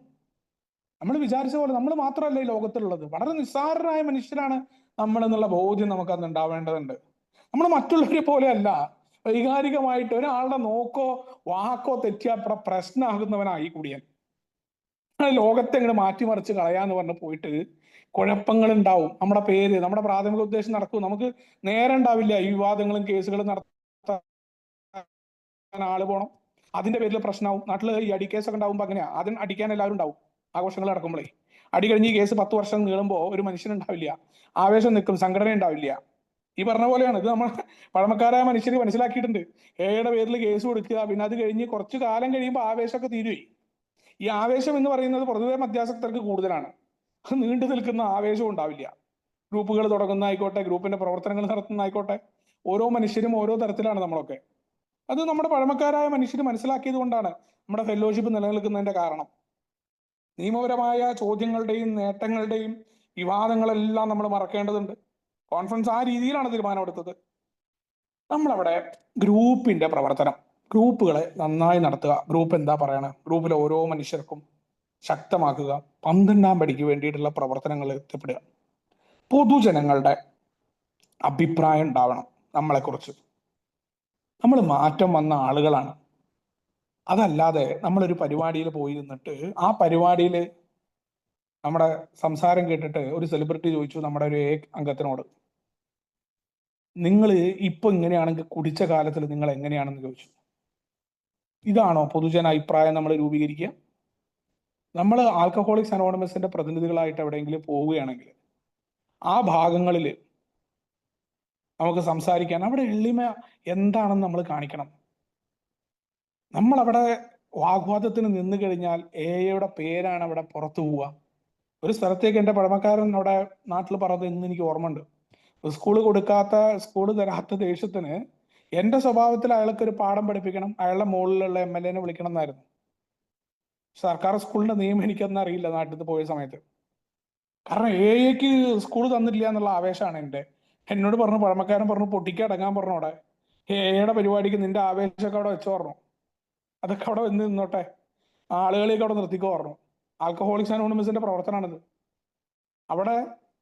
നമ്മൾ വിചാരിച്ച പോലെ നമ്മൾ മാത്രമല്ല ഈ ലോകത്തിലുള്ളത്. വളരെ നിസ്സാരരായ മനുഷ്യരാണ് നമ്മൾ എന്നുള്ള ബോധ്യം നമുക്ക് അന്ന് ഉണ്ടാവേണ്ടതുണ്ട്. നമ്മൾ മറ്റുള്ളവരെ പോലെയല്ല. വൈകാരികമായിട്ട് ഒരാളുടെ നോക്കോ വാക്കോ തെറ്റിയാൽ പ്രശ്നമാകുന്നവനായി കുടിയൻ. ലോകത്തെ ഇങ്ങനെ മാറ്റിമറിച്ച് കളയാന്ന് പറഞ്ഞ് പോയിട്ട് കുഴപ്പങ്ങൾ ഉണ്ടാവും. നമ്മുടെ പേര്, നമ്മുടെ പ്രാഥമിക ഉദ്ദേശം നടക്കും. നമുക്ക് നേരെ ഉണ്ടാവില്ല ഈ വിവാദങ്ങളും കേസുകളും നടത്താൻ. ആള് പോണം, അതിന്റെ പേരിൽ പ്രശ്നമാവും. നാട്ടിൽ ഈ അടിക്കേസൊക്കെ ഉണ്ടാവുമ്പോ അങ്ങനെയാ. ആദ്യം അടിക്കാൻ എല്ലാവരും ഉണ്ടാവും ആഘോഷങ്ങൾ നടക്കുമ്പോഴേ. അടി കഴിഞ്ഞ് ഈ കേസ് 10 വർഷം നീളുമ്പോൾ ഒരു മനുഷ്യനുണ്ടാവില്ല, ആവേശം നിൽക്കും, സംഘടന ഉണ്ടാവില്ല. ഈ പറഞ്ഞ പോലെയാണ് ഇത്. നമ്മൾ പഴമക്കാരായ മനുഷ്യർ മനസ്സിലാക്കിയിട്ടുണ്ട്. എയുടെ പേരിൽ കേസ് കൊടുക്കുക, പിന്നെ അത് കഴിഞ്ഞ് കുറച്ചു കാലം കഴിയുമ്പോൾ ആവേശമൊക്കെ തീരുവേ. ഈ ആവേശം എന്ന് പറയുന്നത് പൊതുവെ മദ്യാസക്തർക്ക് കൂടുതലാണ്. അത് നീണ്ടു നിൽക്കുന്ന ആവേശവും ഉണ്ടാവില്ല. ഗ്രൂപ്പുകൾ തുടങ്ങുന്ന ആയിക്കോട്ടെ, ഗ്രൂപ്പിന്റെ പ്രവർത്തനങ്ങൾ നടത്തുന്ന ആയിക്കോട്ടെ, ഓരോ മനുഷ്യരും ഓരോ തരത്തിലാണ് നമ്മളൊക്കെ. അത് നമ്മുടെ പഴമക്കാരായ മനുഷ്യർ മനസ്സിലാക്കിയത് കൊണ്ടാണ് നമ്മുടെ ഫെലോഷിപ്പ് നിലനിൽക്കുന്നതിന്റെ കാരണം. നിയമപരമായ ചോദ്യങ്ങളുടെയും നേട്ടങ്ങളുടെയും വിവാദങ്ങളെല്ലാം നമ്മൾ മറക്കേണ്ടതുണ്ട്. കോൺഫറൻസ് ആ രീതിയിലാണ് തീരുമാനമെടുത്തത്. നമ്മളവിടെ ഗ്രൂപ്പിന്റെ പ്രവർത്തനം, ഗ്രൂപ്പുകളെ നന്നായി നടത്തുക. ഗ്രൂപ്പ് എന്താ പറയണ, ഗ്രൂപ്പിലെ ഓരോ മനുഷ്യർക്കും ശക്തമാക്കുക. 12ാം പടിക്ക് വേണ്ടിയിട്ടുള്ള പ്രവർത്തനങ്ങളിൽ എത്തിപ്പെടുക. പൊതുജനങ്ങളുടെ അഭിപ്രായം ഉണ്ടാവണം നമ്മളെക്കുറിച്ച്. നമ്മൾ മാറ്റം വന്ന ആളുകളാണ്. അതല്ലാതെ നമ്മളൊരു പരിപാടിയിൽ പോയി നിന്നിട്ട് ആ പരിപാടിയിൽ നമ്മുടെ സംസാരം കേട്ടിട്ട് ഒരു സെലിബ്രിറ്റി ചോദിച്ചു നമ്മുടെ ഒരു അംഗത്തിനോട്, നിങ്ങൾ ഇപ്പൊ ഇങ്ങനെയാണെങ്കിൽ കുടിച്ച കാലത്തിൽ നിങ്ങൾ എങ്ങനെയാണെന്ന് ചോദിച്ചു. ഇതാണോ പൊതുജന അഭിപ്രായം നമ്മൾ രൂപീകരിക്കുക? നമ്മൾ ആൽക്കഹോളിക്സ് അനോണിമസിന്റെ പ്രതിനിധികളായിട്ട് എവിടെയെങ്കിലും പോവുകയാണെങ്കിൽ ആ ഭാഗങ്ങളിൽ നമുക്ക് സംസാരിക്കാൻ അവിടെ എളിമ എന്താണെന്ന് നമ്മൾ കാണിക്കണം. നമ്മൾ അവിടെ വാഗ്വാദത്തിന് നിന്ന് കഴിഞ്ഞാൽ എയുടെ പേരാണ് അവിടെ പുറത്തു പോവുക. ഒരു സ്ഥലത്തേക്ക് എൻ്റെ പഴമക്കാരൻ അവിടെ നാട്ടിൽ പറഞ്ഞത് ഇന്ന് എനിക്ക് ഓർമ്മയുണ്ട്. സ്കൂള് തരാത്ത ദേഷ്യത്തിന് എൻ്റെ സ്വഭാവത്തിൽ അയാൾക്കൊരു പാഠം പഠിപ്പിക്കണം, അയാളുടെ മുകളിലുള്ള MLA വിളിക്കണം എന്നായിരുന്നു. സർക്കാർ സ്കൂളിന്റെ നിയമം എനിക്കൊന്നും അറിയില്ല നാട്ടിൽ പോയ സമയത്ത്. കാരണം എക്ക് സ്കൂൾ തന്നില്ല എന്നുള്ള ആവേശമാണ് എൻ്റെ. എന്നോട് പറഞ്ഞു, പഴമക്കാരൻ പറഞ്ഞു, പൊട്ടിക്കടങ്ങാൻ പറഞ്ഞു. അവിടെ എയുടെ പരിപാടിക്ക് നിന്റെ ആവേശമൊക്കെ അവിടെ വെച്ചു പറഞ്ഞു. അതൊക്കെ അവിടെ വന്ന് നിന്നോട്ടെ, ആളുകളെയൊക്കെ അവിടെ നിർത്തിക്കോ പറഞ്ഞു. ആൽക്കഹോളിക്സ് അനോണിമസിന്റെ പ്രവർത്തനമാണിത്.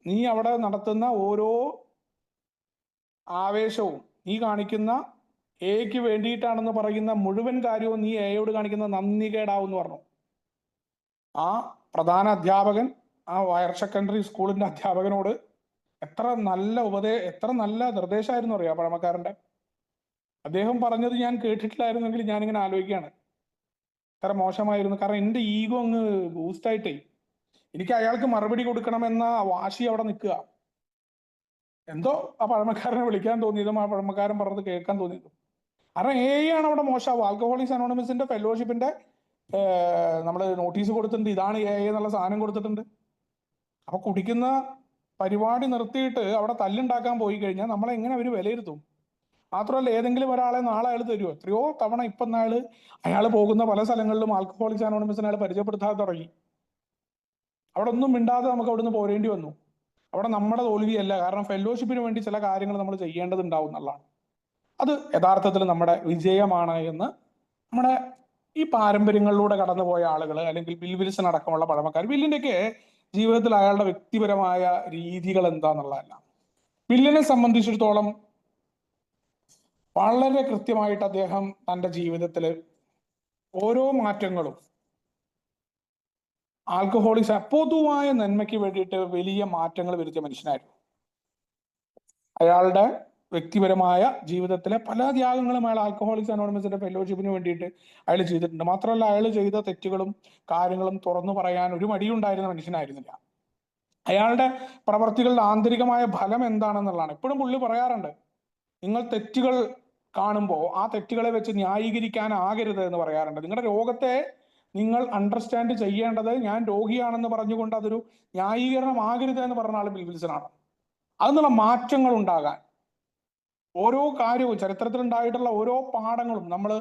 നീ അവിടെ നടത്തുന്ന ഓരോ ആവേശവും, നീ കാണിക്കുന്ന എക്ക് വേണ്ടിയിട്ടാണെന്ന് പറയുന്ന മുഴുവൻ കാര്യവും നീ എയോട് കാണിക്കുന്ന നന്ദി കേടാവെന്ന് പറഞ്ഞു. ആ പ്രധാന അധ്യാപകൻ ആ ഹയർ സെക്കൻഡറി സ്കൂളിന്റെ അധ്യാപകനോട് എത്ര നല്ല നിർദ്ദേശമായിരുന്നു അറിയാം പഴമക്കാരന്റെ. അദ്ദേഹം പറഞ്ഞത് ഞാൻ കേട്ടിട്ടില്ലായിരുന്നെങ്കിൽ ഞാനിങ്ങനെ ആലോചിക്കുകയാണ്, എത്ര മോശമായിരുന്നു. കാരണം എന്റെ ഈഗോ അങ്ങ് ബൂസ്റ്റായിട്ടേ എനിക്ക് അയാൾക്ക് മറുപടി കൊടുക്കണമെന്ന വാശി അവിടെ നിൽക്കുക. എന്തോ ആ പഴമക്കാരനെ വിളിക്കാൻ തോന്നിയതും ആ പഴമക്കാരൻ പറഞ്ഞത് കേൾക്കാൻ തോന്നിയതും. കാരണം ആണ് അവിടെ മോശമാവും. ആൽക്കഹോളിക്സ് അനോണിമസിന്റെ ഫെലോഷിപ്പിന്റെ നമ്മൾ നോട്ടീസ് കൊടുത്തിട്ടുണ്ട്, ഇതാണ് എന്നുള്ള സാധനം കൊടുത്തിട്ടുണ്ട്. അപ്പൊ കുടിക്കുന്ന പരിപാടി നിർത്തിയിട്ട് അവിടെ തല്ലുണ്ടാക്കാൻ പോയി കഴിഞ്ഞാൽ നമ്മളെ എങ്ങനെ അവർ വിലയിരുത്തും? മാത്രമല്ല, ഏതെങ്കിലും ഒരാളെ നാളെ അയാൾ തരുമോ? എത്രയോ തവണ ഇപ്പം അയാൾ പോകുന്ന പല സ്ഥലങ്ങളിലും ആൽക്കഹോളിക്സ് അനോണിമസിനെ അയാൾ പരിചയപ്പെടുത്താൻ തുടങ്ങി. അവിടെ ഒന്നും മിണ്ടാതെ നമുക്ക് അവിടുന്ന് പോരേണ്ടി വന്നു. അവിടെ നമ്മുടെ തോൽവിയല്ല, കാരണം ഫെലോഷിപ്പിന് വേണ്ടി ചില കാര്യങ്ങൾ നമ്മൾ ചെയ്യേണ്ടതുണ്ടാവും എന്നുള്ളതാണ്. അത് യഥാർത്ഥത്തിൽ നമ്മുടെ വിജയമാണ് എന്ന് നമ്മുടെ ഈ പാരമ്പര്യങ്ങളിലൂടെ കടന്നുപോയ ആളുകൾ, അല്ലെങ്കിൽ ബിൽ വിൽസൺ അടക്കമുള്ള പഴമക്കാർ. ബില്ലിന്റെയൊക്കെ ജീവിതത്തിൽ അയാളുടെ വ്യക്തിപരമായ രീതികൾ എന്താന്നുള്ളതല്ല. ബില്ലിനെ സംബന്ധിച്ചിടത്തോളം വളരെ കൃത്യമായിട്ട് അദ്ദേഹം തന്റെ ജീവിതത്തിൽ ഓരോ മാറ്റങ്ങളും ആൽക്കഹോളിക്സ് പൊതുവായ നന്മയ്ക്ക് വേണ്ടിയിട്ട് വലിയ മാറ്റങ്ങൾ വരുത്തിയ മനുഷ്യനായിരുന്നു. അയാളുടെ വ്യക്തിപരമായ ജീവിതത്തിലെ പല ത്യാഗങ്ങളും അയാൾ ആൽക്കഹോളിക്സ് അനോണിമസിന്റെ ഫെലോഷിപ്പിന് വേണ്ടിയിട്ട് അയാൾ ചെയ്തിട്ടുണ്ട്. മാത്രമല്ല, അയാൾ ചെയ്ത തെറ്റുകളും കാര്യങ്ങളും തുറന്നു പറയാൻ ഒരു മടിയുണ്ടായിരുന്ന മനുഷ്യനായിരുന്നില്ല. അയാളുടെ പ്രവർത്തികളുടെ ആന്തരികമായ ഫലം എന്താണെന്നുള്ളതാണ് എപ്പോഴും പുള്ളി പറയാറുണ്ട്. നിങ്ങൾ തെറ്റുകൾ കാണുമ്പോൾ ആ തെറ്റുകളെ വെച്ച് ന്യായീകരിക്കാനാകരുത് എന്ന് പറയാറുണ്ട്. നിങ്ങളുടെ രോഗത്തെ നിങ്ങൾ അണ്ടർസ്റ്റാൻഡ് ചെയ്യേണ്ടത് ഞാൻ രോഗിയാണെന്ന് പറഞ്ഞുകൊണ്ട് അതൊരു ന്യായീകരണമാകരുത് എന്ന് പറഞ്ഞ ആൾ ബിൽ വിൽസനാണ്. അതിനുള്ള മാറ്റങ്ങൾ ഉണ്ടാകാൻ ഓരോ കാര്യവും ചരിത്രത്തിൽ ഉണ്ടായിട്ടുള്ള ഓരോ പാഠങ്ങളും നമ്മൾ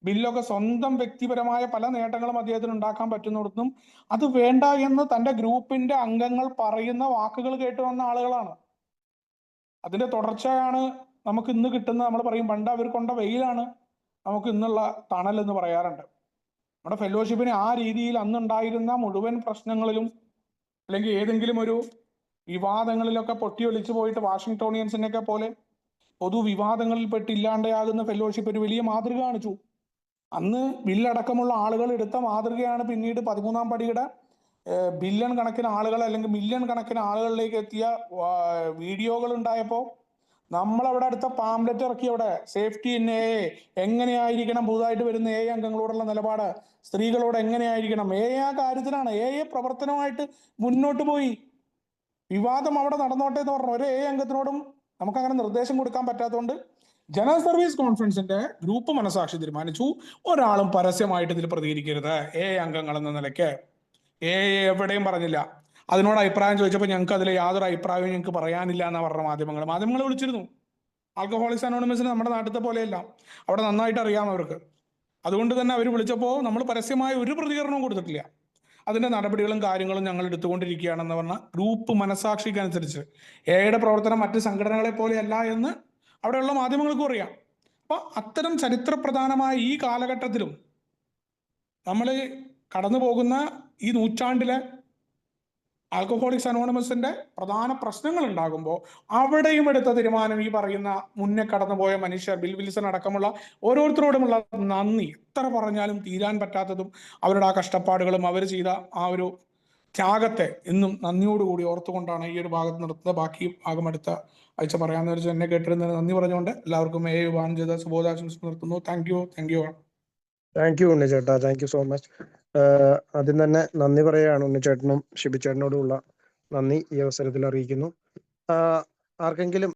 ബില്ലൊക്കെ സ്വന്തം വ്യക്തിപരമായ പല നേട്ടങ്ങളും അദ്ദേഹത്തിന് ഉണ്ടാക്കാൻ പറ്റുന്നിടത്തും അത് വേണ്ട എന്ന് തന്റെ ഗ്രൂപ്പിന്റെ അംഗങ്ങൾ പറയുന്ന വാക്കുകൾ കേട്ട് വന്ന ആളുകളാണ്. അതിന്റെ തുടർച്ചയാണ് നമുക്ക് ഇന്ന് കിട്ടുന്ന, നമ്മൾ പറയും പണ്ട് അവർ കൊണ്ട വെയിലാണ് നമുക്ക് ഇന്നുള്ള തണൽ എന്ന് പറയാറുണ്ട്. നമ്മുടെ ഫെലോഷിപ്പിന് ആ രീതിയിൽ അന്നുണ്ടായിരുന്ന മുഴുവൻ പ്രശ്നങ്ങളിലും അല്ലെങ്കിൽ ഏതെങ്കിലും ഒരു വിവാദങ്ങളിലൊക്കെ പൊട്ടിയൊലിച്ചു പോയിട്ട് വാഷിംഗ്ടോണിയൻസിനെയൊക്കെ പോലെ പൊതുവിവാദങ്ങളിൽ പെട്ടില്ലാണ്ടാകുന്ന ഫെലോഷിപ്പ് ഒരു വലിയ മാതൃക കാണിച്ചു. അന്ന് ബില്ലടക്കമുള്ള ആളുകൾ എടുത്ത മാതൃകയാണ് പിന്നീട് 13-ാം പടിയുടെ ബില്യൺ കണക്കിന് ആളുകൾ അല്ലെങ്കിൽ മില്യൺ കണക്കിന് ആളുകളിലേക്ക് എത്തിയ വീഡിയോകൾ ഉണ്ടായപ്പോൾ നമ്മളവിടെ അടുത്ത പാംലെറ്റ് ഇറക്കി. അവിടെ സേഫ്റ്റി ഇൻ എ എങ്ങനെയായിരിക്കണം പുതുതായിട്ട് വരുന്ന അംഗങ്ങളോടുള്ള നിലപാട്, സ്ത്രീകളോട് എങ്ങനെയായിരിക്കണം. ആ കാര്യത്തിലാണ് പ്രവർത്തനമായിട്ട് മുന്നോട്ട് പോയി. വിവാദം അവിടെ നടന്നോട്ടെ എന്ന് പറഞ്ഞു. ഒരു അംഗത്തിനോടും നമുക്കങ്ങനെ നിർദ്ദേശം കൊടുക്കാൻ പറ്റാത്തതുകൊണ്ട് ജനറൽ സർവീസ് കോൺഫറൻസിന്റെ ഗ്രൂപ്പ് മനസാക്ഷി തീരുമാനിച്ചു, ഒരാളും പരസ്യമായിട്ട് ഇതിൽ പ്രതികരിക്കരുത്. അംഗങ്ങൾ എന്ന നിലയ്ക്ക് എവിടെയും പറഞ്ഞില്ല. അതിനോട് അഭിപ്രായം ചോദിച്ചപ്പോൾ ഞങ്ങൾക്ക് അതിൽ യാതൊരു അഭിപ്രായവും ഞങ്ങൾക്ക് പറയാനില്ല എന്നാ പറഞ്ഞ മാധ്യമങ്ങൾ വിളിച്ചിരുന്നു. ആൽക്കഹോളിക്സ് അനോണിമസിന് നമ്മുടെ നാട്ടിലത്തെ പോലെയല്ല, അവിടെ നന്നായിട്ട് അറിയാം അവർക്ക്. അതുകൊണ്ട് തന്നെ അവർ വിളിച്ചപ്പോൾ നമ്മൾ പരസ്യമായ ഒരു പ്രതികരണവും കൊടുത്തിട്ടില്ല. അതിന്റെ നടപടികളും കാര്യങ്ങളും ഞങ്ങൾ എടുത്തുകൊണ്ടിരിക്കുകയാണെന്ന് പറഞ്ഞ ഗ്രൂപ്പ് മനസാക്ഷിക്കനുസരിച്ച് എയുടെ പ്രവർത്തനം മറ്റ് സംഘടനകളെ പോലെയല്ല എന്ന് അവിടെയുള്ള മാധ്യമങ്ങൾക്കും അറിയാം. അപ്പൊ അത്തരം ചരിത്രപ്രധാനമായ ഈ കാലഘട്ടത്തിലും നമ്മൾ കടന്നു പോകുന്ന ഈ നൂറ്റാണ്ടിലെ ആൽക്കഹോളിക്സ് അനോണിമസിന്റെ പ്രധാന പ്രശ്നങ്ങൾ ഉണ്ടാകുമ്പോൾ അവിടെയും എടുത്ത തീരുമാനം ഈ പറയുന്ന മുന്നേ കടന്നുപോയ മനുഷ്യർ, ബിൽ വിൽസൺ അടക്കമുള്ള ഓരോരുത്തരോടുമുള്ള നന്ദി എത്ര പറഞ്ഞാലും തീരാൻ പറ്റാത്തതും അവരുടെ ആ കഷ്ടപ്പാടുകളും അവർ ചെയ്ത ആ ഒരു ത്യാഗത്തെ എന്നും നന്ദിയോടുകൂടി ഓർത്തുകൊണ്ടാണ് ഈ ഒരു ഭാഗത്ത് നിർത്തുന്നത്. ബാക്കി ഭാഗം അടുത്ത ആഴ്ച പറയാമെന്ന് വെച്ചാൽ എന്നെ കേട്ടിരുന്നതിന് നന്ദി പറഞ്ഞുകൊണ്ട് എല്ലാവർക്കും വിഭാവനം ചെയ്ത സുബോധാശംസ നിർത്തുന്നു. Thank you. താങ്ക് യു ഉണ്ണിച്ചേട്ടാ, താങ്ക് യു സോ മച്ച്. ആദ്യം തന്നെ നന്ദി പറയുകയാണ് ഉണ്ണിച്ചേട്ടനും ഷിബിച്ചേട്ടനോടുമുള്ള നന്ദി ഈ അവസരത്തിൽ അറിയിക്കുന്നു. ആർക്കെങ്കിലും